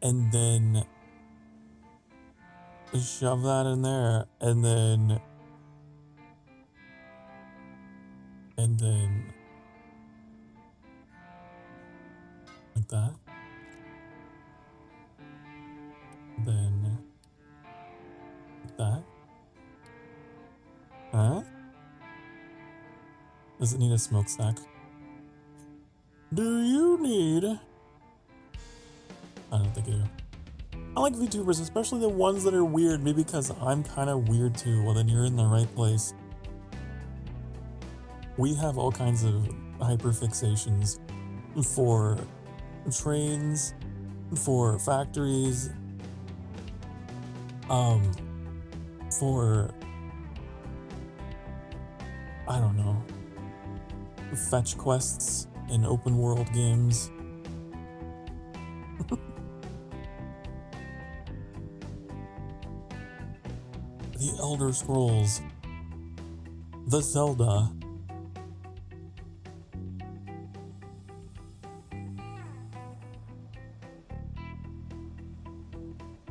and then shove that in there, and then like that, then like that. Huh? Does it need a smokestack? Do you need? I don't think I do. I like VTubers, especially the ones that are weird, maybe because I'm kind of weird too. Well, then you're in the right place. We have all kinds of hyperfixations for trains, for factories, for, I don't know, fetch quests in open world games. The Elder Scrolls, the Zelda,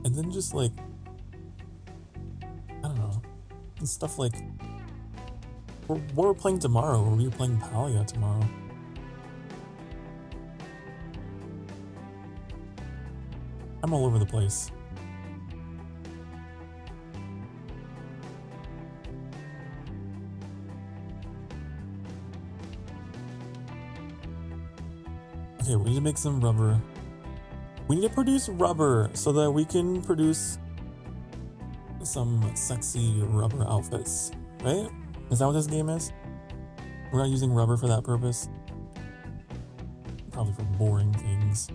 and then just like, I don't know, stuff like, what we're playing tomorrow, or we're playing Palia tomorrow. I'm all over the place. Okay, we need to make some rubber. We need to produce rubber so that we can produce some sexy rubber outfits, right? Is that what this game is? We're not using rubber for that purpose. Probably for boring things.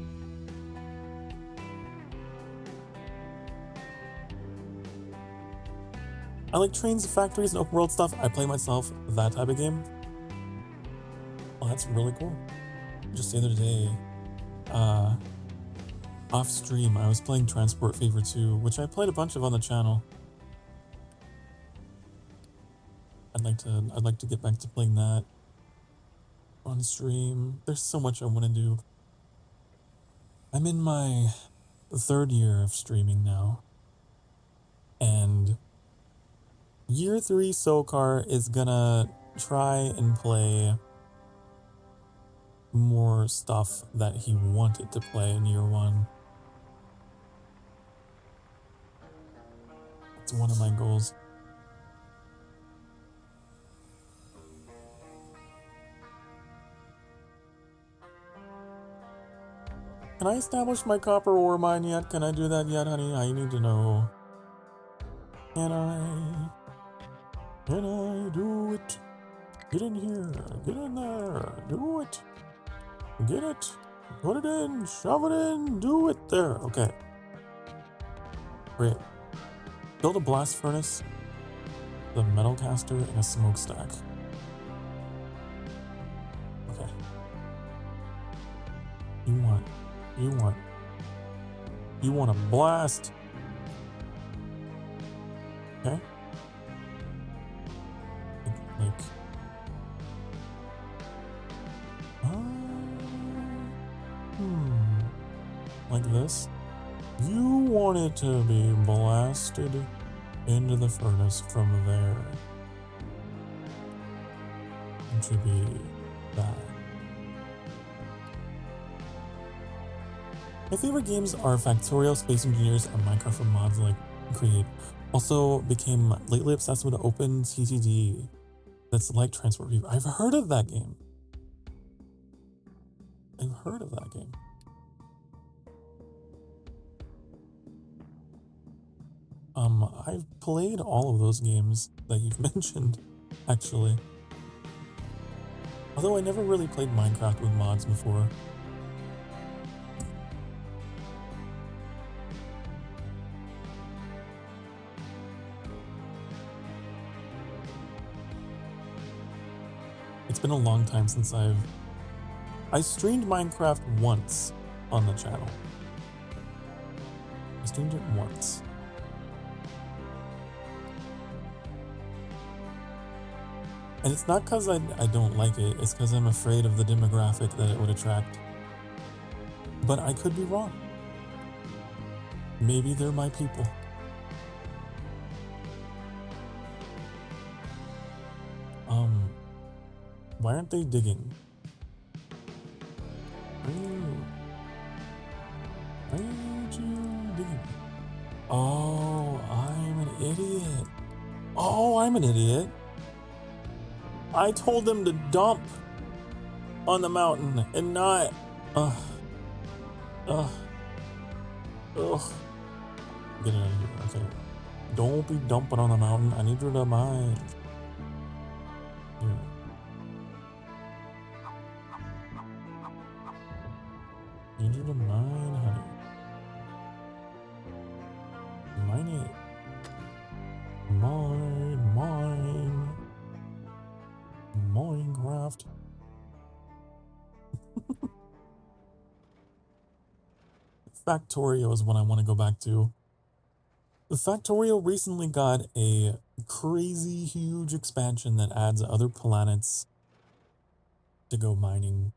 I like trains, factories, and open world stuff. I play myself that type of game. Oh, that's really cool. Just the other day, off stream, I was playing Transport Fever 2, which I played a bunch of on the channel. I'd like to get back to playing that on stream. There's so much I want to do. I'm in my 3rd year of streaming now, and Year 3 Sokar is gonna try and play more stuff that he wanted to play in year 1. It's one of my goals. Can I establish my copper ore mine yet? Can I do that yet, honey? I need to know. Can I do it? Get in here. Get in there. Do it. Get it. Put it in. Shove it in. Do it. There. Okay. Great. Build a blast furnace, the metal caster, and a smokestack. Okay. You want a blast. Okay. Like this. You want it to be blasted into the furnace from there. It should be that. My favorite games are Factorio, Space Engineers, and Minecraft for mods like Create. Also became lately obsessed with Open TTD. That's like Transport View. I've heard of that game. I've played all of those games that you've mentioned, actually. Although I never really played Minecraft with mods before. It's been a long time since I streamed Minecraft once on the channel. I streamed it once. And it's not because I don't like it, it's because I'm afraid of the demographic that it would attract. But I could be wrong. Maybe they're my people. Why aren't they digging? Why aren't you digging? Oh, I'm an idiot. Oh, I'm an idiot. I told them to dump on the mountain and not. Get it out of here. Okay. Don't be dumping on the mountain. I need you to mine. Here. Need you to mine, honey. Mine it. Mine. Minecraft. Factorio is what I want to go back to. The Factorio recently got a crazy huge expansion that adds other planets to go mining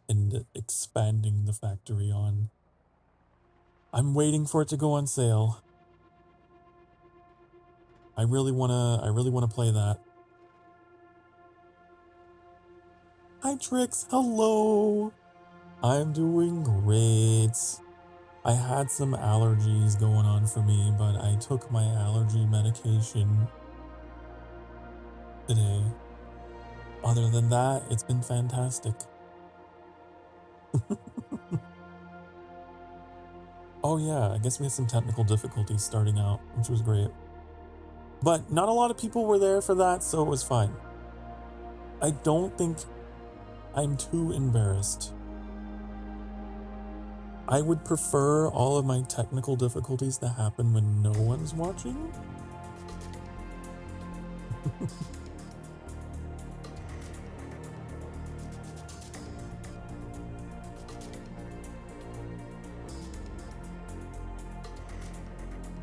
and expanding the factory on. I'm waiting for it to go on sale. I really wanna play that. Hi Trix, hello. I'm doing great. I had some allergies going on for me, but I took my allergy medication today. Other than that, it's been fantastic. Oh yeah, I guess we had some technical difficulties starting out, which was great. But not a lot of people were there for that, so it was fine. I don't think I'm too embarrassed. I would prefer all of my technical difficulties to happen when no one's watching.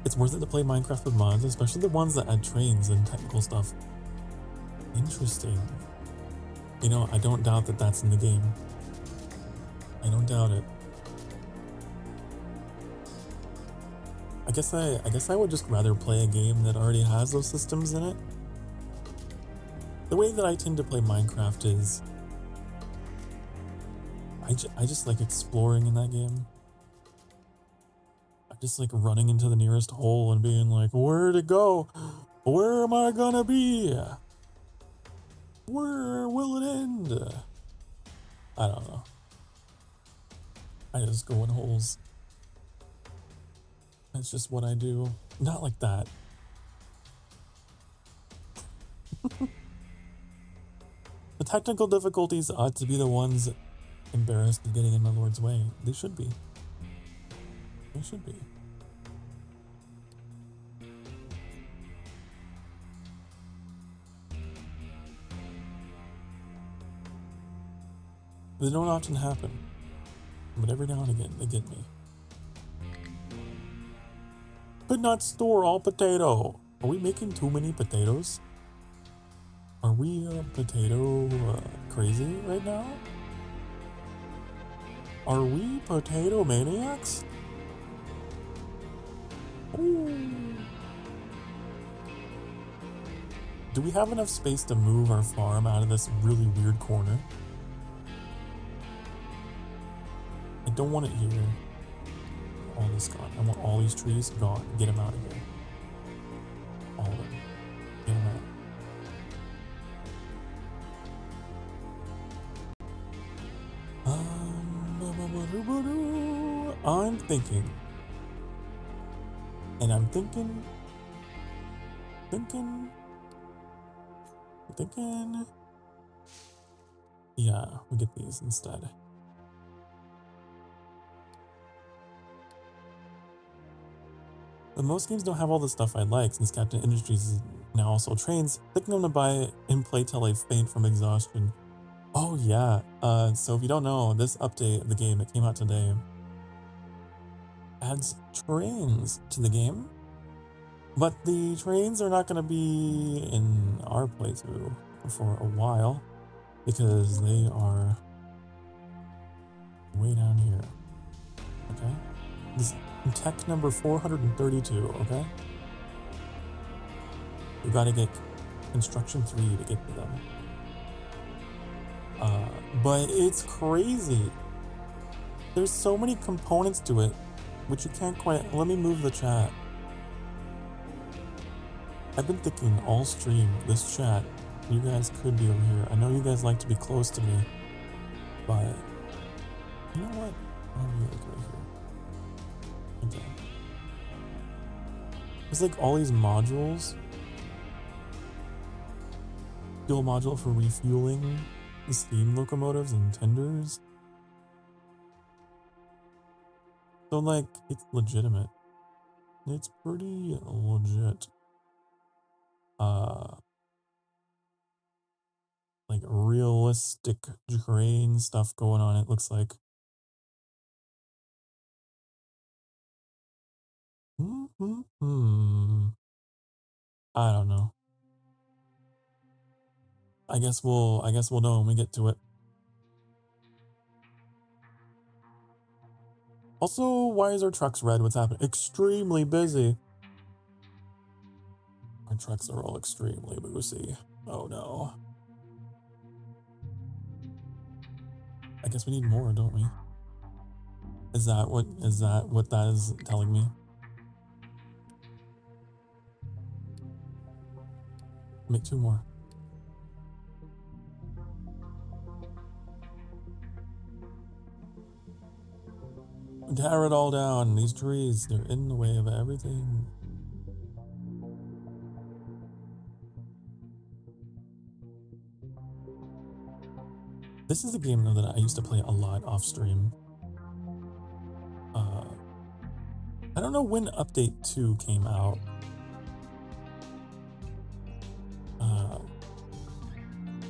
It's worth it to play Minecraft with mods, especially the ones that add trains and technical stuff. Interesting. You know, I don't doubt that that's in the game. I don't doubt it. I guess I would just rather play a game that already has those systems in it. The way that I tend to play Minecraft is I just like exploring in that game. I just like running into the nearest hole and being like, where'd it go? Where am I gonna be? Where will it end? I don't know. I just go in holes. That's just what I do. Not like that. The technical difficulties ought to be the ones embarrassed of getting in my Lord's way. They should be. They should be. They don't often happen, but every now and again they get me. Could not store all potato. Are we making too many potatoes? Are we potato crazy right now? Are we potato maniacs? Ooh. Do we have enough space to move our farm out of this really weird corner? I don't want it here. All this gone. I want all these trees gone. Get them out of here. All of them. Get them out. I'm thinking. And I'm thinking. Yeah, we get these instead. But most games don't have all the stuff I like, since Captain Industries now also trains. Thinking I'm gonna buy it and play till I faint from exhaustion. Oh yeah, so if you don't know, this update of the game that came out today adds trains to the game. But the trains are not gonna be in our playthrough for a while, because they are way down here, okay? This tech number 432, okay? We gotta get construction 3 to get to them. But it's crazy. There's so many components to it, which you can't quite... Let me move the chat. I've been thinking all stream, this chat, you guys could be over here. I know you guys like to be close to me, but you know what? Oh, yeah, like right here. Okay. There's like all these modules. Fuel module for refueling the steam locomotives and tenders. So like, it's legitimate. It's pretty legit. Like realistic terrain stuff going on, it looks like. I don't know. I guess we'll know when we get to it. Also, why is our trucks red? What's happening? Extremely busy. Our trucks are all extremely boozy. Oh no. I guess we need more, don't we? Is that what that is telling me? Make 2 more. Tear it all down. These trees, they're in the way of everything. This is a game though that I used to play a lot off stream. I don't know when update 2 came out.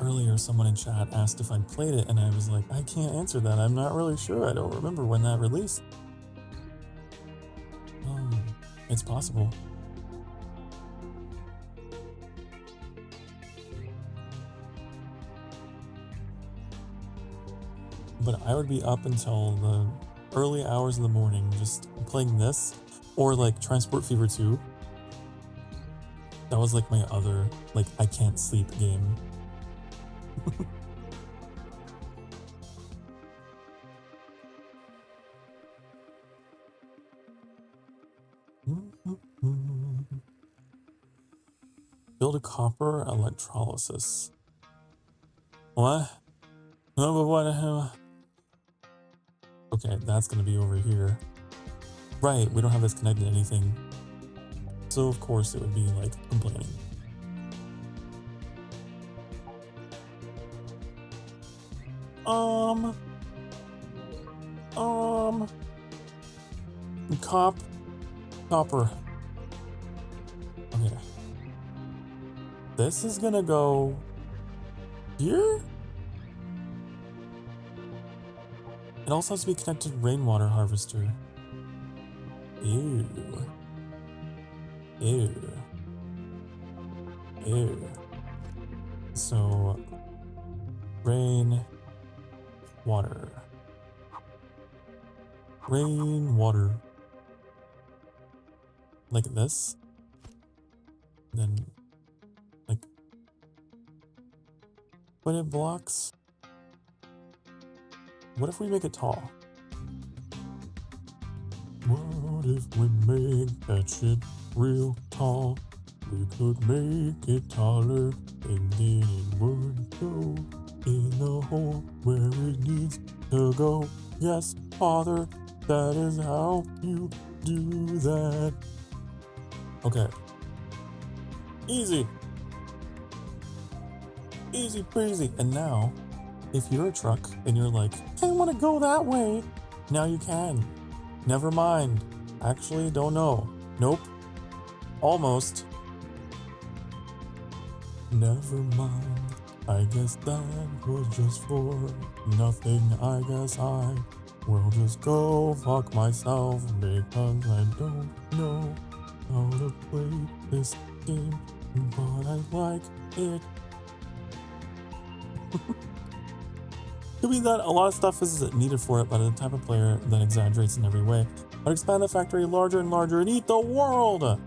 Earlier someone in chat asked if I'd played it, and I was like, I can't answer that. I'm not really sure. I don't remember when that released. It's possible. But I would be up until the early hours of the morning just playing this, Or like Transport Fever 2. That was like my other, like, I can't sleep game. Build a copper electrolysis. What? No, but what? Okay, that's gonna be over here. Right, we don't have this connected to anything. So of course it would be like complaining. Copper. Okay. This is gonna go here? It also has to be connected to rainwater harvester. Ew. Ew. Ew. So, rain, water. Rain, water. Like this. Then, like, when it blocks. What if we make it tall? What if we make that shit real tall? We could make it taller and then it would go in the hole where it needs to go. Yes, Father, that is how you do that. Okay. Easy. Easy breezy. And now, if you're a truck and you're like, I want to go that way, now you can. Never mind. Actually, don't know. Nope. Almost. Never mind. I guess that was just for nothing. I guess I will just go fuck myself because I don't know how to play this game, but I like it. Could be that a lot of stuff is needed for it, but the type of player that exaggerates in every way. But expand the factory larger and larger and eat the world!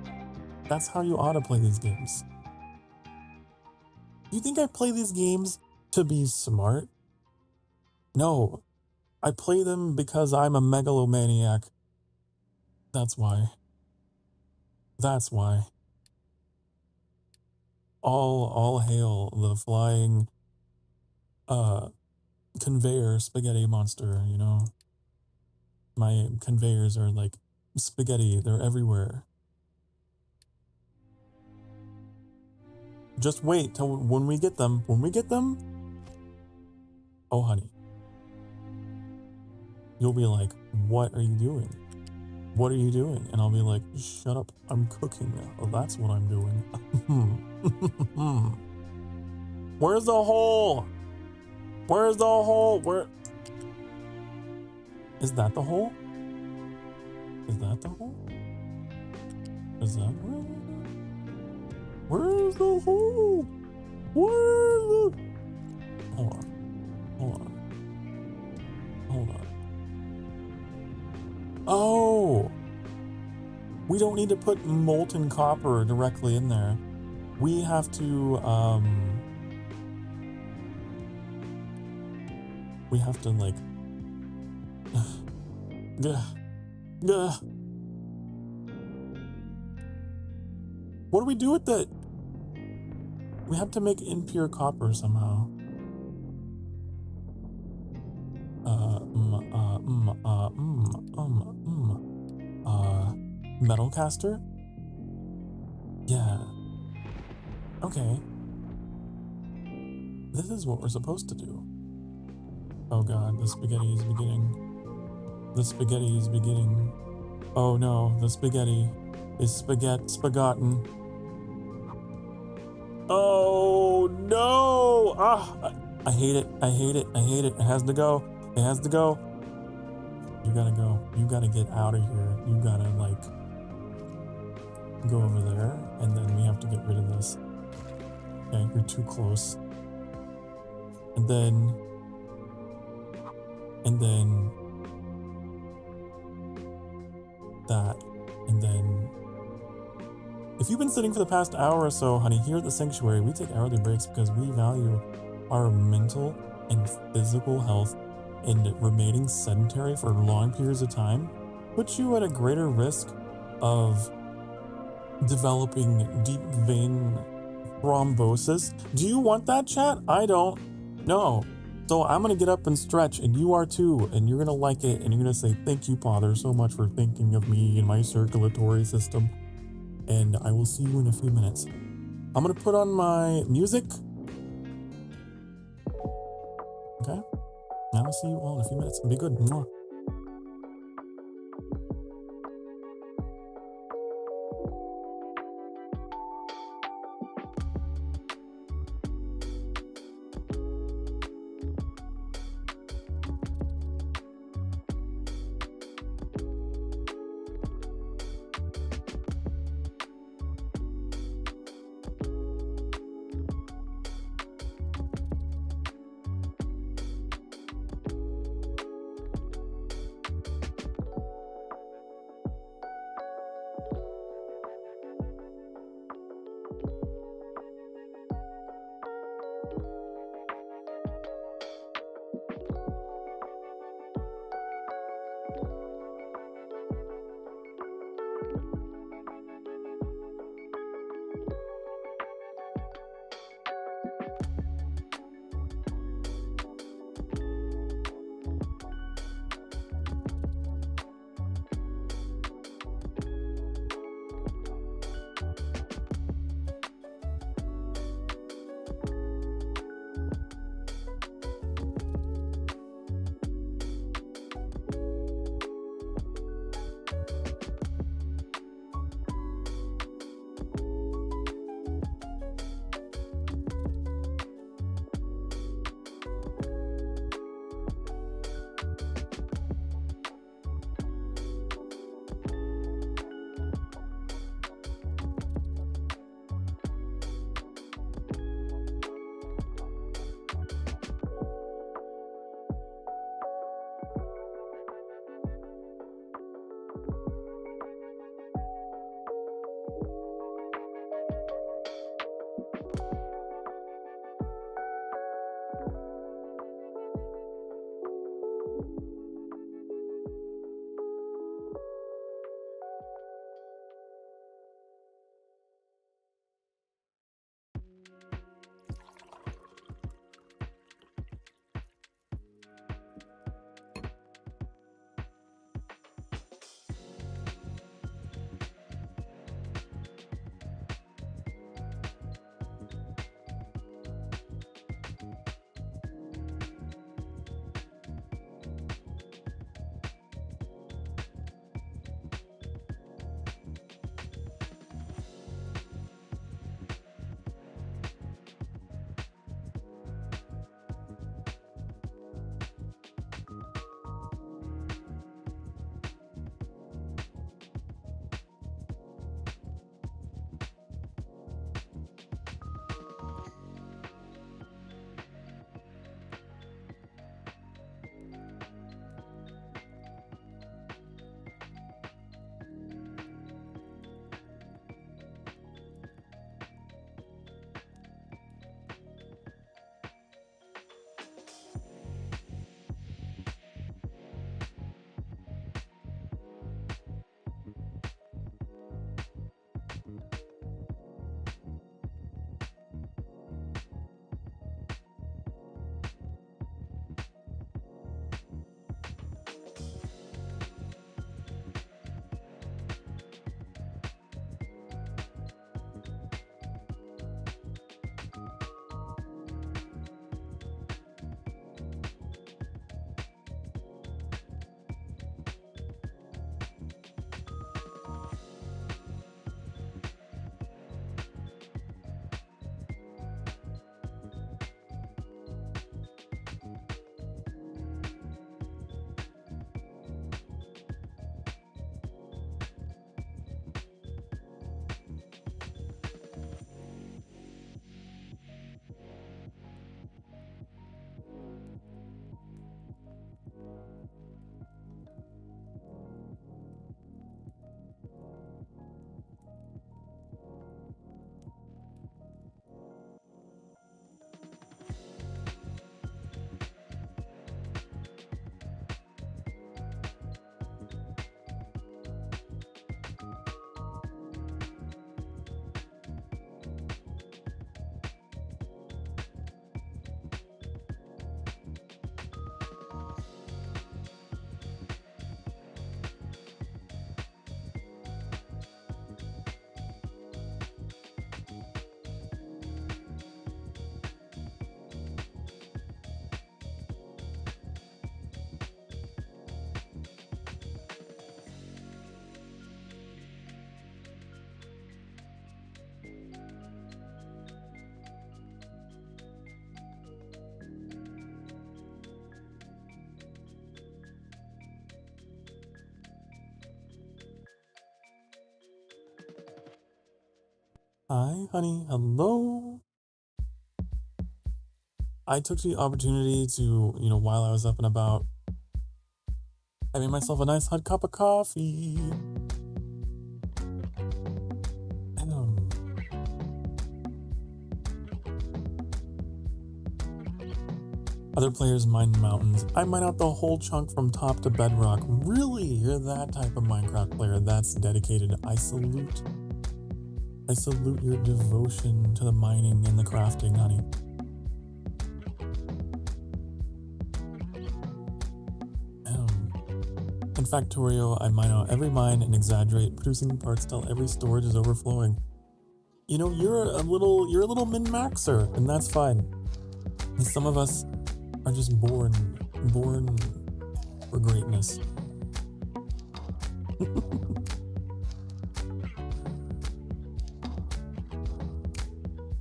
That's how you ought to play these games. You think I play these games to be smart? No. I play them because I'm a megalomaniac. That's why. That's why. All hail the flying conveyor spaghetti monster, you know? My conveyors are like spaghetti, they're everywhere. Just wait till when we get them. When we get them, oh honey. You'll be like, what are you doing? What are you doing? And I'll be like, shut up, I'm cooking now. Oh, that's what I'm doing. Where's the hole? Where's the hole? Where? Is that the hole? Is that the hole? Is that where? Where's the hole? Where's the... Hold on. Hold on. Hold on. Oh! We don't need to put molten copper directly in there. We have to, we have to, like... What do we do with it? We have to make impure copper somehow. Metal caster? Yeah. Okay. This is what we're supposed to do. Oh god, the spaghetti is beginning. The spaghetti is beginning. Oh no, the spaghetti is spaghetti-spagatin. Oh no! Ah, I hate it. I hate it. I hate it. It has to go. It has to go. You gotta go. You gotta get out of here. You gotta, like, go over there, and then we have to get rid of this. Okay, you're too close. And then that, And then, if you've been sitting for the past hour or so, honey, here at the sanctuary, we take hourly breaks because we value our mental and physical health, and remaining sedentary for long periods of time puts you at a greater risk of developing deep vein thrombosis. Do you want that, chat? I don't. No. So I'm gonna get up and stretch, and you are too, and you're gonna like it, and you're gonna say, thank you, Pawther, so much for thinking of me and my circulatory system. And I will see you in a few minutes. I'm gonna put on my music. Okay? And I'll see you all in a few minutes. Be good. Mwah. Hi, honey. Hello. I took the opportunity to, while I was up and about, I made myself a nice hot cup of coffee. Other players mine the mountains. I mine out the whole chunk from top to bedrock. Really? You're that type of Minecraft player. That's dedicated. I salute your devotion to the mining and the crafting, honey. In Factorio, I mine out every mine and exaggerate, producing parts till every storage is overflowing. You're a little min-maxer, and that's fine. And some of us are just born for greatness.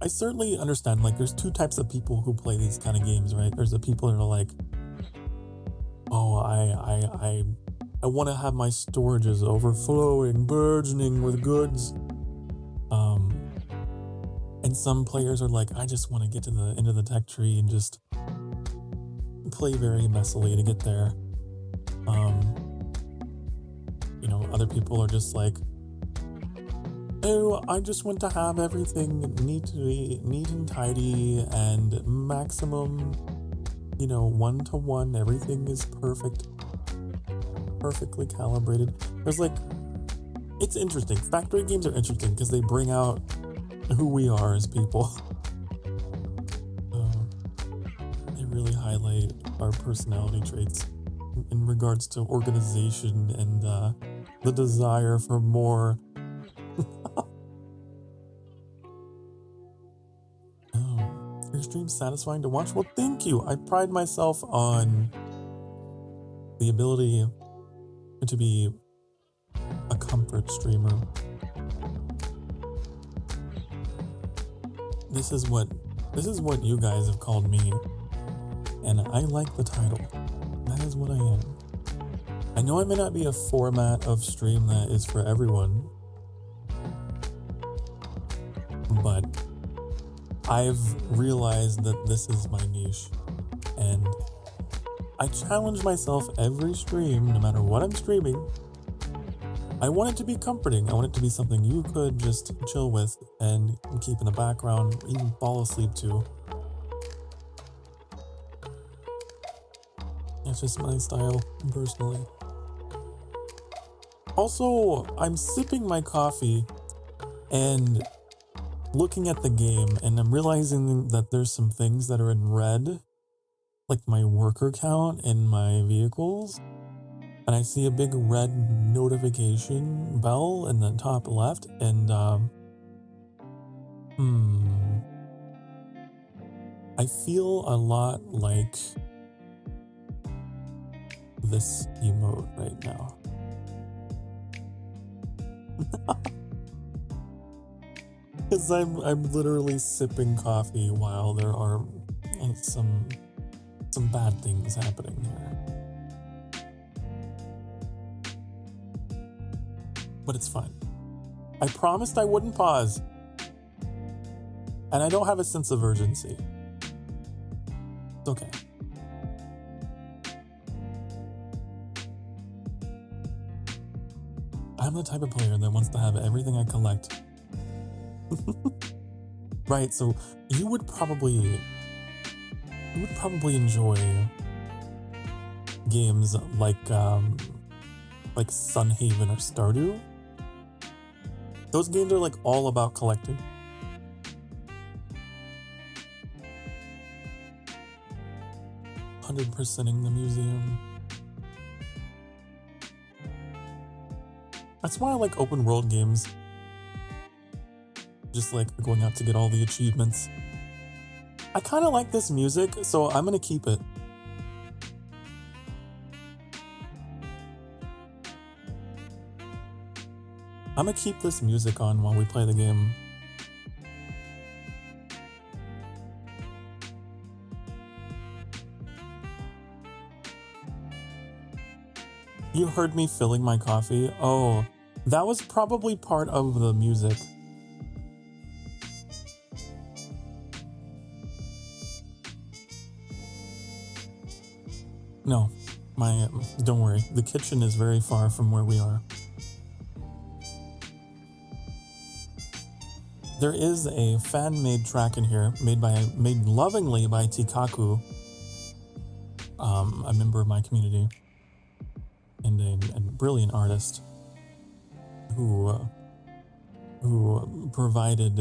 I certainly understand, there's two types of people who play these kind of games, right? There's the people that are like, oh, I want to have my storages overflowing, burgeoning with goods. And some players are like, I just want to get to the end of the tech tree and just play very messily to get there. Other people are just like, oh, I just want to have everything neat and tidy and maximum, 1-to-1. Everything is perfectly calibrated. It's interesting. Factory games are interesting because they bring out who we are as people. They really highlight our personality traits in regards to organization and the desire for more. Your stream's satisfying to watch? Well, thank you. I pride myself on the ability to be a comfort streamer. This is what you guys have called me, and I like the title. That is what I am. I know I may not be a format of stream that is for everyone, but I've realized that this is my niche, and I challenge myself every stream, no matter what I'm streaming. I want it to be comforting. I want it to be something you could just chill with and keep in the background, even fall asleep to. That's just my style, personally. Also, I'm sipping my coffee and looking at the game, and I'm realizing that there's some things that are in red, like my worker count in my vehicles. And I see a big red notification bell in the top left, and I feel a lot like this emote right now. Because I'm literally sipping coffee while there are some bad things happening here. But it's fine. I promised I wouldn't pause. And I don't have a sense of urgency. It's okay. I'm the type of player that wants to have everything I collect. Right, so you would probably enjoy games like Sunhaven or Stardew. Those games are all about collecting. %ing the museum. That's why I like open world games. Just going out to get all the achievements. I kind of like this music, so I'm gonna keep it. I'm gonna keep this music on while we play the game. You heard me filling my coffee? Oh, that was probably part of the music. No, don't worry. The kitchen is very far from where we are. There is a fan-made track in here, made lovingly by TeaCaku, a member of my community, and a brilliant artist who provided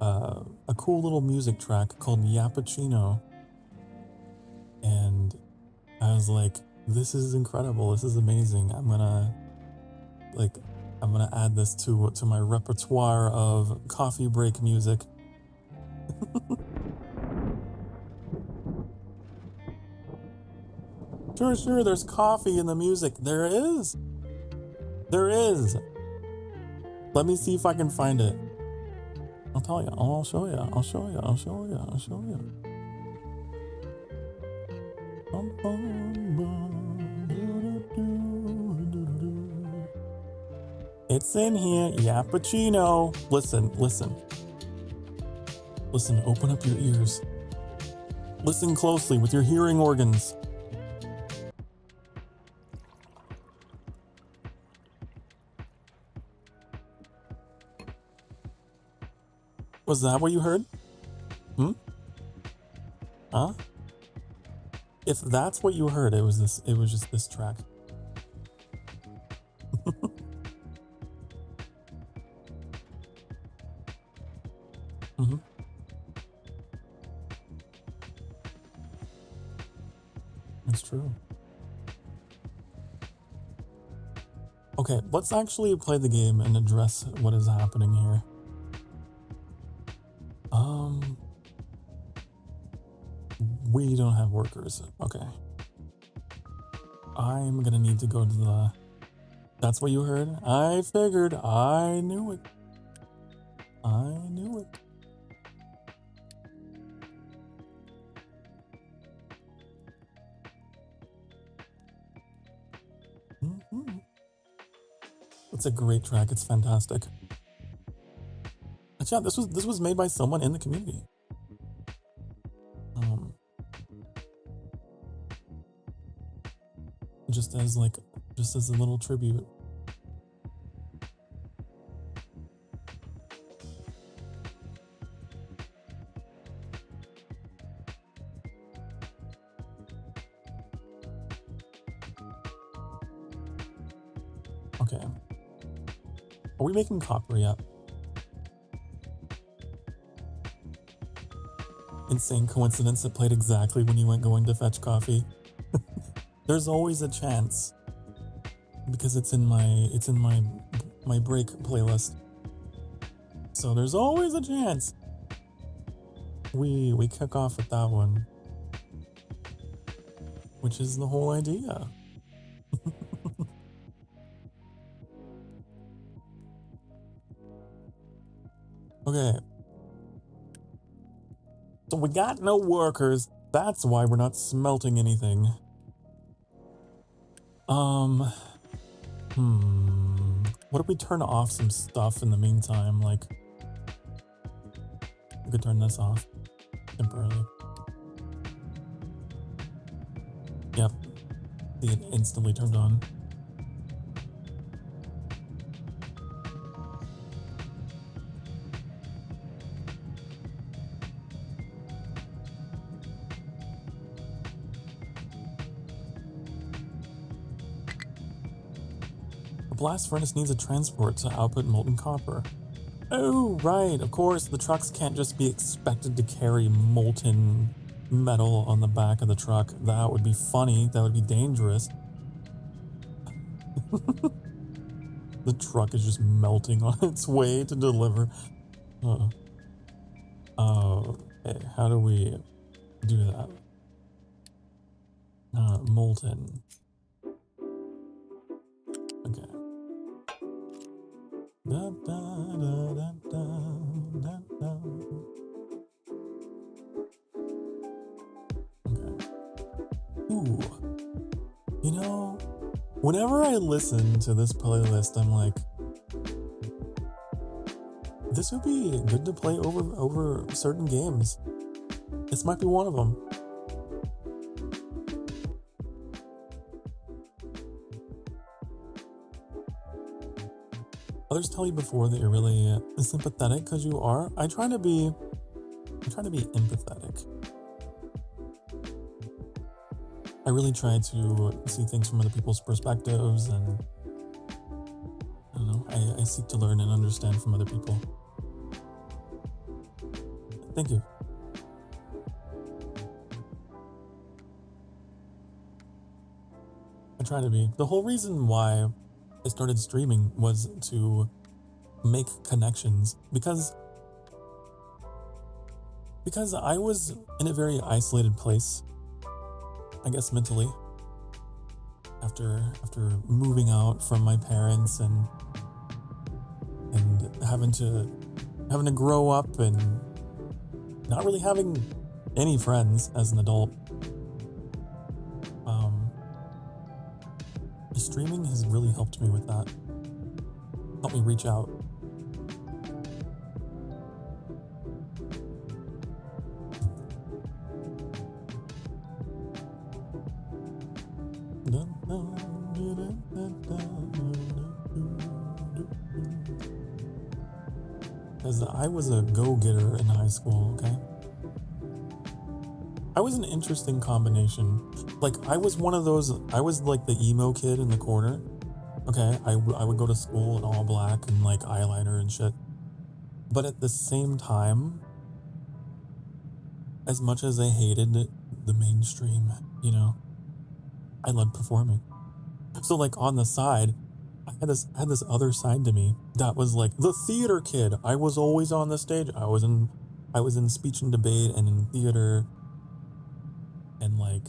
a cool little music track called Yappachino, and I was like, this is incredible, this is amazing. I'm gonna add this to my repertoire of coffee break music. Sure, there's coffee in the music. There is. Let me see if I can find it. I'll tell you. I'll show you. It's in here, Yappachino. Listen, open up your ears. Listen closely with your hearing organs. Was that what you heard? Huh? If that's what you heard, it was just this track. That's true. Okay, let's actually play the game and address what is happening here. We don't have workers. Okay. I'm gonna need to go to the... That's what you heard? I figured. I knew it. It's a great track. It's fantastic. But yeah, this was made by someone in the community. Just as a little tribute. Okay. Are we making copper yet? Insane coincidence it played exactly when you went going to fetch coffee. There's always a chance because it's in my break playlist. So there's always a chance we kick off with that one, which is the whole idea. Okay. So we got no workers. That's why we're not smelting anything. What if we turn off some stuff in the meantime? Like, we could turn this off temporarily. Yep. See, it instantly turned on. The blast furnace needs a transport to output molten copper. Oh, right, of course, the trucks can't just be expected to carry molten metal on the back of the truck. That would be funny, that would be dangerous. The truck is just melting on its way to deliver. Okay, how do we do that? Molten. Okay. Da, da, da, da, da, da. Okay. Ooh. You know, whenever I listen to this playlist, I'm like, this would be good to play over certain games. This might be one of them. Others tell you before that you're really sympathetic because you are. I'm trying to be empathetic. I really try to see things from other people's perspectives, and I don't know, I seek to learn and understand from other people. Thank you. I try to be. The whole reason why I started streaming was to make connections because I was in a very isolated place, I guess mentally, after moving out from my parents and having to grow up and not really having any friends as an adult. Streaming has really helped me with that. Helped me reach out. Because I was a go-getter in high school, okay? I was an interesting combination. Like, I was one of those, I was like the emo kid in the corner. Okay, I would go to school in all black and like eyeliner and shit. But at the same time, as much as I hated the mainstream, you know, I loved performing. So like on the side, I had this other side to me that was like the theater kid. I was always on the stage. I was in speech and debate and in theater. And like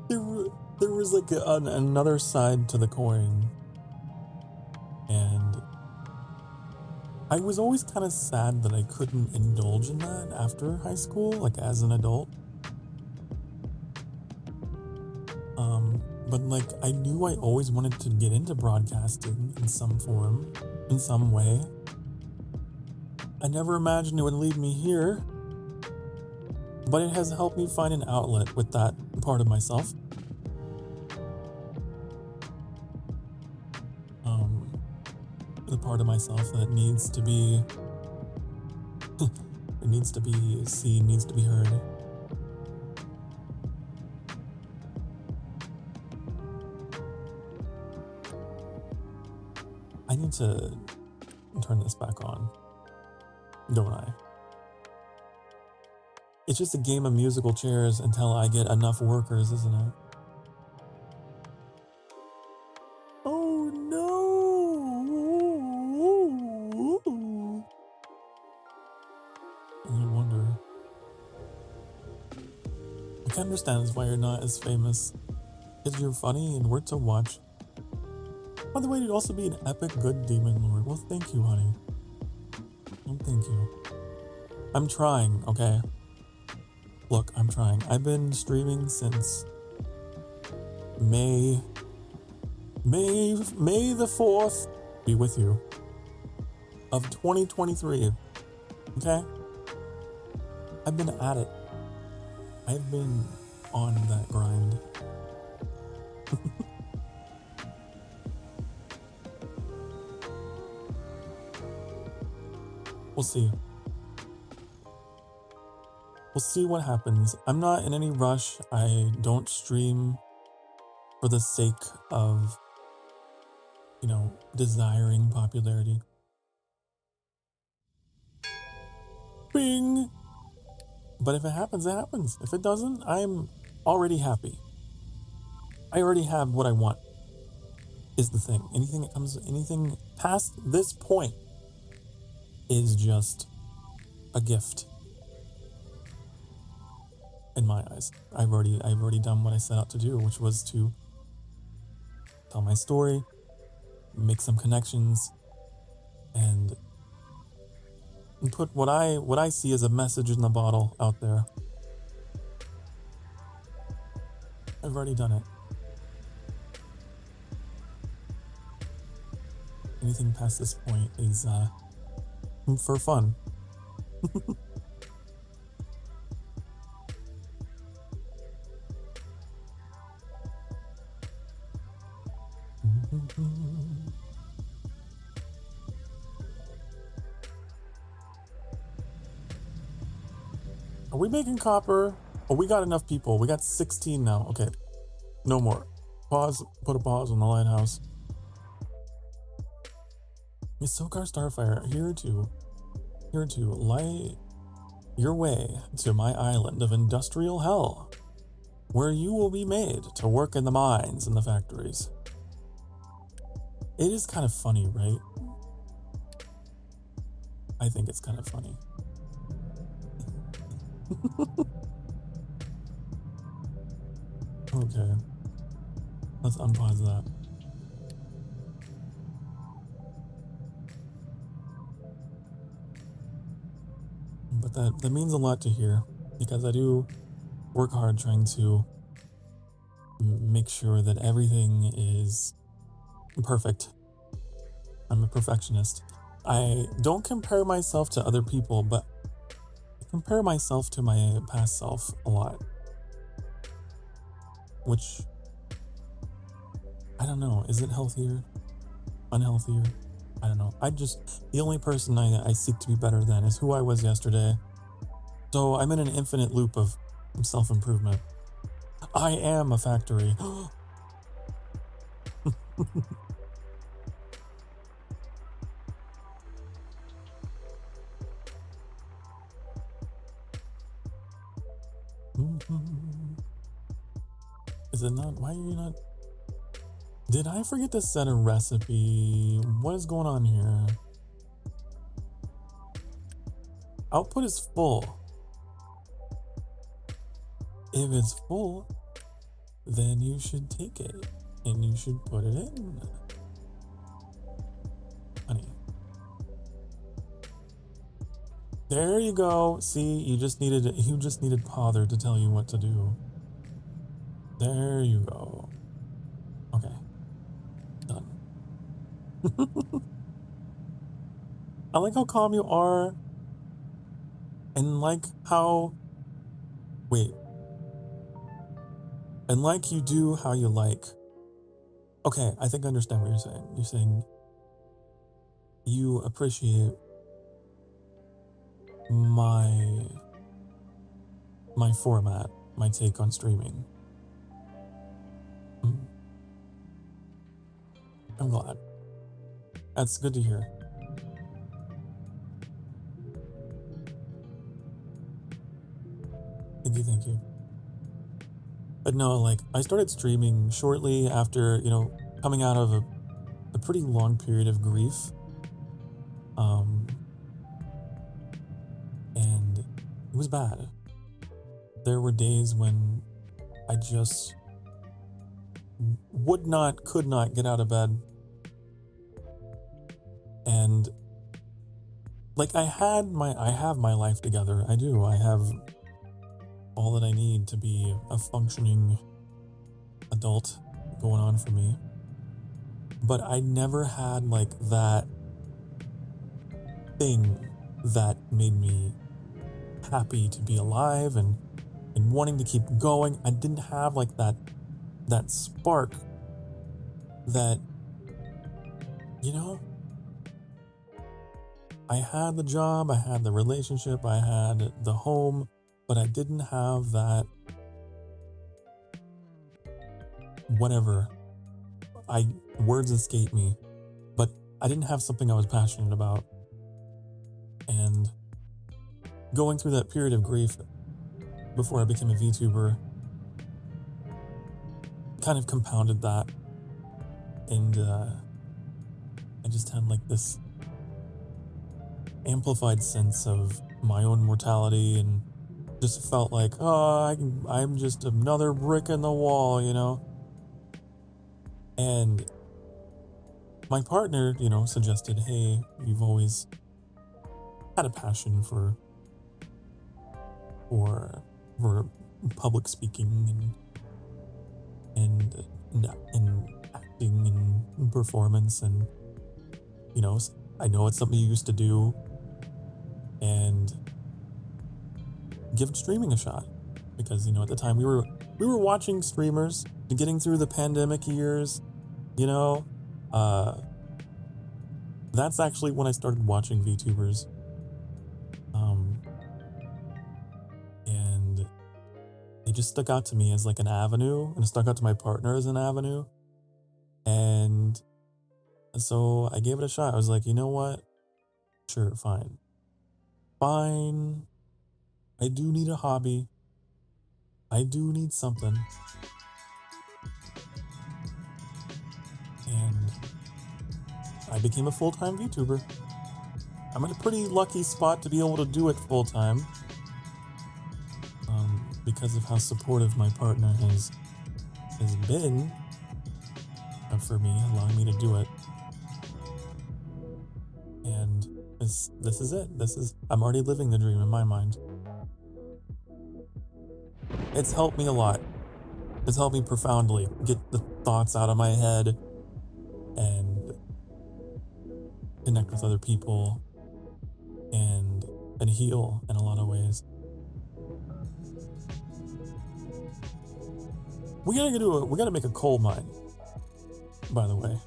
there was like another side to the coin, and I was always kind of sad that I couldn't indulge in that after high school, like as an adult. But like I knew I always wanted to get into broadcasting in some form, in some way. I never imagined it would lead me here, but it has helped me find an outlet with that part of myself. The part of myself that needs to be it needs to be seen, needs to be heard. I need to turn this back on, don't I? It's just a game of musical chairs until I get enough workers, isn't it? Oh no! I wonder. I can understand why you're not as famous. Because you're funny and worth to watch. By the way, you'd also be an epic good demon lord. Well, thank you, honey. Oh, thank you. I'm trying, okay? Look, I'm trying. I've been streaming since May the 4th be with you of 2023. Okay? I've been at it. I've been on that grind. We'll see. We'll see what happens. I'm not in any rush. I don't stream for the sake of, you know, desiring popularity. Bing! But if it happens, it happens. If it doesn't, I'm already happy. I already have what I want, is the thing. Anything past this point is just a gift. In my eyes. I've already done what I set out to do, which was to tell my story, make some connections, and put what I see as a message in the bottle out there. I've already done it. Anything past this point is for fun. Are we making copper? Oh, we got enough people. We got 16 now. Okay. No more. Pause. Put a pause on the lighthouse. Is Sokar Starfire here to light your way to my island of industrial hell, where you will be made to work in the mines and the factories. It is kind of funny, right? I think it's kind of funny. Okay. Let's unpause that. But that means a lot to hear, because I do work hard trying to make sure that everything is perfect. I'm a perfectionist. I don't compare myself to other people, but I compare myself to my past self a lot. Which, I don't know, is it healthier? Unhealthier? I don't know. The only person I seek to be better than is who I was yesterday. So I'm in an infinite loop of self-improvement. I am a factory. Is it not? Why are you not? Did I forget to set a recipe? What is going on here? Output is full. If it's full, then you should take it and you should put it in. Honey. There you go. See, you just needed Pawther to tell you what to do. There you go. Okay. Done. I like how calm you are. And like how... Wait. And like you do how you like. Okay, I think I understand what you're saying. You're saying you appreciate my format, my take on streaming. I'm glad. That's good to hear. Thank you. But no, like, I started streaming shortly after, coming out of a pretty long period of grief. And it was bad. There were days when I just could not get out of bed. And like I have my life together. I do. I have all that I need to be a functioning adult going on for me. But I never had like that thing that made me happy to be alive and wanting to keep going. I didn't have like that spark that, I had the job, I had the relationship, I had the home, but I didn't have that whatever. Words escape me, but I didn't have something I was passionate about. And going through that period of grief before I became a VTuber kind of compounded that. And I just had like this amplified sense of my own mortality and just felt like, I'm just another brick in the wall, And my partner, suggested, hey, you've always had a passion for public speaking and acting and performance, and I know it's something you used to do, and give streaming a shot, because at the time we were watching streamers getting through the pandemic years. That's actually when I started watching VTubers. it just stuck out to me as like an avenue, and it stuck out to my partner as an avenue. And so I gave it a shot. I was like, you know what? Sure, fine. Fine. I do need a hobby. I do need something. And I became a full-time VTuber. I'm in a pretty lucky spot to be able to do it full-time. Because of how supportive my partner has been for me, allowing me to do it. And this is it. I'm already living the dream in my mind. It's helped me a lot. It's helped me profoundly get the thoughts out of my head and connect with other people and heal in a lot of ways. We gotta make a coal mine, by the way.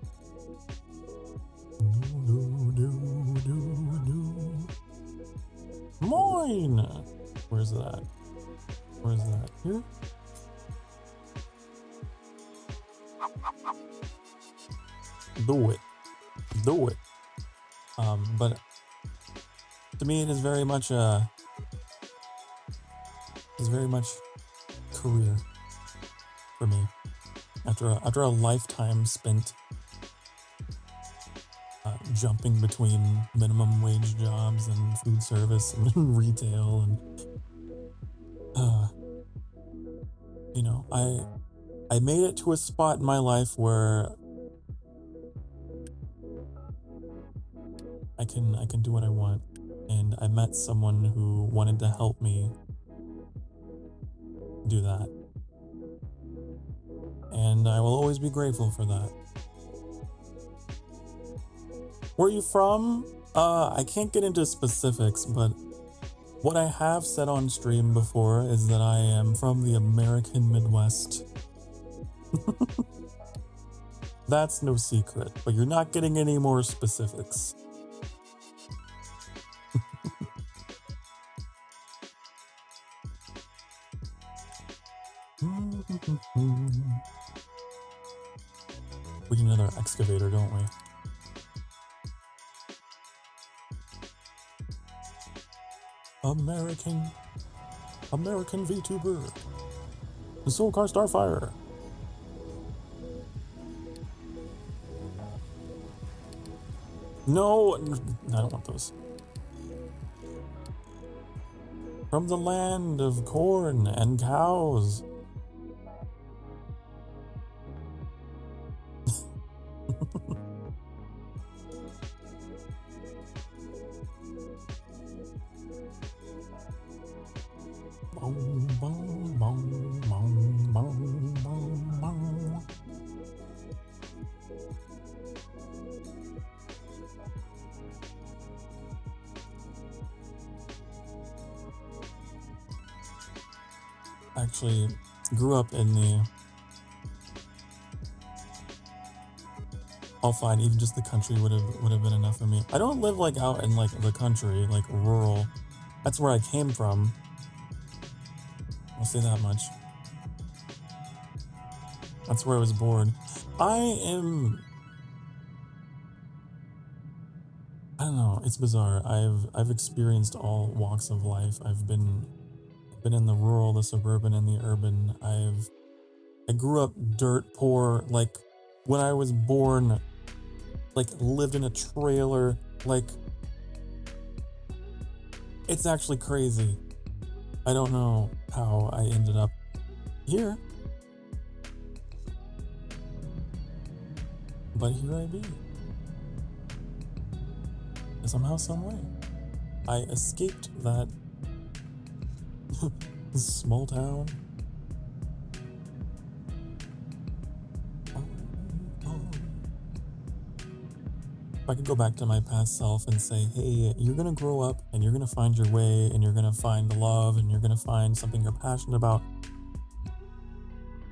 Mine! Where's that? Here? Do it. But to me, it is very much career for me. After a lifetime spent jumping between minimum wage jobs and food service and retail, and I made it to a spot in my life where I can do what I want, and I met someone who wanted to help me do that, and I will always be grateful for that. Where are you from? I can't get into specifics, but what I have said on stream before is that I am from the American Midwest. That's no secret, but you're not getting any more specifics. We need another excavator, don't we? American VTuber. The Sokar Starfire. No, I don't want those. From the land of corn and cows. Actually grew up in the... I'll find even just the country would have been enough for me. I don't live like out in like the country, like rural. That's where I came from. I'll say that much. That's where I was born. I don't know, it's bizarre. I've experienced all walks of life. I've been in the rural, the suburban, and the urban. I grew up dirt poor. Like when I was born, like lived in a trailer. Like it's actually crazy. I don't know how I ended up here, but here I be. Somehow, some way, I escaped that small town. If I could go back to my past self and say, hey, you're gonna grow up and you're gonna find your way and you're gonna find love and you're gonna find something you're passionate about.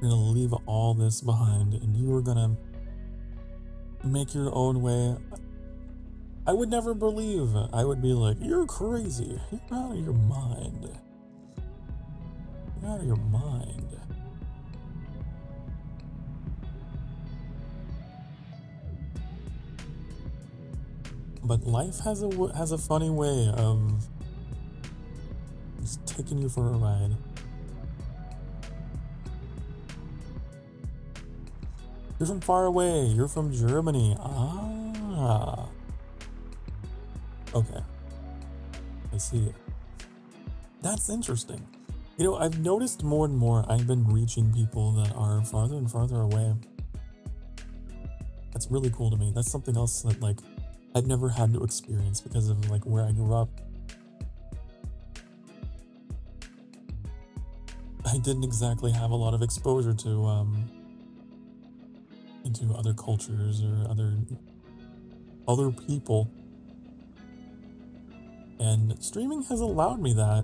You're gonna leave all this behind and you are gonna make your own way. I would never believe. I would be like, you're crazy. You're out of your mind. You're out of your mind. But life has a funny way of just taking you for a ride. You're from far away. You're from Germany. Ah. Okay. I see it. That's interesting. You know, I've noticed more and more I've been reaching people that are farther and farther away. That's really cool to me. That's something else that, like, I've never had to experience because of, like, where I grew up. I didn't exactly have a lot of exposure to, into other cultures or other people. And streaming has allowed me that.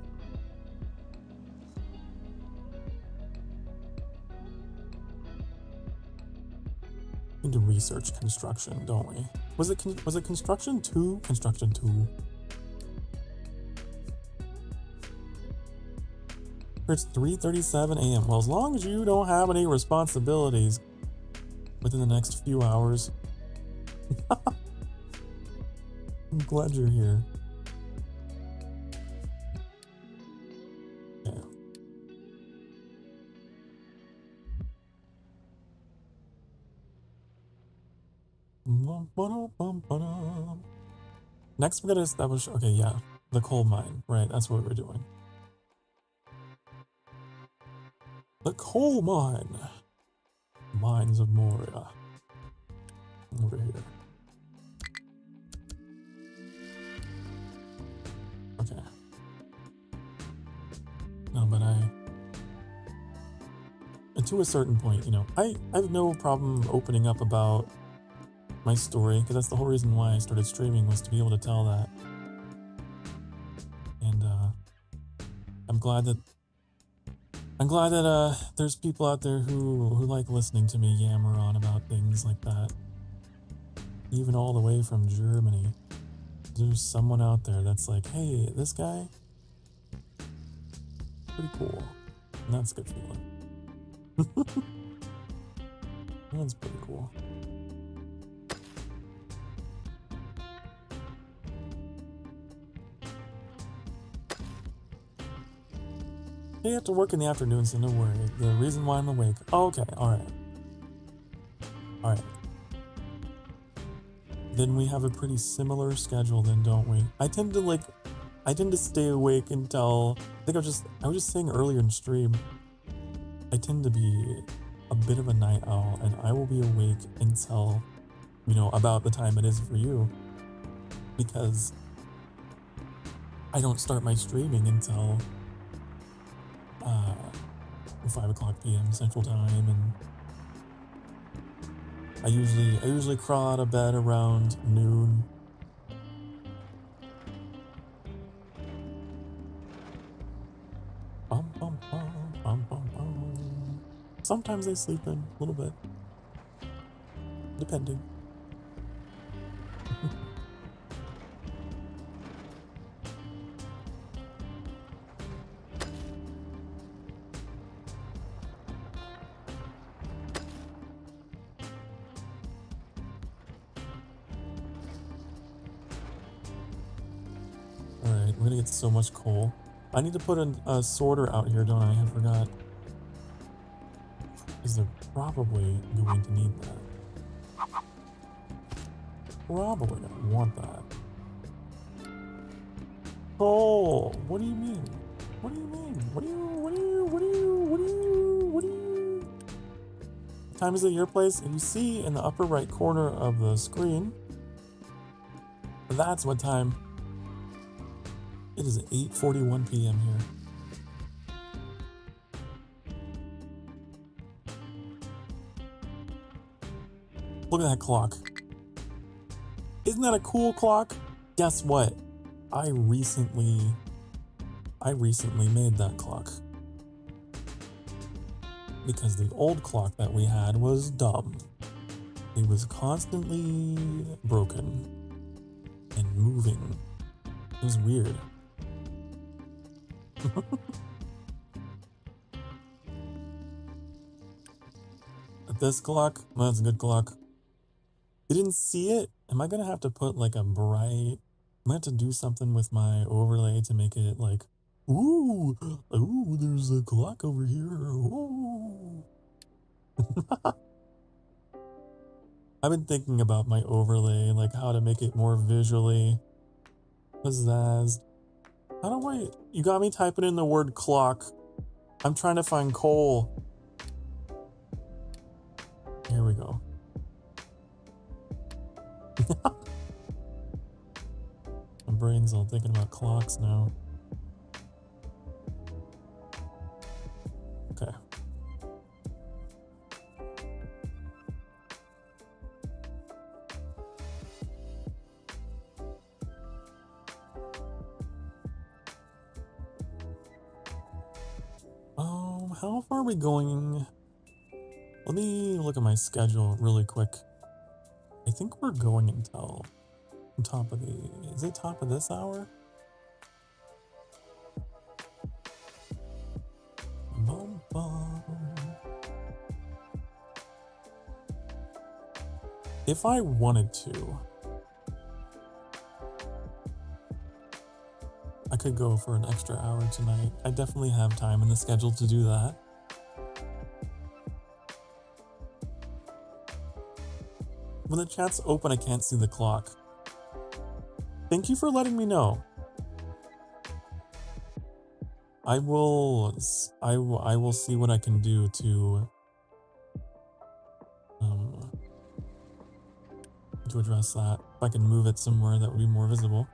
We need to research construction, don't we? Was it construction 2? Construction 2. It's 3:37 a.m. Well, as long as you don't have any responsibilities within the next few hours. I'm glad you're here. Yeah. Next, we're gonna establish. Okay, yeah, the coal mine. Right, that's what we're doing. The coal mine. Mines of Moria. Over here. Okay. No, but to a certain point, you know, I have no problem opening up about my story, because that's the whole reason why I started streaming, was to be able to tell that. And I'm glad that there's people out there who like listening to me yammer on about things like that. Even all the way from Germany. There's someone out there that's like, hey, this guy, pretty cool. And that's a good feeling. That's pretty cool. I have to work in the afternoon, so no worry. The reason why I'm awake. Oh, okay, alright. Alright. Then we have a pretty similar schedule then, don't we? I tend to stay awake until, I think I was just saying earlier in stream, I tend to be a bit of a night owl, and I will be awake until, you know, about the time it is for you. Because I don't start my streaming until 5 o'clock p.m. Central Time, and I usually crawl out of bed around noon. Bum, bum, bum, bum, bum, bum. Sometimes I sleep in a little bit, depending. Alright, we're gonna get so much coal. I need to put a sorter out here, don't I? I forgot. Because they're probably going to need that. Probably gonna want that. Oh, what do you mean? What do you mean? What time is it at your place? And you see in the upper right corner of the screen, that's what time. It is 8:41 p.m. here. Look at that clock. Isn't that a cool clock? Guess what? I recently made that clock. Because the old clock that we had was dumb. It was constantly broken and moving. It was weird. This clock, that's a good clock. You didn't see it? Am I gonna have to put like a bright... I'm gonna have to do something with my overlay to make it like, ooh, ooh, there's a clock over here. Ooh. I've been thinking about my overlay, like how to make it more visually pizzazzed. How do I... You got me typing in the word clock. I'm trying to find coal. Here we go. My brain's all thinking about clocks now. Okay. How far are we going? Let me look at my schedule really quick. I think we're going until top of the... Is it top of this hour? Bum, bum. If I wanted to, I could go for an extra hour tonight. I definitely have time in the schedule to do that. When the chat's open, I can't see the clock. Thank you for letting me know. I will see what I can do to address that. If I can move it somewhere that would be more visible,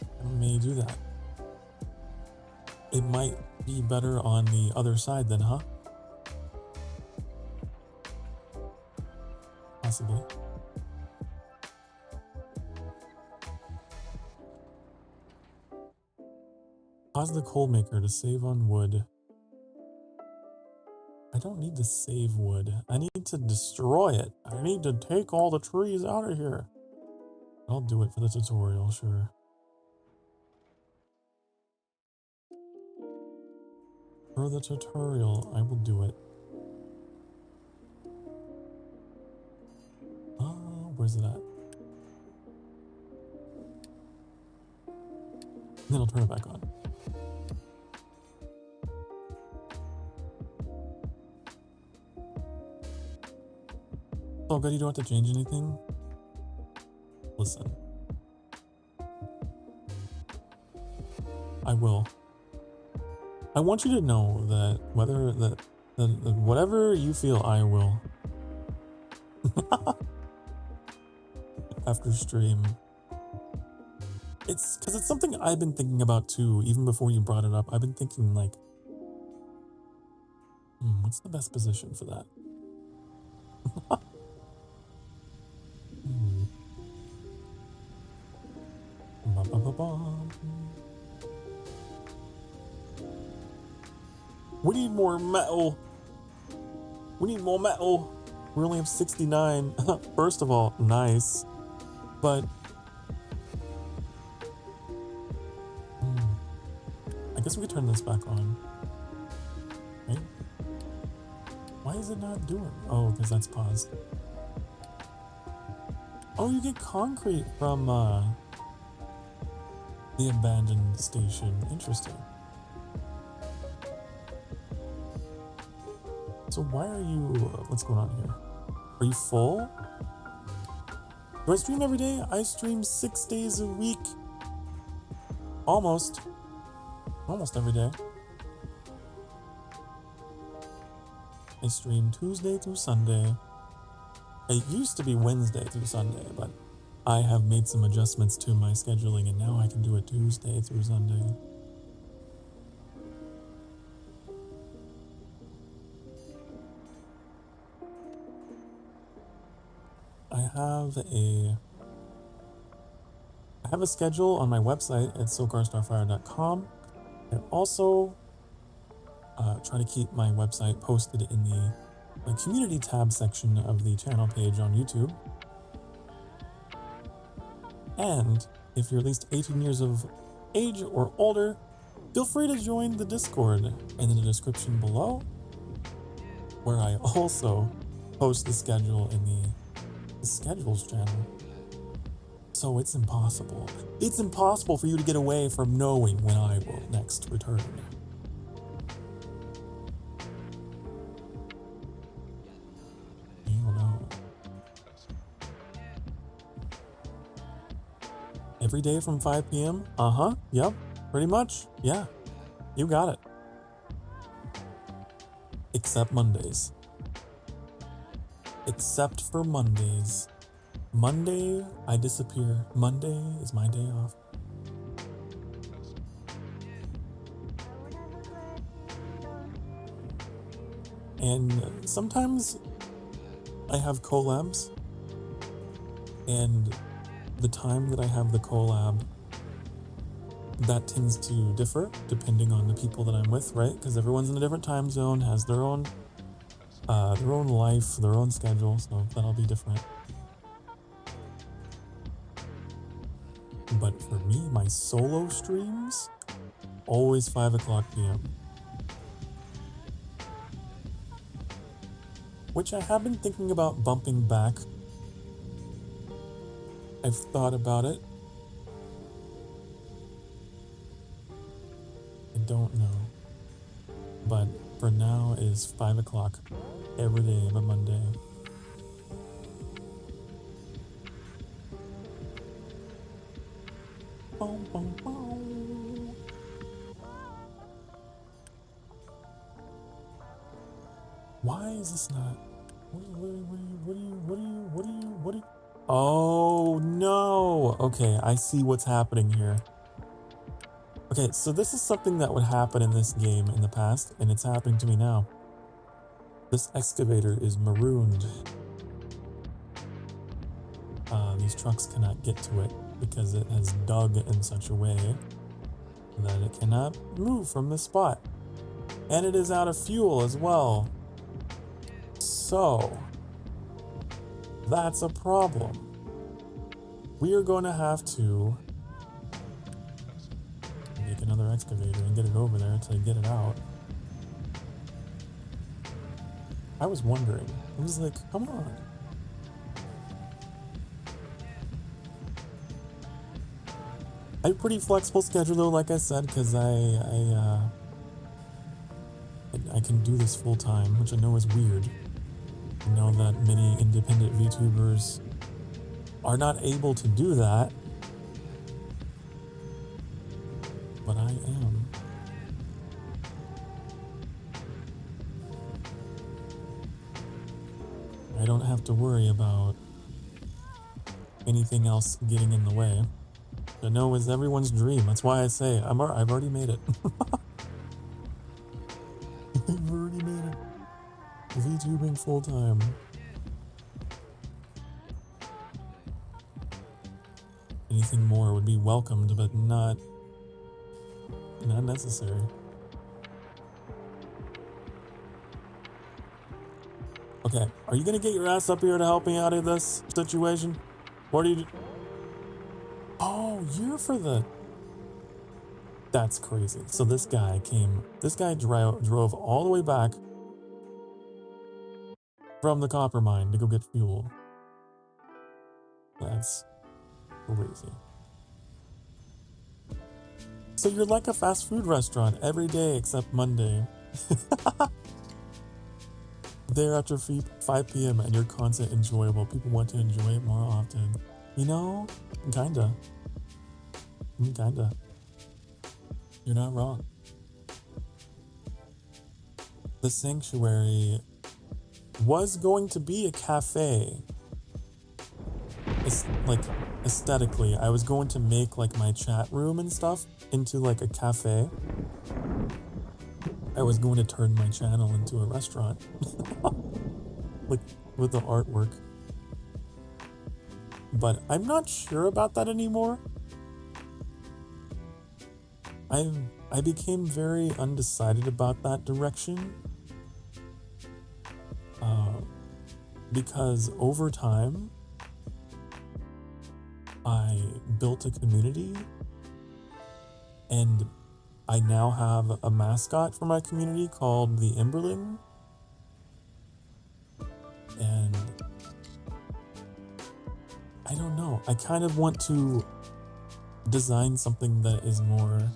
I may do that. It might be better on the other side then, huh? Possibly. Pause the coal maker to save on wood. I don't need to save wood. I need to destroy it. I need to take all the trees out of here. I'll do it for the tutorial, sure. For the tutorial, I will do it. Where's it at? Then I'll turn it back on. Oh, good, you don't have to change anything? Listen. I will. I want you to know that whatever you feel, I will. After stream. It's because it's something I've been thinking about too, even before you brought it up. I've been thinking like, what's the best position for that? We need more metal. We need more metal. We only have 69. First of all, nice. But I guess we could turn this back on. Right? Why is it not doing? Oh, because that's paused. Oh, you get concrete from the abandoned station. Interesting. So why are you... what's going on here? Are you full? Do I stream every day? I stream 6 days a week. Almost. Almost every day. I stream Tuesday through Sunday. It used to be Wednesday through Sunday, but I have made some adjustments to my scheduling and now I can do it Tuesday through Sunday. I have a schedule on my website at sokarstarfire.com. I also try to keep my website posted in the community tab section of the channel page on YouTube. And if you're at least 18 years of age or older, feel free to join the Discord in the description below. where I also post the schedule in the schedules channel. So it's impossible. It's impossible for you to get away from knowing when I will next return. You know. Every day from 5 p.m.? Uh-huh. Yep. Pretty much. Yeah. You got it. Except Mondays. Except for Mondays. Monday, I disappear. Monday is my day off. And sometimes I have collabs, and the time that I have the collab, that tends to differ depending on the people that I'm with, right? Because everyone's in a different time zone, has their own life, their own schedule, so that'll be different. But for me, my solo streams, always 5 o'clock p.m. Which I have been thinking about bumping back. I've thought about it. I don't know. But for now it is 5 o'clock every day of a Monday. Boom, boom, boom. Why is this not? What do you? Oh no! Okay, I see what's happening here. Okay, so this is something that would happen in this game in the past, and it's happening to me now. This excavator is marooned. These trucks cannot get to it because it has dug in such a way that it cannot move from this spot. And it is out of fuel as well. So, that's a problem. We are going to have to make another excavator and get it over there to get it out. I was wondering. I was like, come on. I have a pretty flexible schedule though, like I said, because I can do this full time, which I know is weird. I know that many independent VTubers are not able to do that, but I am. I don't have to worry about anything else getting in the way. I know it's everyone's dream. That's why I say I've already made it. I've already made it. VTubing full time. Anything more would be welcomed, but not necessary. Okay, are you gonna get your ass up here to help me out of this situation? What are you? Oh, you're for the... That's crazy. So this guy drove all the way back from the copper mine to go get fuel. That's crazy. So you're like a fast food restaurant every day except Monday. There after 5 p.m. and your content enjoyable. People want to enjoy it more often. You know, kinda. You're not wrong. The sanctuary was going to be a cafe. It's like aesthetically, I was going to make like my chat room and stuff into like a cafe. I was going to turn my channel into a restaurant. Like with the artwork. But I'm not sure about that anymore. I became very undecided about that direction. Because over time, I built a community and I now have a mascot for my community called the Emberling. I don't know. I kind of want to design something that is more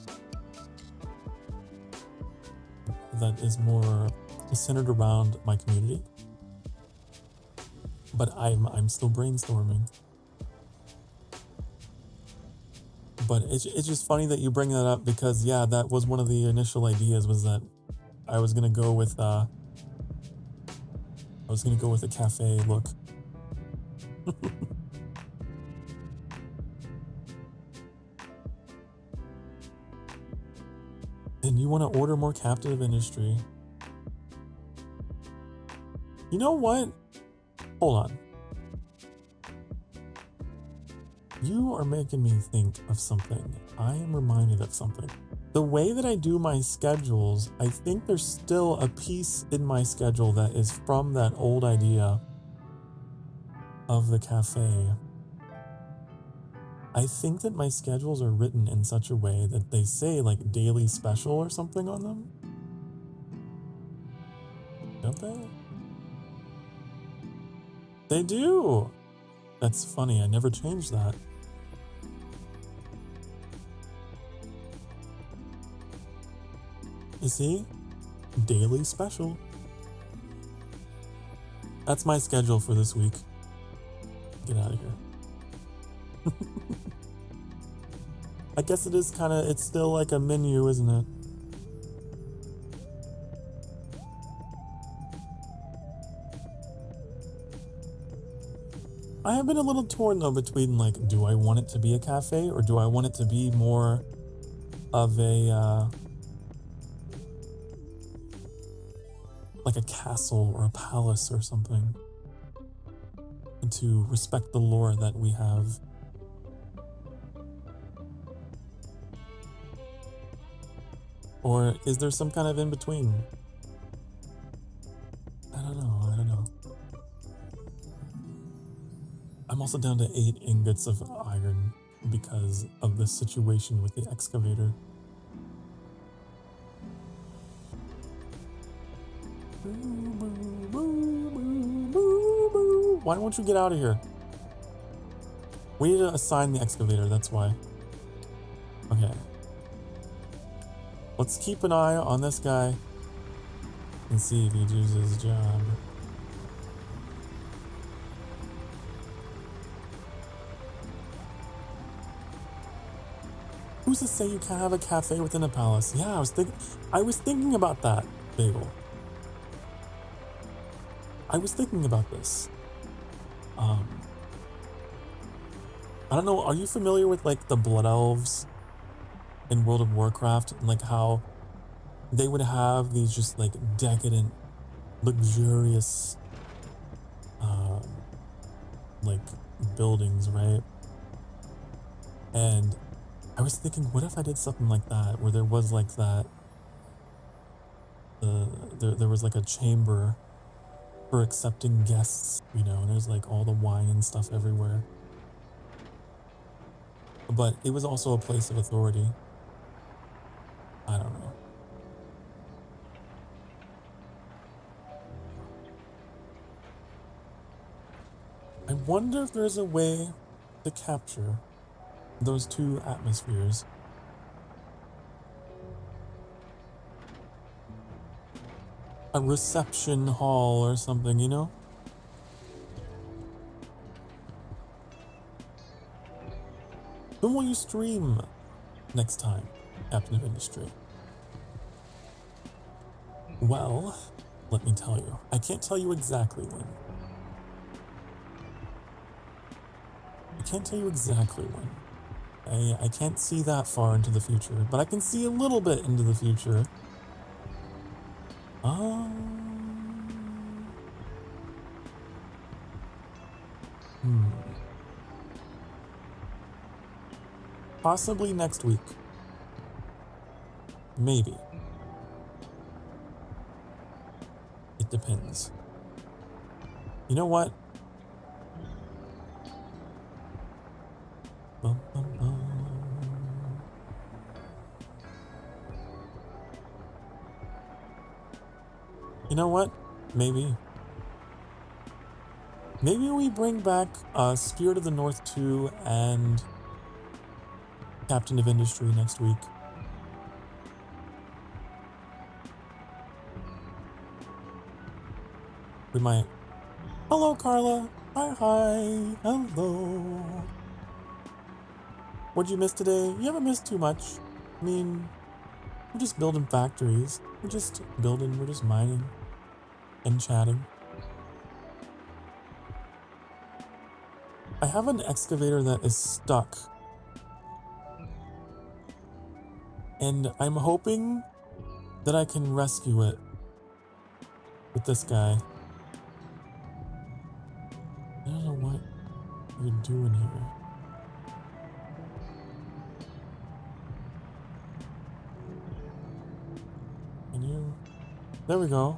centered around my community. But I'm still brainstorming. But it's just funny that you bring that up because yeah, that was one of the initial ideas, was that I was gonna go with a cafe look. And you want to order more Captain of Industry? You know what? Hold on. You are making me think of something. I am reminded of something. The way that I do my schedules, I think there's still a piece in my schedule that is from that old idea of the cafe. I think that my schedules are written in such a way that they say like daily special or something on them. Don't they? They do! That's funny, I never changed that. You see? Daily special. That's my schedule for this week. Get out of here. I guess it is it's still like a menu, isn't it? I have been a little torn though between like, do I want it to be a cafe or do I want it to be more of a, like a castle or a palace or something, and to respect the lore that we have. Or is there some kind of in between? I don't know. I'm also down to 8 ingots of iron because of the situation with the excavator. Why won't you get out of here? We need to assign the excavator, that's why. Okay. Let's keep an eye on this guy and see if he does his job. Who's to say you can't have a cafe within a palace? Yeah, I was thinking about that, Bagel. I was thinking about this. I don't know, are you familiar with like the Blood Elves in World of Warcraft, and like how they would have these just like decadent, luxurious like buildings, right? And I was thinking, what if I did something like that, where there was like that, there was like a chamber for accepting guests, you know, and there's like all the wine and stuff everywhere. But it was also a place of authority. I don't know. I wonder if there's a way to capture those two atmospheres. A reception hall or something, you know? When will you stream next time, Captain of Industry? Well, let me tell you. I can't tell you exactly when. I can't see that far into the future, but I can see a little bit into the future. Possibly next week. Maybe. It depends. You know what? You know what? Maybe. Maybe we bring back Spirit of the North 2 and Captain of Industry next week. We might. Hello, Carla. Hi, hi. Hello. What'd you miss today? You haven't missed too much. I mean, we're just building factories. We're just building, we're just mining and chatting. I have an excavator that is stuck. And I'm hoping that I can rescue it with this guy. I don't know what you're doing here. Can you? There we go.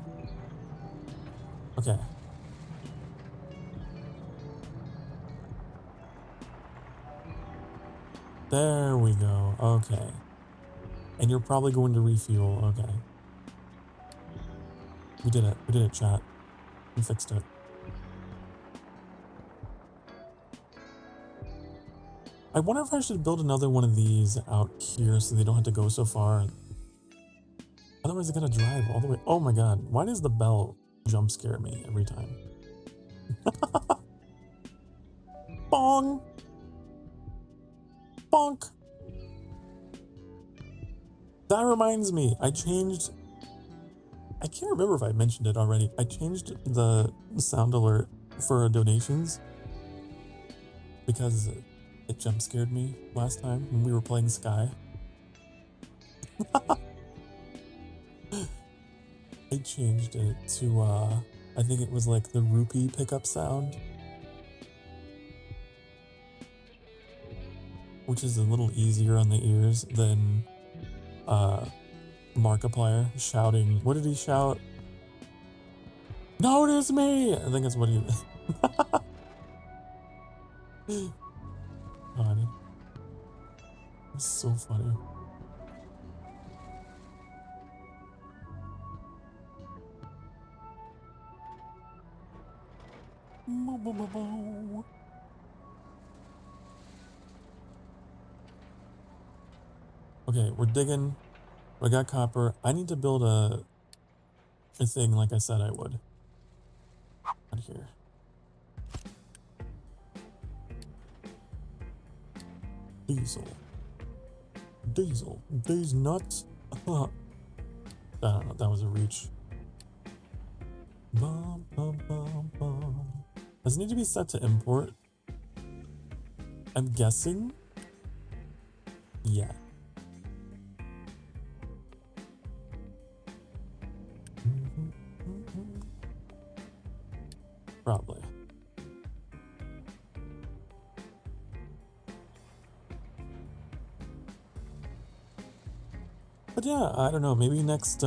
Okay. There we go. Okay. And you're probably going to refuel. Okay. We did it. We did it, chat. We fixed it. I wonder if I should build another one of these out here so they don't have to go so far. Otherwise, they're gonna drive all the way. Oh my god. Why does the bell jump scare me every time? Bong! Bonk! That reminds me, I can't remember if I mentioned it already. I changed the sound alert for donations because it jump scared me last time when we were playing Sky. I changed it to, I think it was like the rupee pickup sound, which is a little easier on the ears than, Markiplier shouting. What did he shout? Notice me! I think that's what he... God. It's so funny. Okay, we're digging. I got copper. I need to build a thing like I said I would. Out here. Diesel. Diesel. These nuts. I don't know, that was a reach. Bum, bum, bum, bum. Does it need to be set to import? I'm guessing. Yeah. Probably. But yeah, I don't know, maybe next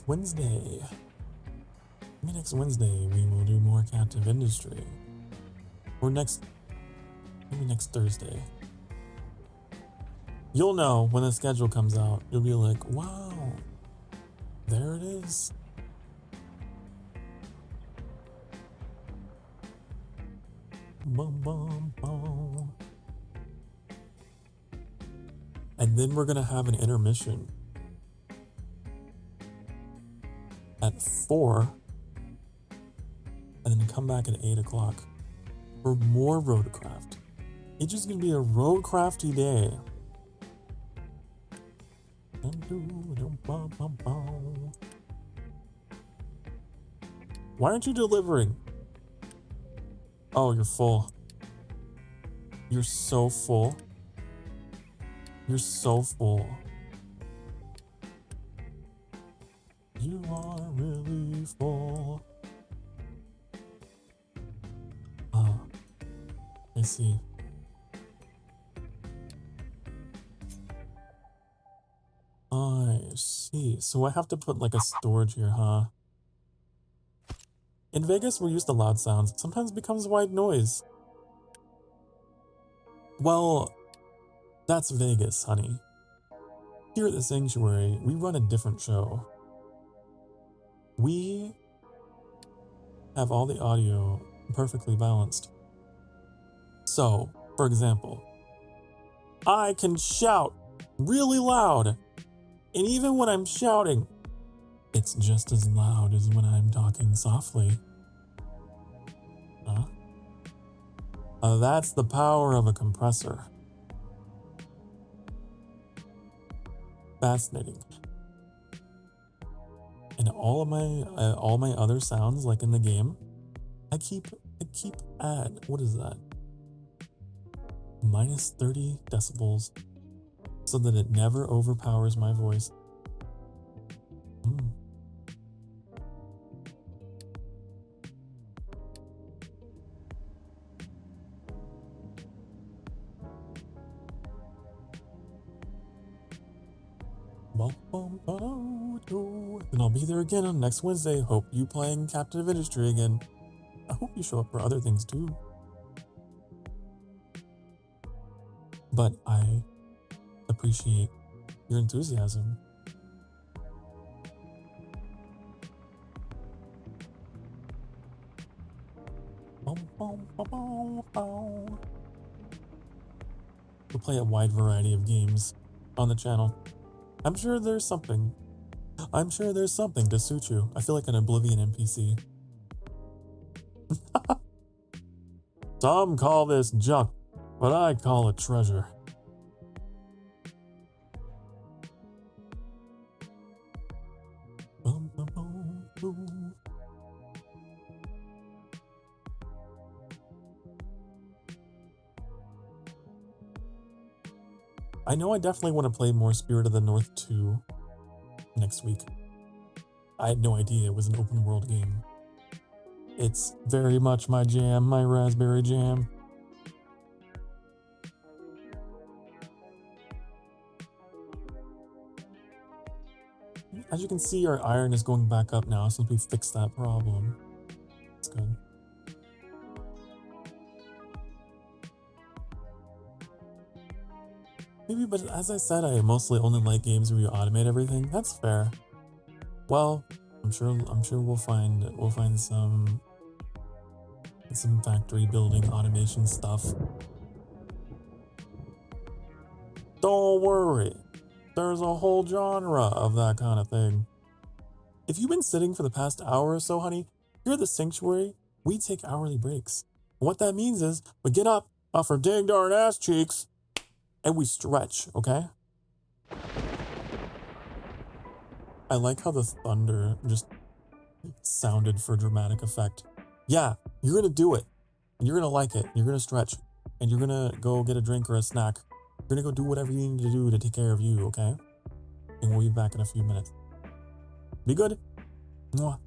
Wednesday. Maybe next Wednesday we will do more Captain of Industry. Or maybe next Thursday. You'll know when the schedule comes out. You'll be like, wow, there it is. Bum, bum, bum. And then we're gonna have an intermission at 4, and then come back at 8 o'clock for more roadcraft. It's just gonna be a roadcrafty day. Why aren't you delivering? Oh, you're full. You're so full. You're so full. You are really full. I see. I see. So I have to put like a storage here, huh? In Vegas, we're used to loud sounds. It sometimes becomes white noise. Well, that's Vegas, honey. Here at the Sanctuary, we run a different show. We have all the audio perfectly balanced. So, for example, I can shout really loud, and even when I'm shouting, it's just as loud as when I'm talking softly. Huh? That's the power of a compressor. Fascinating. And all my other sounds, like in the game, I keep at, what is that? Minus 30 decibels, so that it never overpowers my voice. Then I'll be there again on next Wednesday. Hope you playing Captain of Industry again. I hope you show up for other things too. But I appreciate your enthusiasm. We'll play a wide variety of games on the channel. I'm sure there's something to suit you. I feel like an Oblivion NPC. Some call this junk, but I call it treasure. I know I definitely want to play more Spirit of the North 2 next week. I had no idea it was an open world game. It's very much my jam, my raspberry jam. As you can see, our iron is going back up now since we fixed that problem. That's good. Maybe, but as I said, I mostly only like games where you automate everything. That's fair. Well, I'm sure we'll find some factory building automation stuff. Don't worry. There's a whole genre of that kind of thing. If you've been sitting for the past hour or so, honey, here at the sanctuary, we take hourly breaks. And what that means is we get up off our dang darn ass cheeks and we stretch, okay? I like how the thunder just sounded for dramatic effect. Yeah, you're gonna do it. And you're gonna like it. You're gonna stretch. And you're gonna go get a drink or a snack. You're gonna go do whatever you need to do to take care of you, okay? And we'll be back in a few minutes. Be good. Mwah.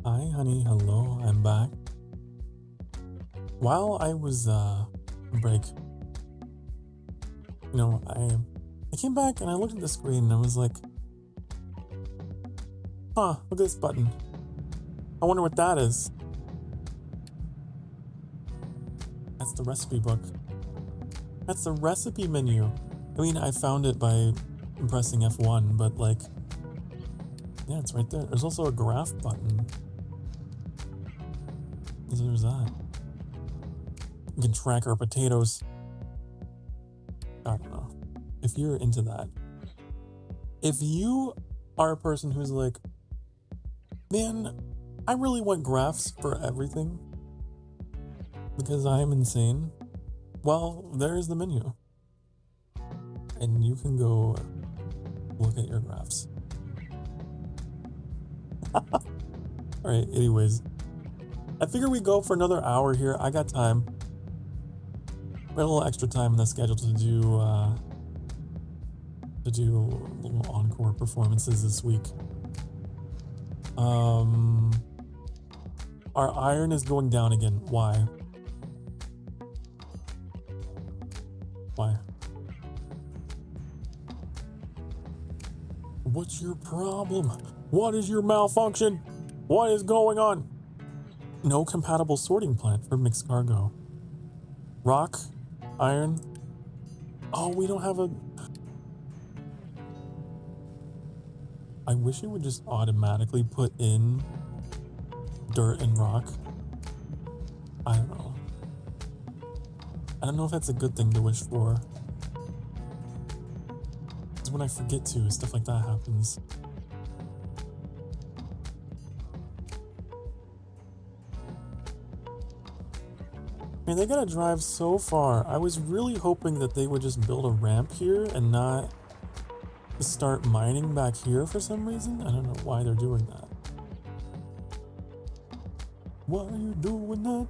Hi, honey. Hello. I'm back. While I was on break, you know, I came back and I looked at the screen and I was like, huh, look at this button. I wonder what that is. That's the recipe book. That's the recipe menu. I mean, I found it by pressing F1, but like, yeah, it's right there. There's also a graph button. So there's that. We can track our potatoes. I don't know. If you're into that. If you are a person who's like, man, I really want graphs for everything because I am insane. Well, there's the menu. And you can go look at your graphs. Alright, anyways. I figure we go for another hour here. I got time. We had a little extra time in the schedule to do little encore performances this week. Our iron is going down again. Why? Why? What's your problem? What is your malfunction? What is going on? No compatible sorting plant for mixed cargo. Rock, iron. Oh, we don't have a... I wish it would just automatically put in dirt and rock. I don't know. I don't know if that's a good thing to wish for. Because when I forget to, stuff like that happens. Man, they gotta drive so far. I was really hoping that they would just build a ramp here and not start mining back here for some reason. I don't know why they're doing that. Why are you doing that?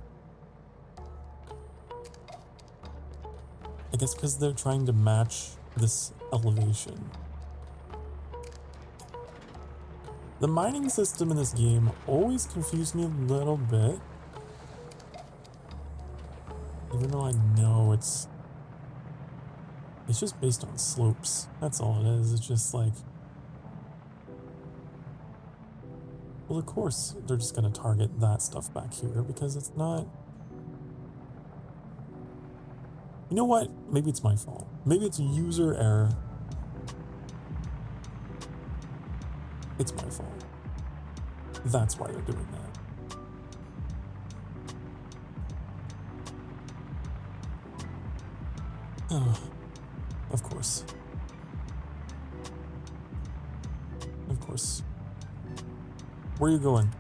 I guess because they're trying to match this elevation. The mining system in this game always confused me a little bit. Even though I know it's just based on slopes. That's all it is. It's just like, well, of course they're just gonna target that stuff back here because it's not. You know what? Maybe it's my fault. Maybe it's user error. It's my fault. That's why they're doing that. Oh, of course. Of course. Where are you going?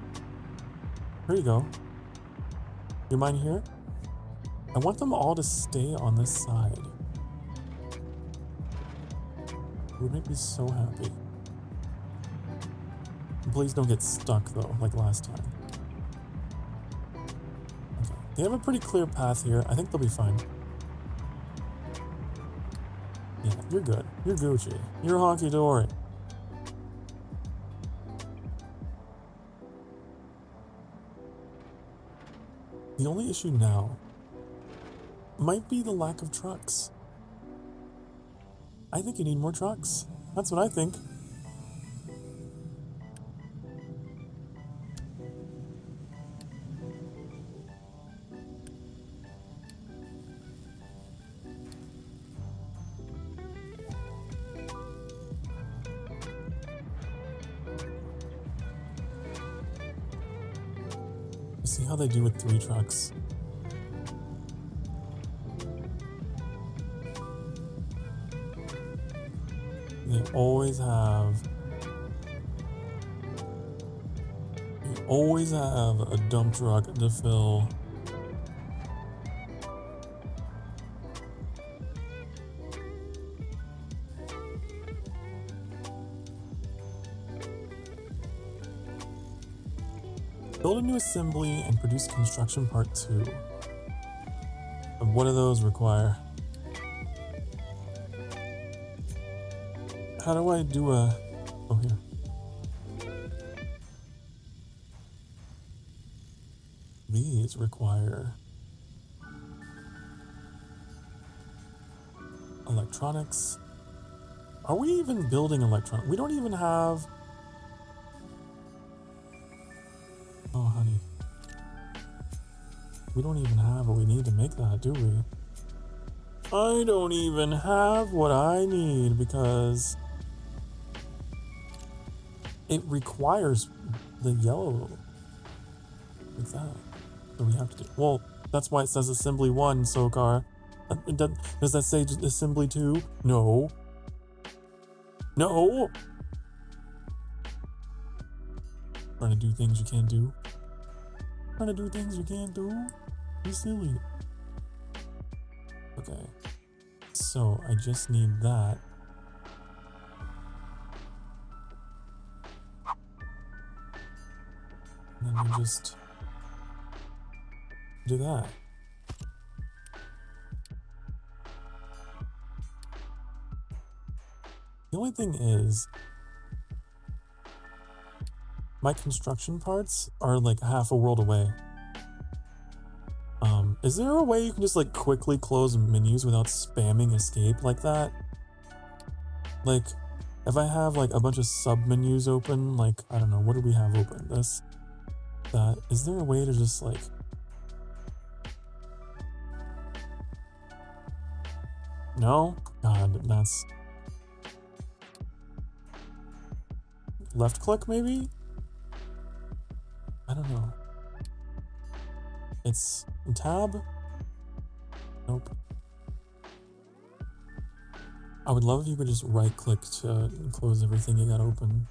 Here you go. You mind here? I want them all to stay on this side. We make me so happy. Please don't get stuck though, like last time. Okay. They have a pretty clear path here. I think they'll be fine. Yeah, you're good. You're Gucci. You're honky-dory. The only issue now might be the lack of trucks. I think you need more trucks. That's what I think. See how they do with 3 trucks. They always have a dump truck to fill. Build a new assembly and produce construction part 2. And what do those require? How do I do a... Oh, here. these require electronics. Are we even building electronics? We don't even have... Oh, honey. We don't even have what we need to make that, do we? I don't even have what I need because it requires the yellow like that. So we have to do... Well, that's why it says assembly 1, Sokar. Does that say assembly 2? No. No! Trying to do things you can't do. Trying to do things you can't do. You're silly. Okay. So I just need that. And then you just do that. The only thing is, my construction parts are like half a world away. Is there a way you can just like quickly close menus without spamming escape like that? Like, if I have like a bunch of sub menus open, like, I don't know, what do we have open? This, that. Is there a way to just like... No? God, that's... Left click maybe? I don't know. It's tab? Nope. I would love if you could just right click to close everything you got open.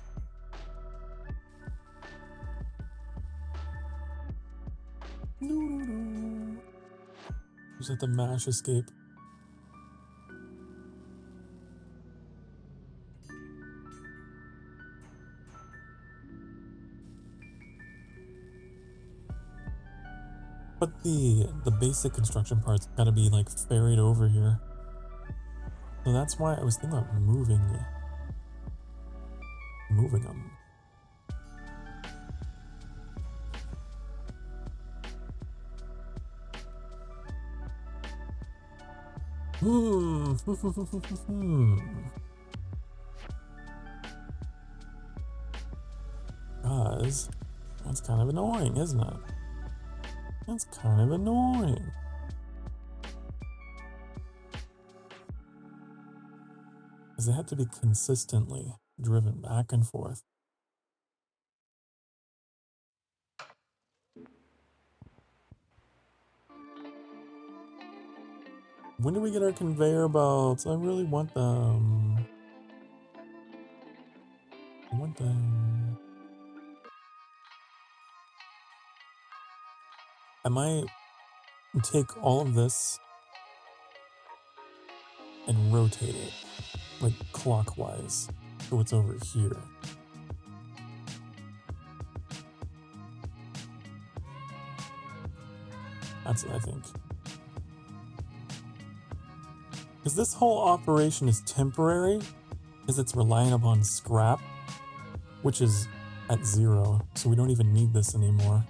Just have to mash escape. But the basic construction parts gotta be like ferried over here. So that's why I was thinking about moving them. Guys, that's kind of annoying, isn't it? That's kind of annoying. Because they have to be consistently driven back and forth. When do we get our conveyor belts? I really want them. I want them. I might take all of this and rotate it, like clockwise, so it's over here. That's what I think. Because this whole operation is temporary, because it's relying upon scrap, which is at 0, so we don't even need this anymore.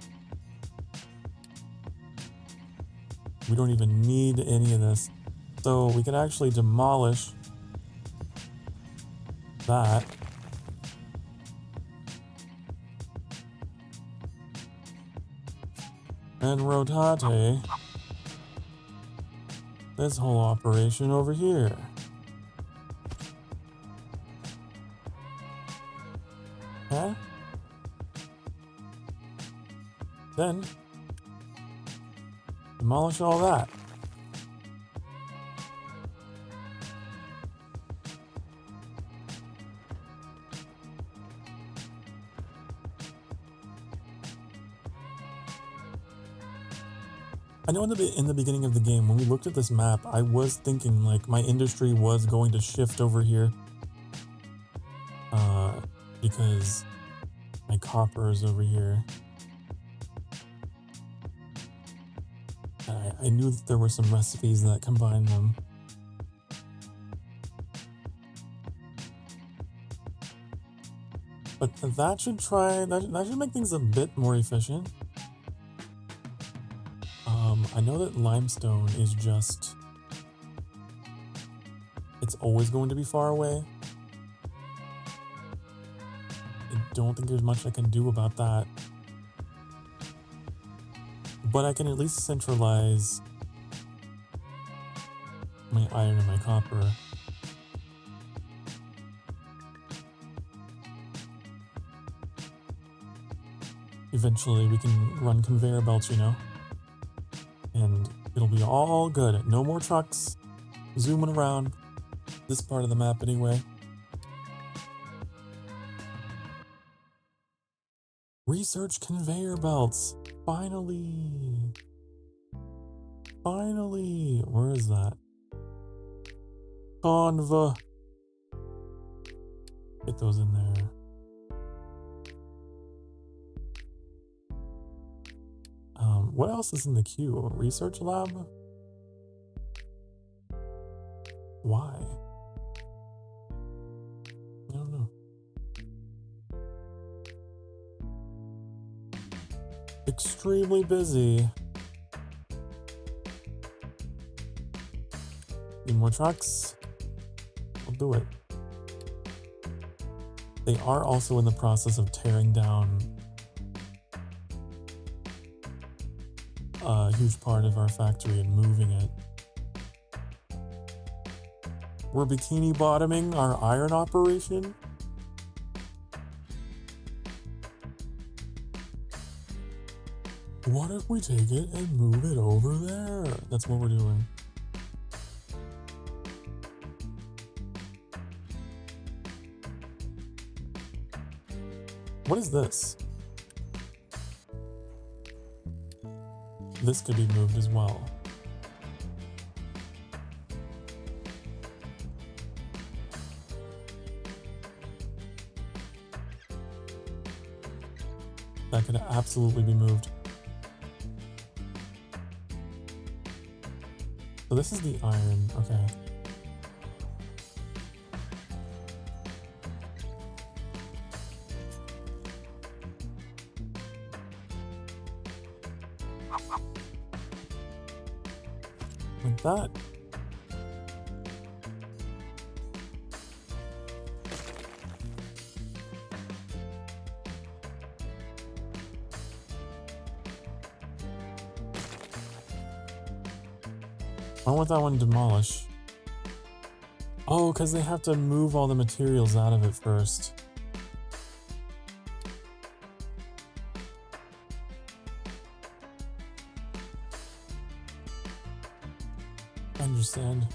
We don't even need any of this. So we can actually demolish that. And rotate this whole operation over here. Okay? Then demolish all that. I know in the beginning of the game, when we looked at this map, I was thinking like my industry was going to shift over here. Because my copper is over here. I knew that there were some recipes that combined them. But that should make things a bit more efficient. I know that limestone is just... It's always going to be far away. I don't think there's much I can do about that. But I can at least centralize my iron and my copper. Eventually we can run conveyor belts, you know? And it'll be all good. No more trucks zooming around this part of the map anyway. Research conveyor belts. Finally. Finally. Where is that? Conva. Get those in there. What else is in the queue? Research lab? Why? I don't know. Extremely busy. Need more trucks? We'll do it. They are also in the process of tearing down a huge part of our factory and moving it. We're bikini bottoming our iron operation? What if we take it and move it over there? That's what we're doing. What is this? This could be moved as well. That could absolutely be moved. So this is the iron, okay. Like that. I want that one demolished. Oh, because they have to move all the materials out of it first. I understand.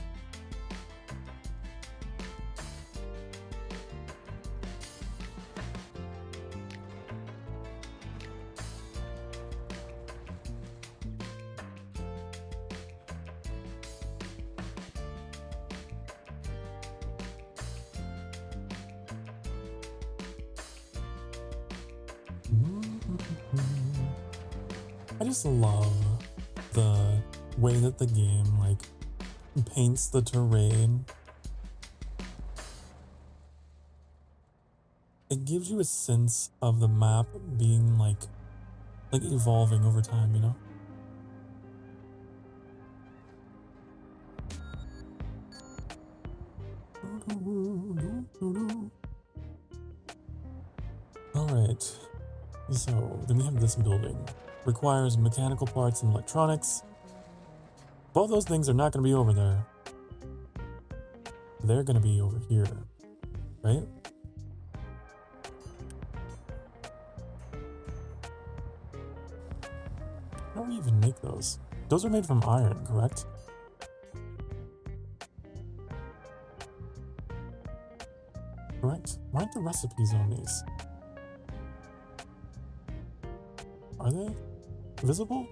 I just love the way that the game like paints the terrain. It gives you a sense of the map being like evolving over time, you know? Alright, so then we have this building. Requires mechanical parts and electronics. Both those things are not going to be over there. They're going to be over here, right? How do we even make those? Those are made from iron, correct? Correct? Why aren't the recipes on these? Are they visible?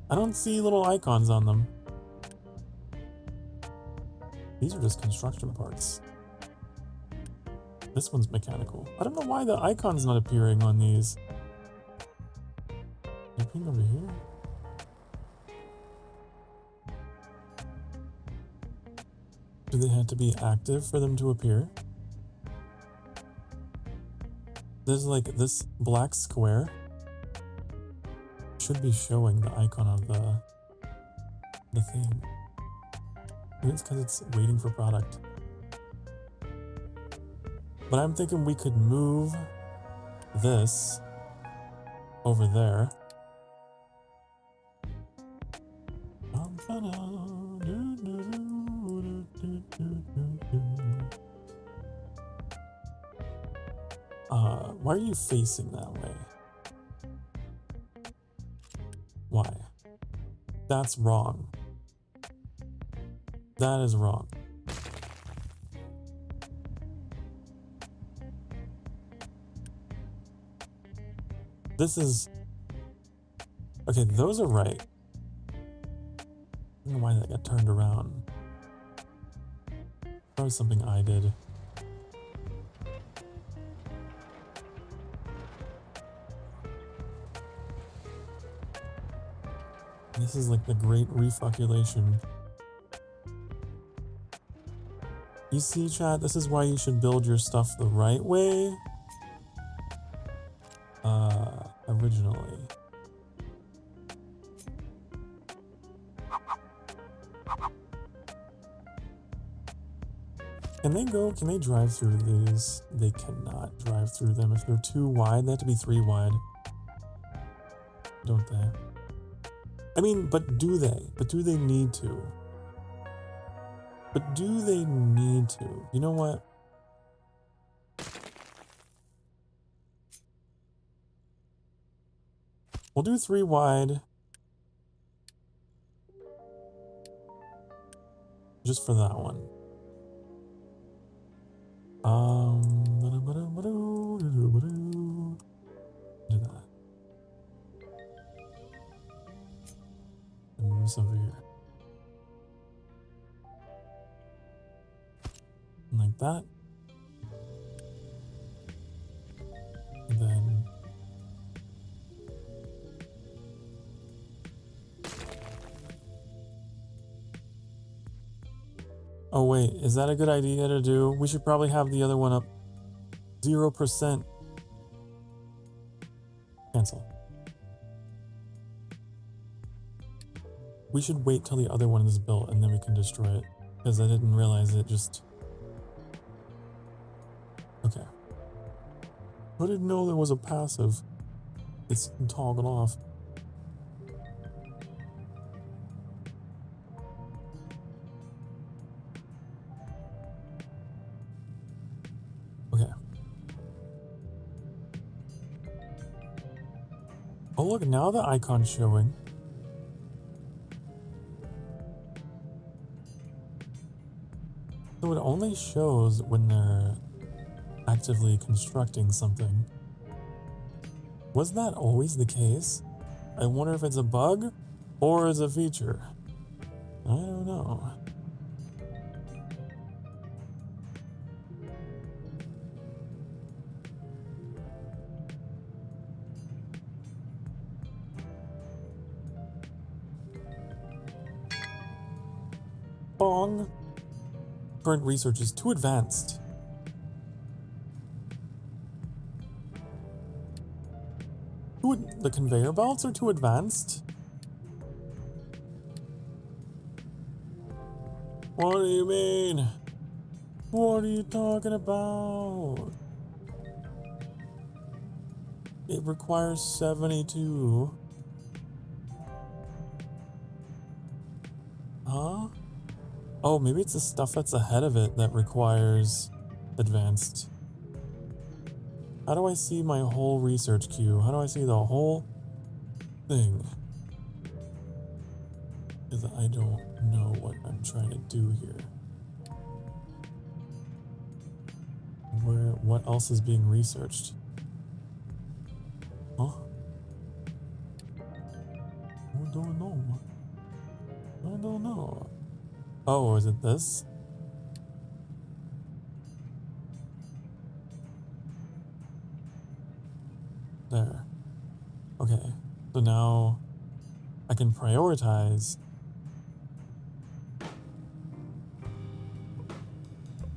I don't see little icons on them. These are just construction parts. This one's mechanical. I don't know why the icon's not appearing on these. Anything over here? Do they have to be active for them to appear? There's like this black square should be showing the icon of the thing. Maybe it's because it's waiting for product. But I'm thinking we could move this over there. Why are you facing that way? Why? That's wrong. That is wrong. This is... Okay, those are right. I don't know why that got turned around. Probably something I did. This is like the great refuculation. You see, chat, this is why you should build your stuff the right way. Originally. Can they drive through these? They cannot drive through them. If they're too wide, they have to be 3 wide. Don't they? I mean, but do they? But do they need to? But do they need to? You know what? We'll do 3 wide. Just for that one. Do that. And move this over here. Like that. And then oh wait, is that a good idea to do? We should probably have the other one up 0%. Cancel. We should wait till the other one is built and then we can destroy it. Because I didn't realize it just... Okay. I didn't know there was a passive. It's toggled off. Okay. Oh look, now the icon's showing. So it only shows when they're actively constructing something. Was that always the case? I wonder if it's a bug or is a feature. I don't know. Bong. Current research is too advanced. The conveyor belts are too advanced? What do you mean? What are you talking about? It requires 72. Huh? Oh, maybe it's the stuff that's ahead of it that requires advanced. How do I see my whole research queue? How do I see the whole thing? Because I don't know what I'm trying to do here. What else is being researched? Huh? I don't know. I don't know. Oh, is it this? There. Okay, so now I can prioritize.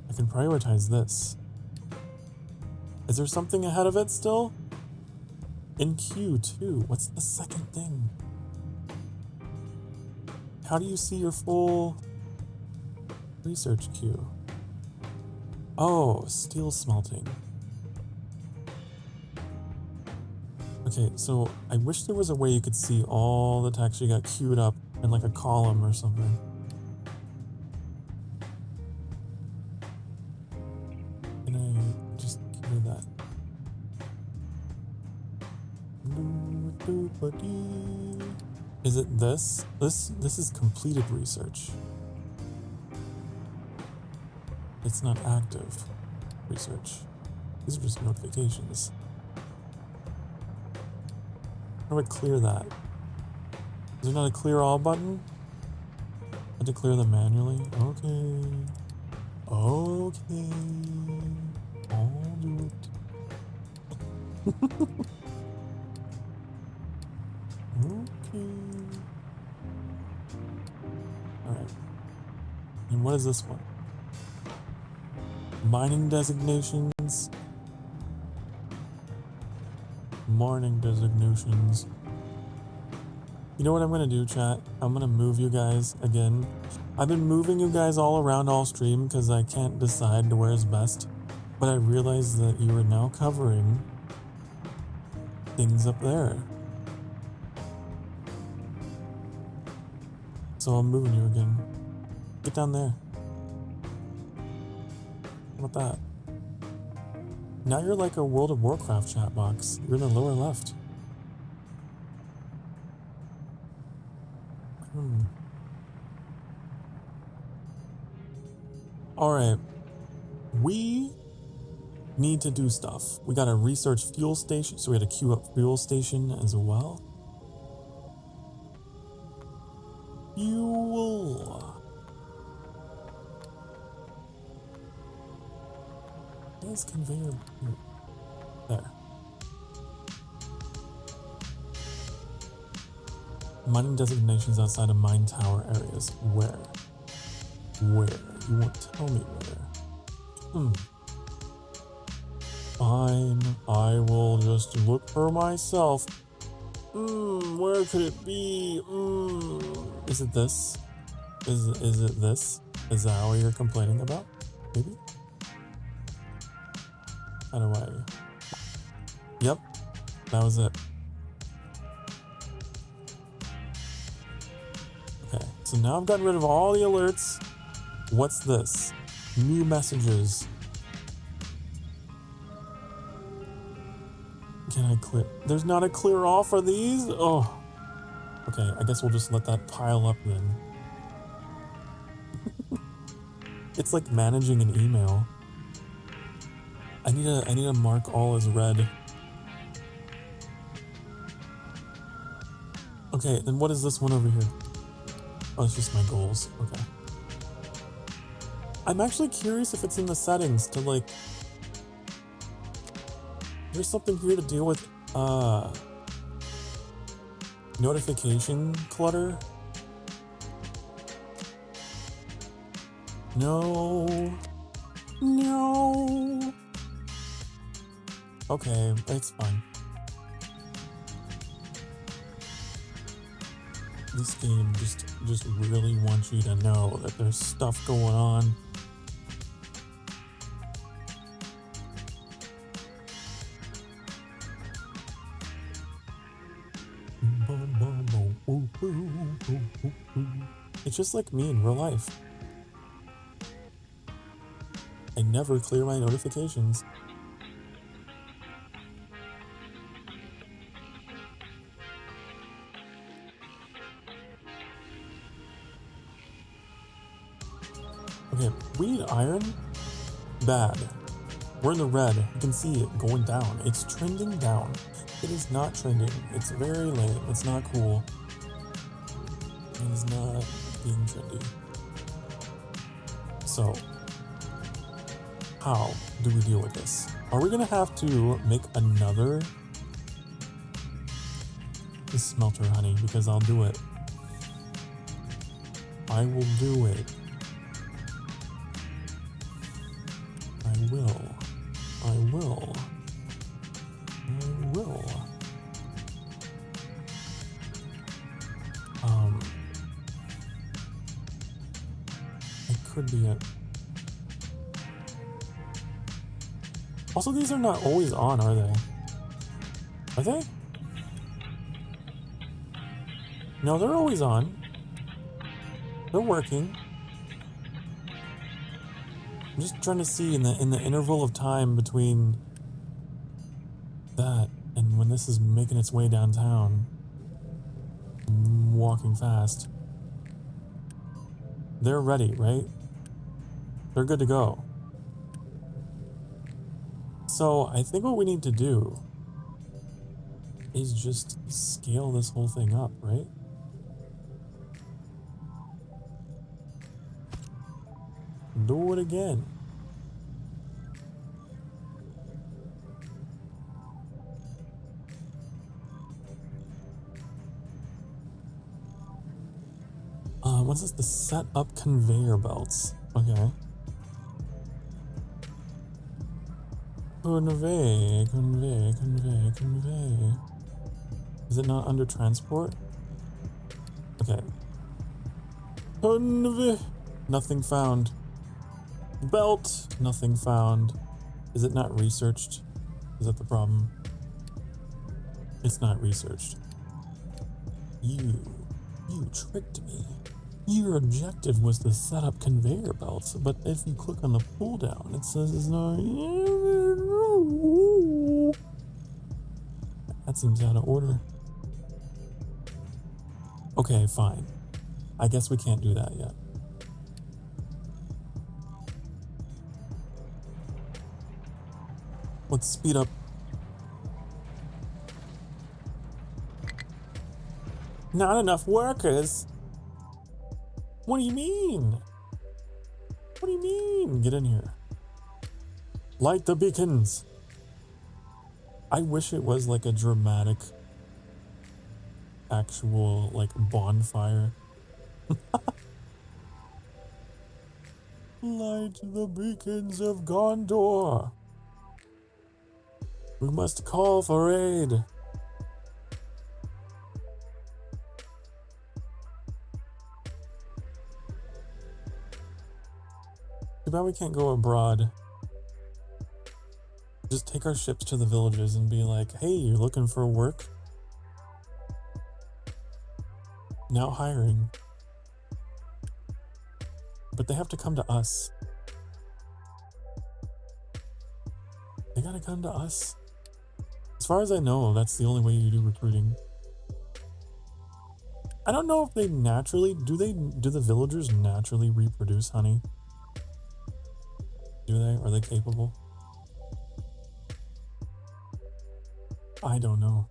I can prioritize this. Is there something ahead of it still? In queue too. What's the second thing? How do you see your full research queue? Oh, steel smelting. Okay, so I wish there was a way you could see all the text you got queued up in like a column or something. Can I just do that? Is it this? This is completed research. It's not active research. These are just notifications. How do I clear that? Is there not a clear all button? I had to clear them manually? Okay. Okay. I'll do it. Okay. Alright. And what is this one? Mining designations. Morning designations. You know what I'm gonna do, chat? I'm gonna move you guys again. I've been moving you guys all around all stream because I can't decide where is best. But I realized that you are now covering things up there. So I'm moving you again. Get down there. How about that? Now you're like a World of Warcraft chat box. You're in the lower left. Alright. We need to do stuff. We gotta research fuel station, so we gotta queue up fuel station as well. Fuel. This conveyor. There. Mining designations outside of mine tower areas. Where? Where? You won't tell me where. Fine. I will just look for myself. Where could it be? Is it this? Is it this? Is that what you're complaining about? Maybe? How do I? Yep. That was it. Okay. So now I've gotten rid of all the alerts. What's this? New messages. Can I clear? There's not a clear all for these? Oh. Okay, I guess we'll just let that pile up then. It's like managing an email. I need to mark all as red. Okay, then what is this one over here? Oh, it's just my goals. Okay. I'm actually curious if it's in the settings to like... There's something here to deal with notification clutter. No. No. Okay, it's fine. This game just really wants you to know that there's stuff going on. It's just like me in real life. I never clear my notifications. Okay, we need iron. Bad. We're in the red. You can see it going down. It's trending down. It is not trending. It's very lame. It's not cool. It is not being trendy. So, how do we deal with this? Are we gonna have to make another smelter, honey? Because I'll do it. I will do it. I will. I will. I will. could be it. Also, these are not always on, are they? Are they? No, they're always on. They're working. I'm just trying to see in the interval of time between that and when this is making its way downtown. Walking fast. They're ready, right? They're good to go. So I think what we need to do is just scale this whole thing up, right? Do it again. What's this? The set up conveyor belts. Okay. Convey. Is it not under transport? Okay. Convey. Nothing found. Belt. Nothing found. Is it not researched? Is that the problem? It's not researched. You tricked me. Your objective was to set up conveyor belts, but if you click on the pull down, it says it's not. That seems out of order. Okay, fine. I guess we can't do that yet. Let's speed up. Not enough workers. What do you mean? What do you mean? Get in here. Light the beacons. I wish it was like a dramatic, actual, like, bonfire. Light the beacons of Gondor. We must call for aid. Too bad we can't go abroad. Just take our ships to the villages and be like, hey, you're looking for work? Now hiring. But they have to come to us. They gotta come to us. As far as I know, that's the only way you do recruiting. I don't know if they naturally, do the villagers naturally reproduce honey? Do they? Are they capable? I don't know.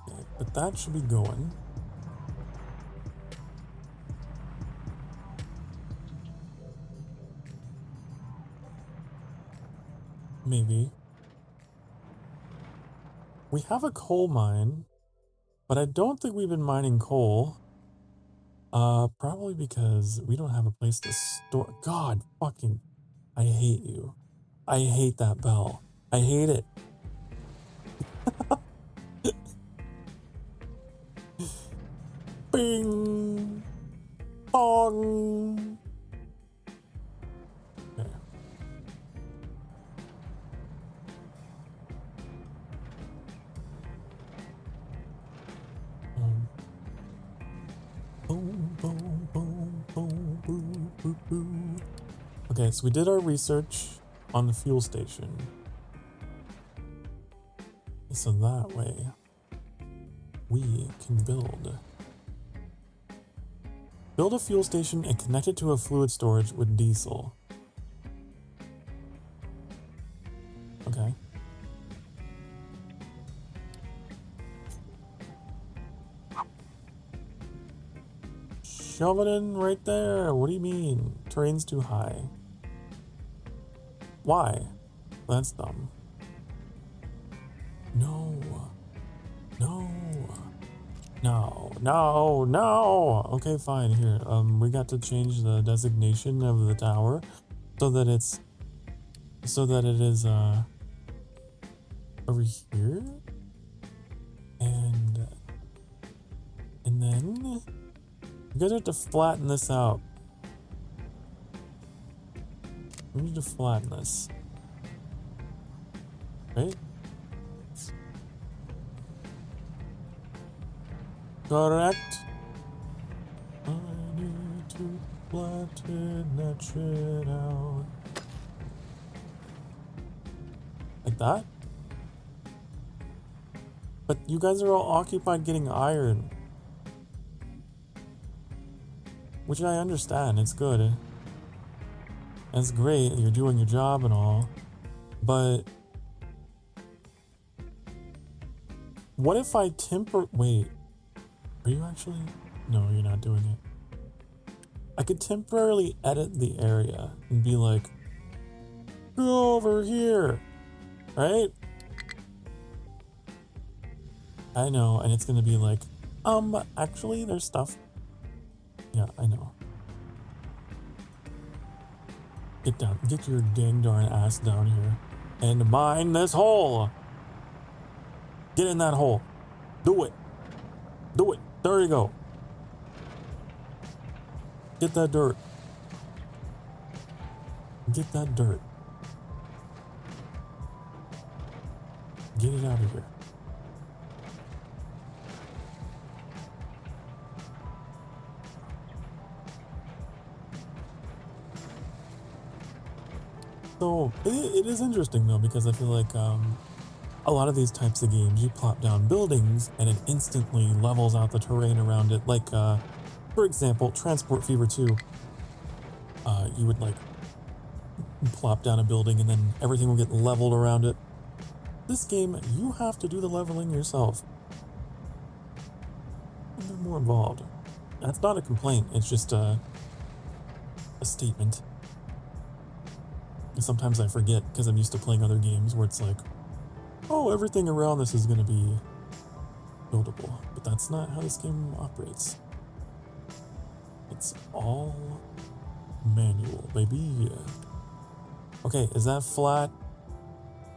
Okay, but that should be going. Maybe. We have a coal mine, but I don't think we've been mining coal. Probably because we don't have a place to store. God fucking, I hate you. I hate that bell. I hate it. Bing! Bong! Okay. Boom, boom, boom, boom, boom, boom, boom. Okay, so we did our research on the fuel station. So that way, we can build a fuel station and connect it to a fluid storage with diesel. Okay. Shove it in right there. What do you mean? Terrain's too high. Why? That's dumb. No. No. No. No. No. Okay, fine. Here. We got to change the designation of the tower so that it's so that it is over here, and then you guys have to flatten this out. We need to flatten this, right? Correct. I need to flatten that shit out. Like that? But you guys are all occupied getting iron. Which I understand, it's good. It's great, you're doing your job and all. But what if I wait, are you actually? No, you're not doing it. I could temporarily edit the area and be like, go over here, right? I know, and it's gonna be like, actually there's stuff. Yeah, I know. Get down, get your dang darn ass down here and mine this hole. Get in that hole. Do it. Do it. There you go. Get that dirt. Get that dirt. Get it out of here. So it is interesting though, because I feel like a lot of these types of games, you plop down buildings and it instantly levels out the terrain around it. Like, for example, Transport Fever 2, you would like plop down a building and then everything will get leveled around it. This game, you have to do the leveling yourself. And they're more involved. That's not a complaint, it's just a statement. And sometimes I forget because I'm used to playing other games where it's like, oh, everything around this is going to be buildable. But that's not how this game operates. It's all manual, baby. Okay, is that flat?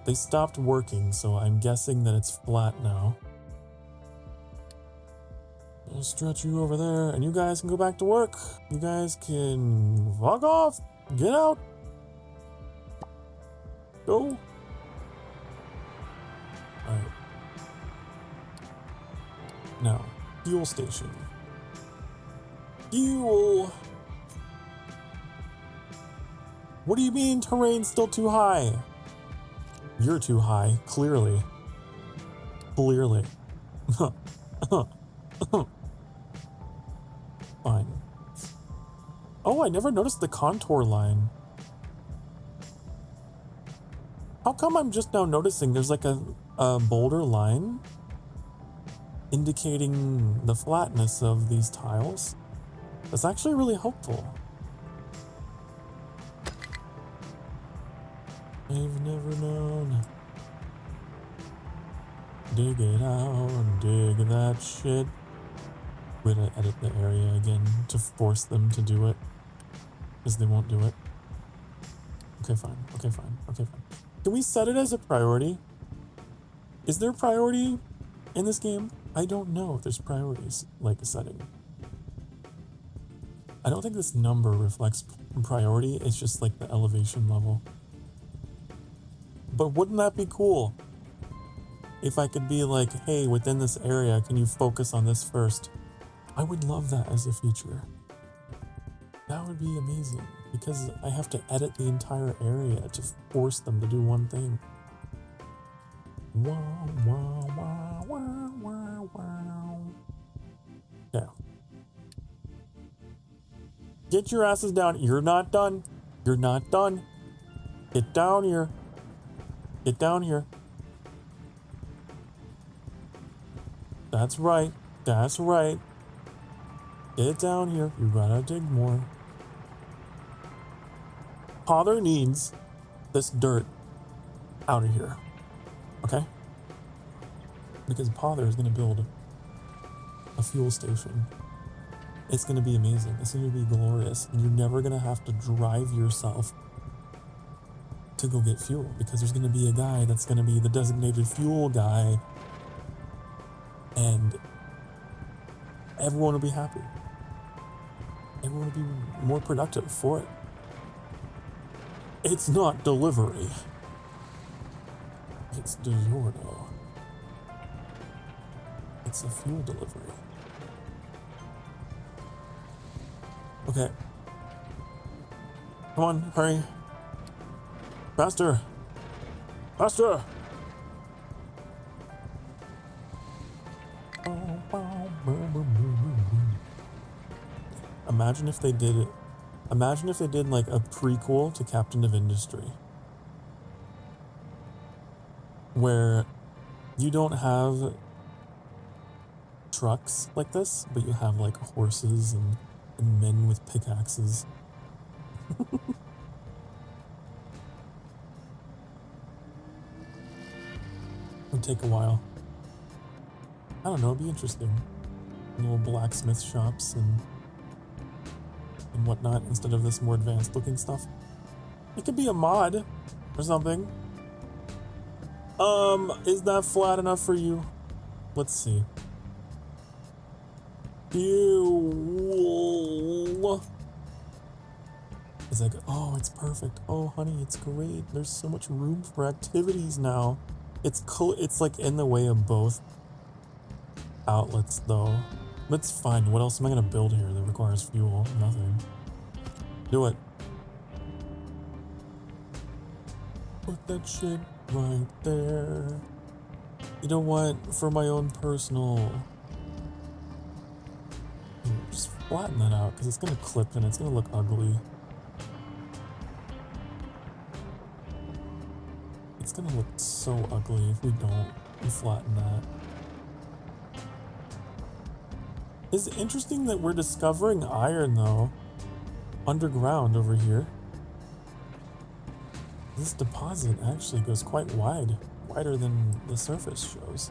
They stopped working, so I'm guessing that it's flat now. I'll stretch you over there, and you guys can go back to work. You guys can fuck off. Get out. Go. Alright. Now, fuel station. Fuel! What do you mean terrain's still too high? You're too high, clearly. Clearly. Fine. Oh, I never noticed the contour line. How come I'm just now noticing there's like a boulder line indicating the flatness of these tiles? That's actually really helpful. I've never known. Dig it out and dig that shit. We're gonna edit the area again to force them to do it, because they won't do it. Okay, fine. Okay, fine. Okay, fine. Can we set it as a priority? Is there priority in this game? I don't know if there's priorities, like a setting. I don't think this number reflects priority, it's just like the elevation level. But wouldn't that be cool? If I could be like, hey, within this area, can you focus on this first? I would love that as a feature. That would be amazing, because I have to edit the entire area to force them to do one thing. Wow, wow, wow, wow, wow, wow. Yeah. Get your asses down. You're not done. You're not done. Get down here. Get down here. That's right. That's right. Get down here. You gotta dig more. Pawther needs this dirt out of here. Okay? Because Pawther is going to build a fuel station. It's going to be amazing. It's going to be glorious. And you're never going to have to drive yourself to go get fuel, because there's going to be a guy that's going to be the designated fuel guy, and everyone will be happy. Everyone will be more productive for it. It's not delivery. It's DiGiorno. It's a fuel delivery. Okay. Come on, hurry. Faster. Faster. Imagine if they did it. Imagine if they did like a prequel to Captain of Industry, where you don't have trucks like this, but you have like horses and men with pickaxes. It'll take a while. I don't know, it'd be interesting. Little blacksmith shops and whatnot instead of this more advanced looking stuff. It could be a mod or something. Is that flat enough for you? Let's see. Ew. It's like, oh, it's perfect. Oh, honey, it's great. There's so much room for activities now. It's cool. It's like in the way of both outlets, though. But it's fine. What else am I gonna build here that requires fuel? Nothing. Do it. Put that shit right there. You know what? For my own personal... Just flatten that out, because it's gonna clip and it's gonna look ugly. It's gonna look so ugly if we don't flatten that. It's interesting that we're discovering iron, though, underground over here. This deposit actually goes quite wide, wider than the surface shows.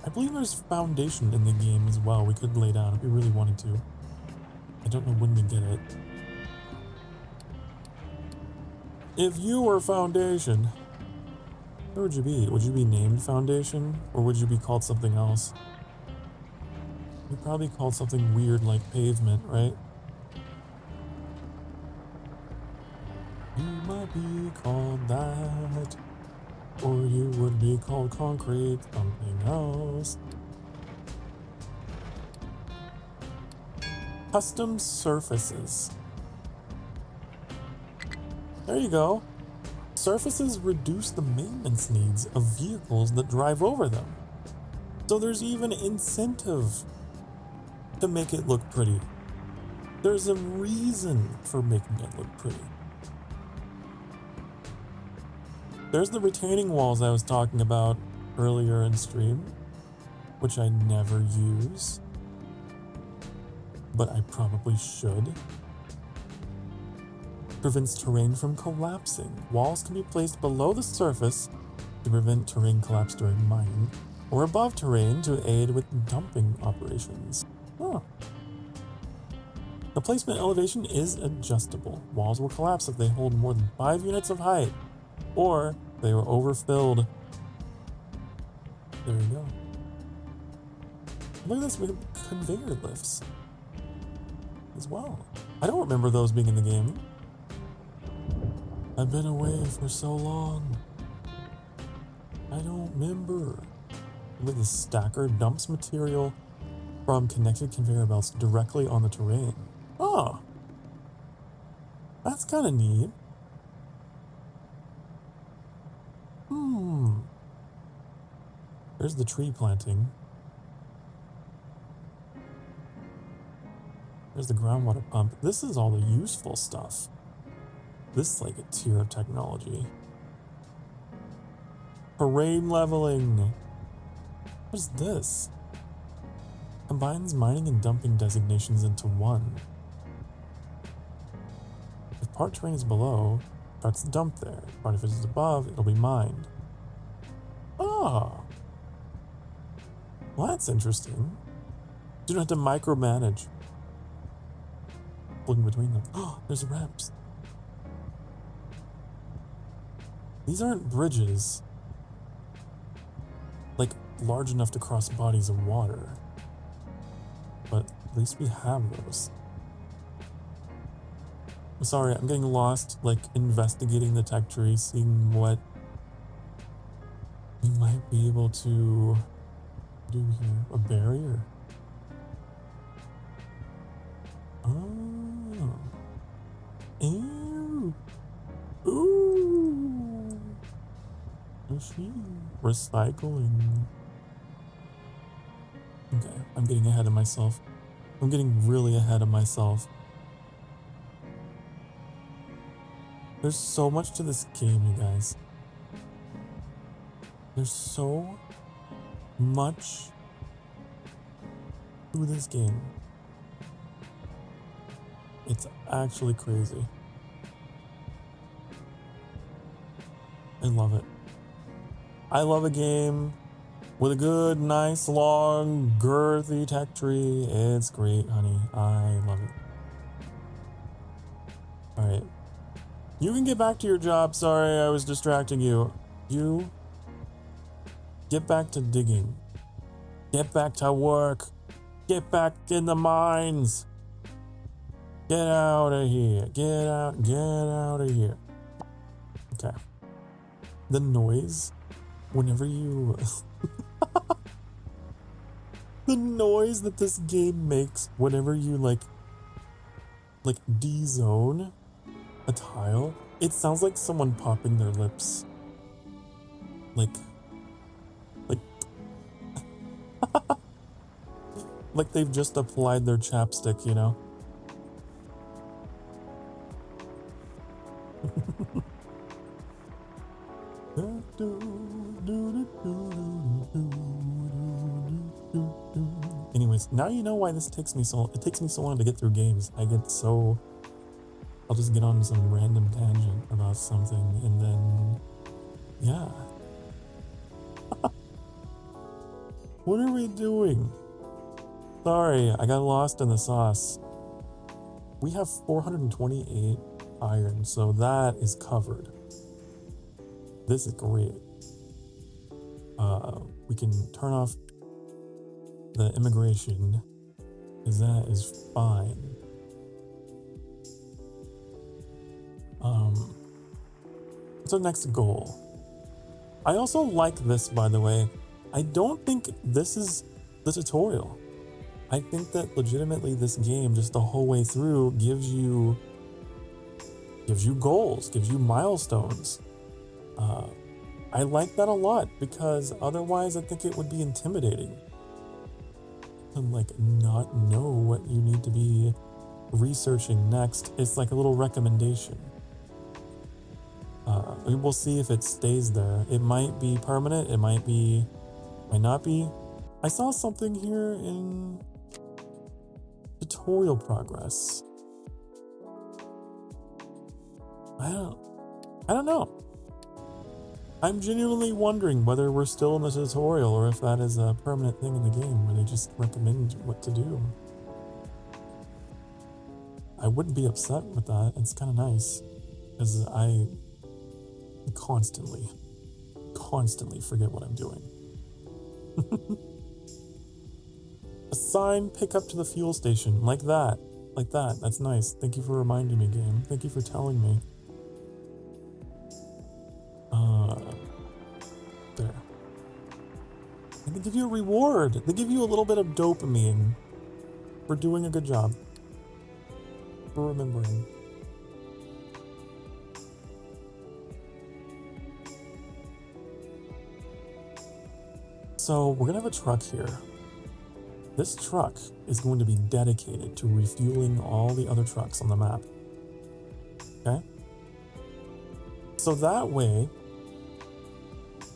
I believe there's foundation in the game as well we could lay down if we really wanted to. I don't know when we get it. If you were Foundation, where would you be? Would you be named Foundation, or would you be called something else? You'd probably called something weird like Pavement, right? You might be called that, or you would be called Concrete, something else. Custom surfaces. There you go. Surfaces reduce the maintenance needs of vehicles that drive over them. So there's even incentive to make it look pretty. There's a reason for making it look pretty. There's the retaining walls I was talking about earlier in stream, which I never use, but I probably should. Prevents terrain from collapsing. Walls can be placed below the surface to prevent terrain collapse during mining, or above terrain to aid with dumping operations. Huh. The placement elevation is adjustable. Walls will collapse if they hold more than 5 units of height, or they are overfilled. There you go. Look at this, we have conveyor lifts as well. I don't remember those being in the game. I've been away for so long. I don't remember. Look, the stacker dumps material from connected conveyor belts directly on the terrain. Oh, that's kind of neat. There's the tree planting. There's the groundwater pump. This is all the useful stuff. This is like a tier of technology. Terrain leveling. What is this? Combines mining and dumping designations into one. If part terrain is below, starts to dump there. Part if it is above, it'll be mined. Oh. Well, that's interesting. You don't have to micromanage. Looking between them. Oh, there's reps. These aren't bridges, like, large enough to cross bodies of water. But at least we have those. I'm sorry, I'm getting lost, like, investigating the tech tree, seeing what we might be able to do here. A barrier. Oh. Ew. Ooh. Recycling. Okay, I'm getting ahead of myself. I'm getting really ahead of myself. There's so much to this game, you guys. There's so much to this game. It's actually crazy. I love it. I love a game with a good, nice, long, girthy tech tree. It's great, honey. I love it. Alright. You can get back to your job. Sorry, I was distracting you. You get back to digging. Get back to work. Get back in the mines. Get out of here. Get out of here. Okay. The noise whenever you the noise that this game makes whenever you like de-zone a tile, it sounds like someone popping their lips. Like like they've just applied their chapstick, you know? Anyways, now you know why it takes me so long to get through games. I'll just get on some random tangent about something and then yeah. What are we doing? Sorry, I got lost in the sauce. We have 428 iron, so that is covered. This is great. We can turn off the immigration, because that is fine. What's our next goal? I also like this, by the way. I don't think this is the tutorial. I think that legitimately this game, just the whole way through, gives you goals, gives you milestones. I like that a lot, because otherwise I think it would be intimidating to like not know what you need to be researching next. It's like a little recommendation. We'll see if it stays there. It might be permanent, it might not be. I saw something here in tutorial progress. I don't know. I'm genuinely wondering whether we're still in the tutorial or if that is a permanent thing in the game where they just recommend what to do. I wouldn't be upset with that. It's kind of nice, because I constantly forget what I'm doing. Assign pickup to the fuel station, like that. That's nice. Thank you for reminding me, game. Thank you for telling me. There. And they give you a reward. They give you a little bit of dopamine for doing a good job. For remembering. So we're gonna have a truck here. This truck is going to be dedicated to refueling all the other trucks on the map. Okay? So that way,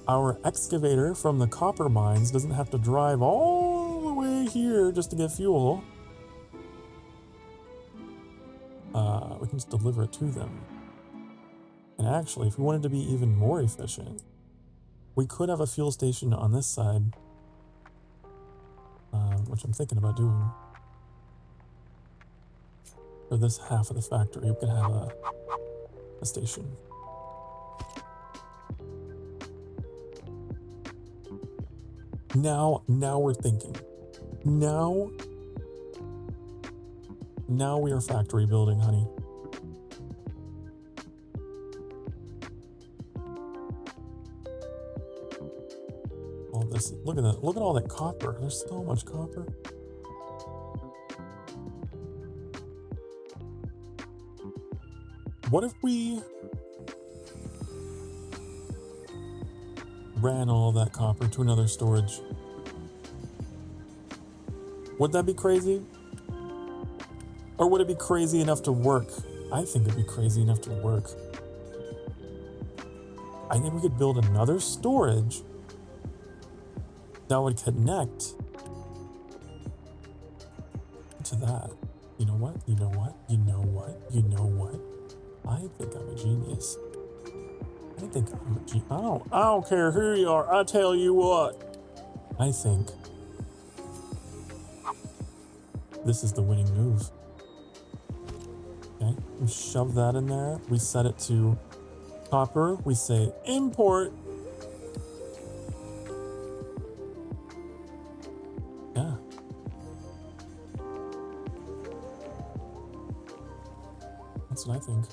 our excavator from the copper mines doesn't have to drive all the way here just to get fuel. We can just deliver it to them. And actually, if we wanted to be even more efficient, we could have a fuel station on this side, which I'm thinking about doing. For this half of the factory, we could have a station. Now we're thinking. Now we are factory building, honey. All this, look at that. Look at all that copper. There's so much copper. What if we ran all that copper to another storage? Would that be crazy? Or would it be crazy enough to work? I think it'd be crazy enough to work. I think we could build another storage that would connect to that. You know what? You know what? You know what? You know what? I think I'm a genius. I think I'm a genius. I don't care who you are. I tell you what. I think this is the winning move. Okay, we shove that in there. We set it to copper. We say import. Yeah. That's what I think.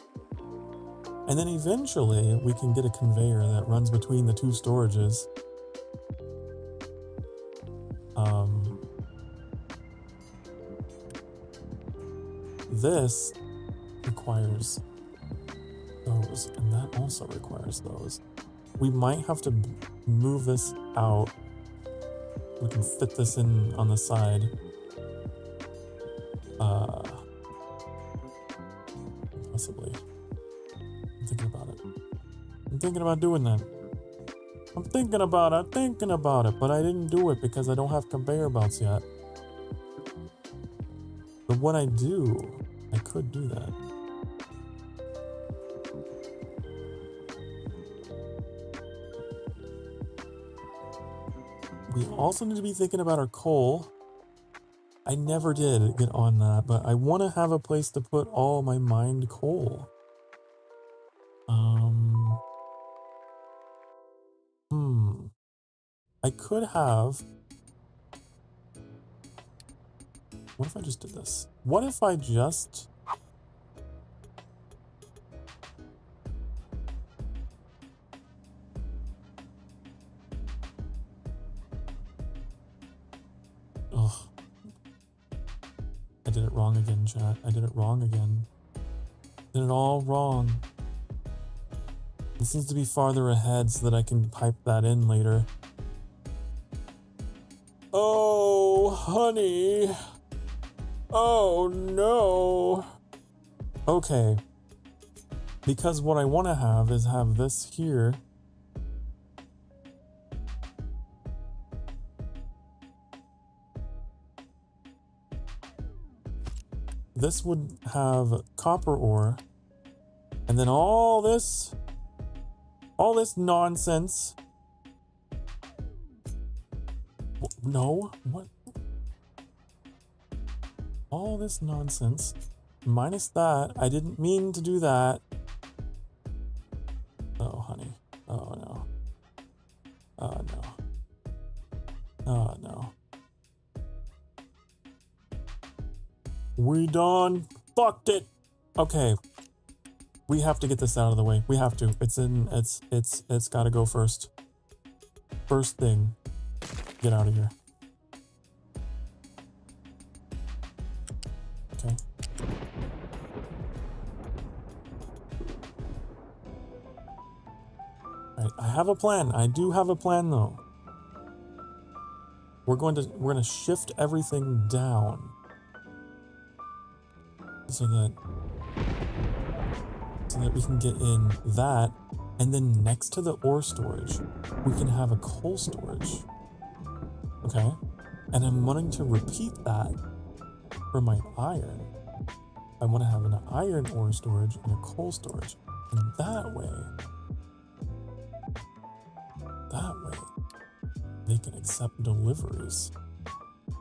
And then eventually we can get a conveyor that runs between the two storages. This requires those, and that also requires those. We might have to move this out. We can fit this in on the side. Possibly. I'm thinking about it. I'm thinking about doing that. I'm thinking about it, but I didn't do it because I don't have conveyor belts yet. But when I do, I could do that. We also need to be thinking about our coal. I never did get on that, but I want to have a place to put all my mined coal. I could have... What if I just did this? What if I just... Ugh. I did it wrong again, chat. I did it wrong again. Did it all wrong. This needs to be farther ahead so that I can pipe that in later. Oh, honey. Oh, no. Okay. Because what I want to have is have this here. This would have copper ore. And then all this nonsense. No, what? All this nonsense, minus that. I didn't mean to do that. Oh, honey. Oh, no. Oh, no. Oh, no. We done fucked it. Okay. We have to get this out of the way. We have to. It's gotta go first. First thing. Get out of here. Okay. Alright, I have a plan. I do have a plan though. We're gonna shift everything down so that we can get in that, and then next to the ore storage we can have a coal storage. Okay, and I'm wanting to repeat that for my iron. I want to have an iron ore storage and a coal storage, and that way they can accept deliveries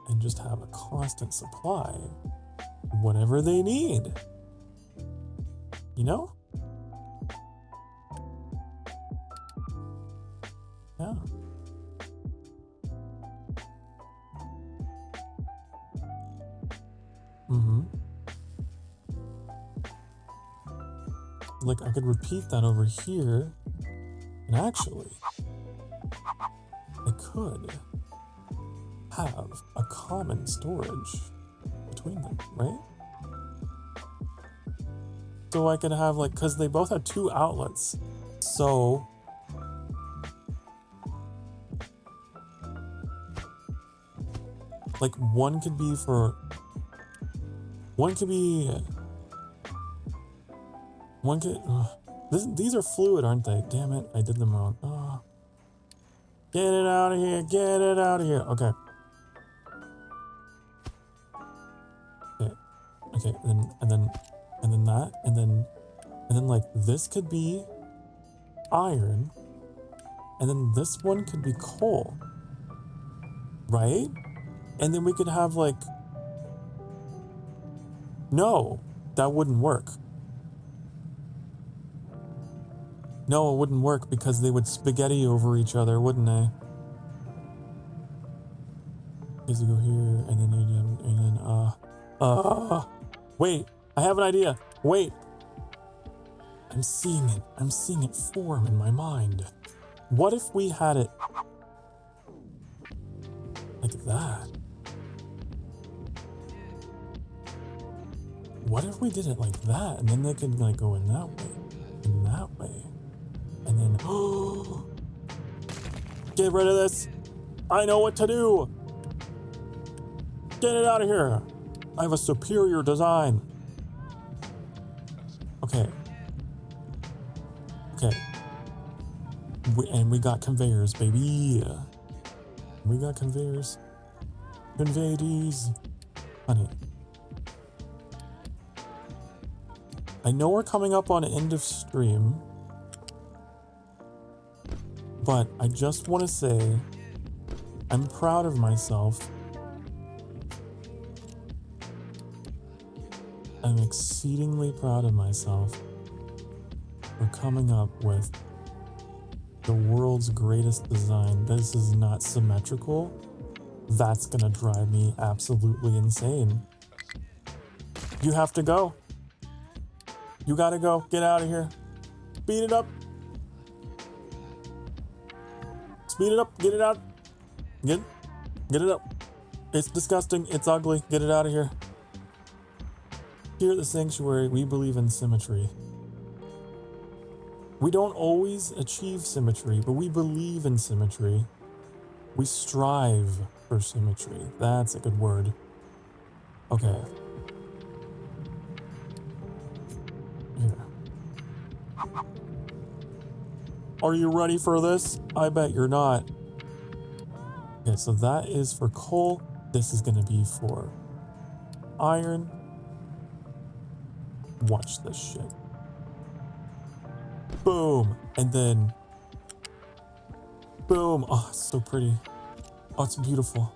and just have a constant supply, whatever they need. You know? Yeah. like I could repeat that over here. And actually, I could have a common storage between them, right? So I could have like, cause they both had 2 outlets. So like one could be, these are fluid, aren't they? Damn it, I did them wrong. Oh. Get it out of here, get it out of here. Okay. Okay, and then that, and then like this could be iron, and then this one could be coal, right? And then we could have like, no, that wouldn't work. No, it wouldn't work because they would spaghetti over each other, wouldn't they? Because you go here, and then wait, I have an idea. Wait. I'm seeing it form in my mind. What if we had it like that? What if we did it like that, and then they could like go in that way, and that way, and then, oh, get rid of this. I know what to do. Get it out of here. I have a superior design. Okay. And we got conveyors, baby. We got conveyors. Convey these. Honey. I know we're coming up on end of stream, but I just want to say I'm proud of myself. I'm exceedingly proud of myself for coming up with the world's greatest design. This is not symmetrical. That's gonna drive me absolutely insane. You have to go. You gotta go. Get out of here. Speed it up. Speed it up. Get it out. Get it up. It's disgusting. It's ugly. Get it out of here. Here at the Sanctuary, we believe in symmetry. We don't always achieve symmetry, but we believe in symmetry. We strive for symmetry. That's a good word. Okay. Here. Are you ready for this? I bet you're not. Okay, so that is for coal. This is gonna be for iron. Watch this shit. Boom. And then boom. Oh, it's so pretty. Oh, it's beautiful.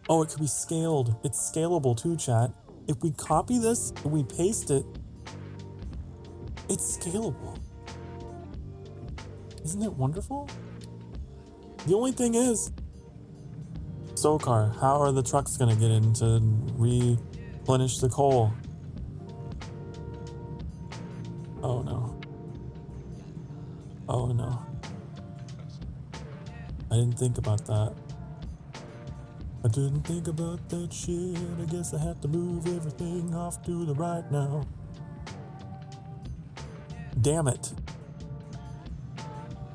Oh, it could be scaled. It's scalable too, chat. If we copy this and we paste it, it's scalable. Isn't it wonderful? The only thing is, Sokar, how are the trucks gonna get in to replenish the coal? Oh no. Oh no. I didn't think about that. I didn't think about that shit. I guess I have to move everything off to the right now. Damn it.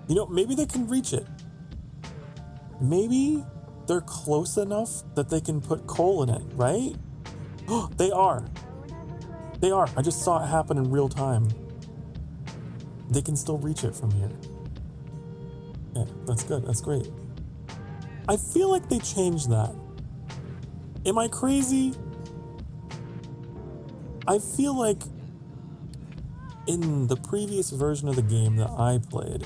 You know, maybe they can reach it. Maybe they're close enough that they can put coal in it, right? Oh, they are. They are. I just saw it happen in real time. They can still reach it from here. Yeah, that's good. That's great. I feel like they changed that. Am I crazy? I feel like in the previous version of the game that I played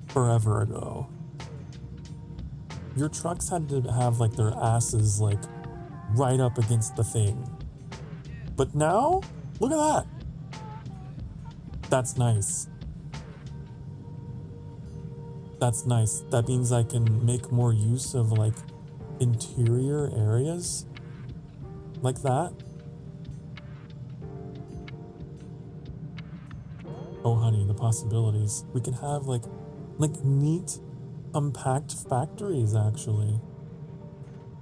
forever ago, your trucks had to have like their asses like right up against the thing. But now, look at that. That's nice. That's nice. That means I can make more use of like interior areas like that. Oh honey, the possibilities. We can have like neat, compact factories actually.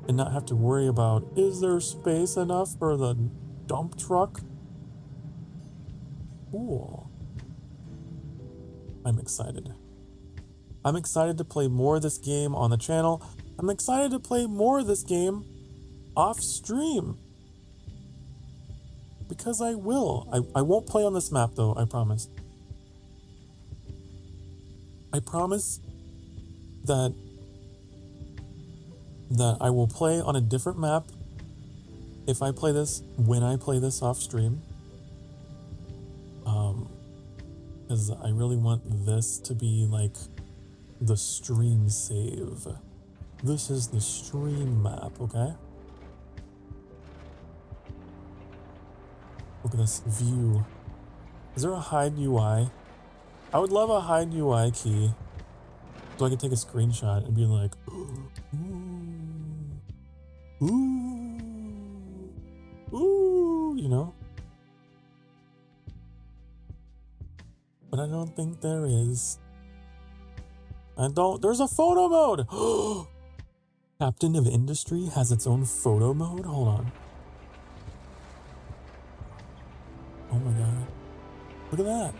And not have to worry about, is there space enough for the dump truck? Cool. I'm excited. I'm excited to play more of this game on the channel. I'm excited to play more of this game off stream. Because I will. I won't play on this map though, I promise. I promise that I will play on a different map if I play this, when I play this off stream. Because I really want this to be like the stream save. This is the stream map, okay? Look at this view. Is there a hide UI? I would love a hide UI key so I could take a screenshot and be like, ooh, you know? But I don't think there is. There's a photo mode! Captain of Industry has its own photo mode? Hold on. Oh my god. Look at that.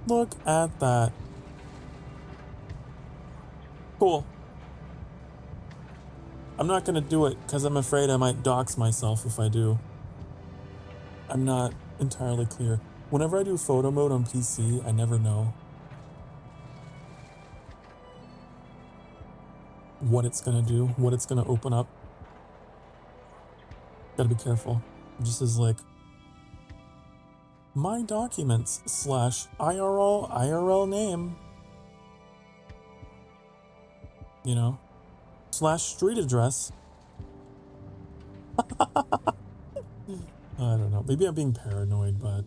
Look at that. Cool. I'm not gonna do it because I'm afraid I might dox myself if I do. I'm not entirely clear. Whenever I do photo mode on PC, I never know what it's gonna do, what it's gonna open up. Gotta be careful. Just as like my documents / IRL name, you know, / street address. I don't know. Maybe I'm being paranoid, but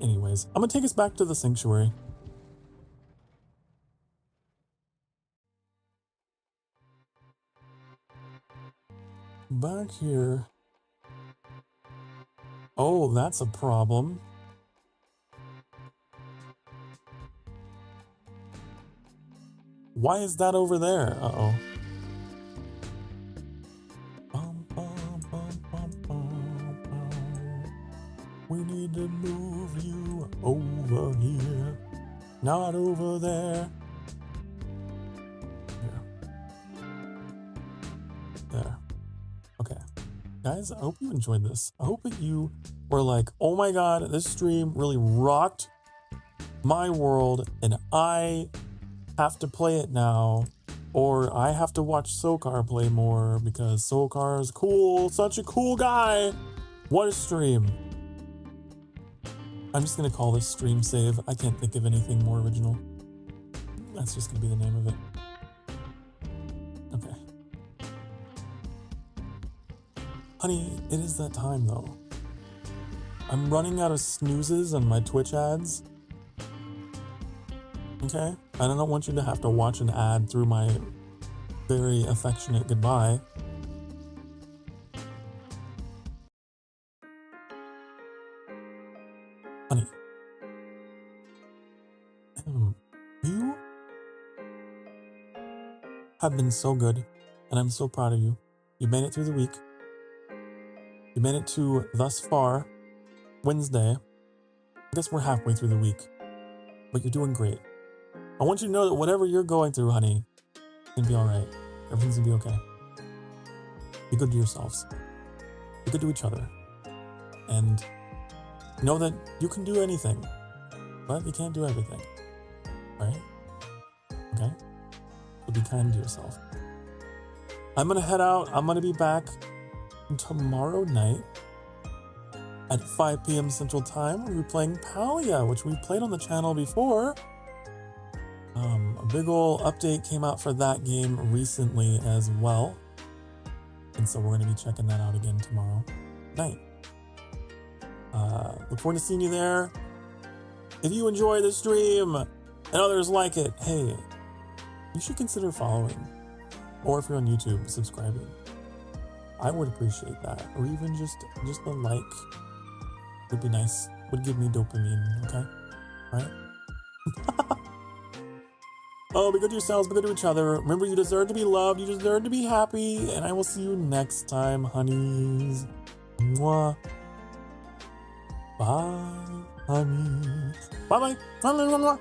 anyways, I'm gonna take us back to the sanctuary. Back here. Oh, that's a problem. Why is that over there? Uh-oh. We need to move you over here, not over there. There. Okay. Guys, I hope you enjoyed this. I hope that you were like, oh my god, this stream really rocked my world and I have to play it now. Or I have to watch Sokar play more because Sokar is cool, such a cool guy. What a stream. I'm just gonna call this stream save. I can't think of anything more original. That's just gonna be the name of it. Okay. Honey, it is that time though. I'm running out of snoozes on my Twitch ads. Okay? I don't want you to have to watch an ad through my very affectionate goodbye. Honey. You have been so good, and I'm so proud of you. You made it through the week. You made it to thus far, Wednesday. I guess we're halfway through the week, but you're doing great. I want you to know that whatever you're going through, honey, it's gonna be all right. Everything's gonna be okay. Be good to yourselves. Be good to each other. And know that you can do anything, but you can't do everything. Right? Okay? So be kind to yourself. I'm gonna head out. I'm gonna be back tomorrow night at 5 p.m. Central Time. We'll be playing Palia, which we played on the channel before. A big ol' update came out for that game recently as well. And so we're going to be checking that out again tomorrow night. Look forward to seeing you there. If you enjoy the stream and others like it, hey, you should consider following. Or if you're on YouTube, subscribing. I would appreciate that. Or even just a like would be nice. Would give me dopamine, okay? Right? Oh, be good to yourselves, be good to each other. Remember, you deserve to be loved, you deserve to be happy, and I will see you next time, honeys. Mwah. Bye, honey. Bye-bye.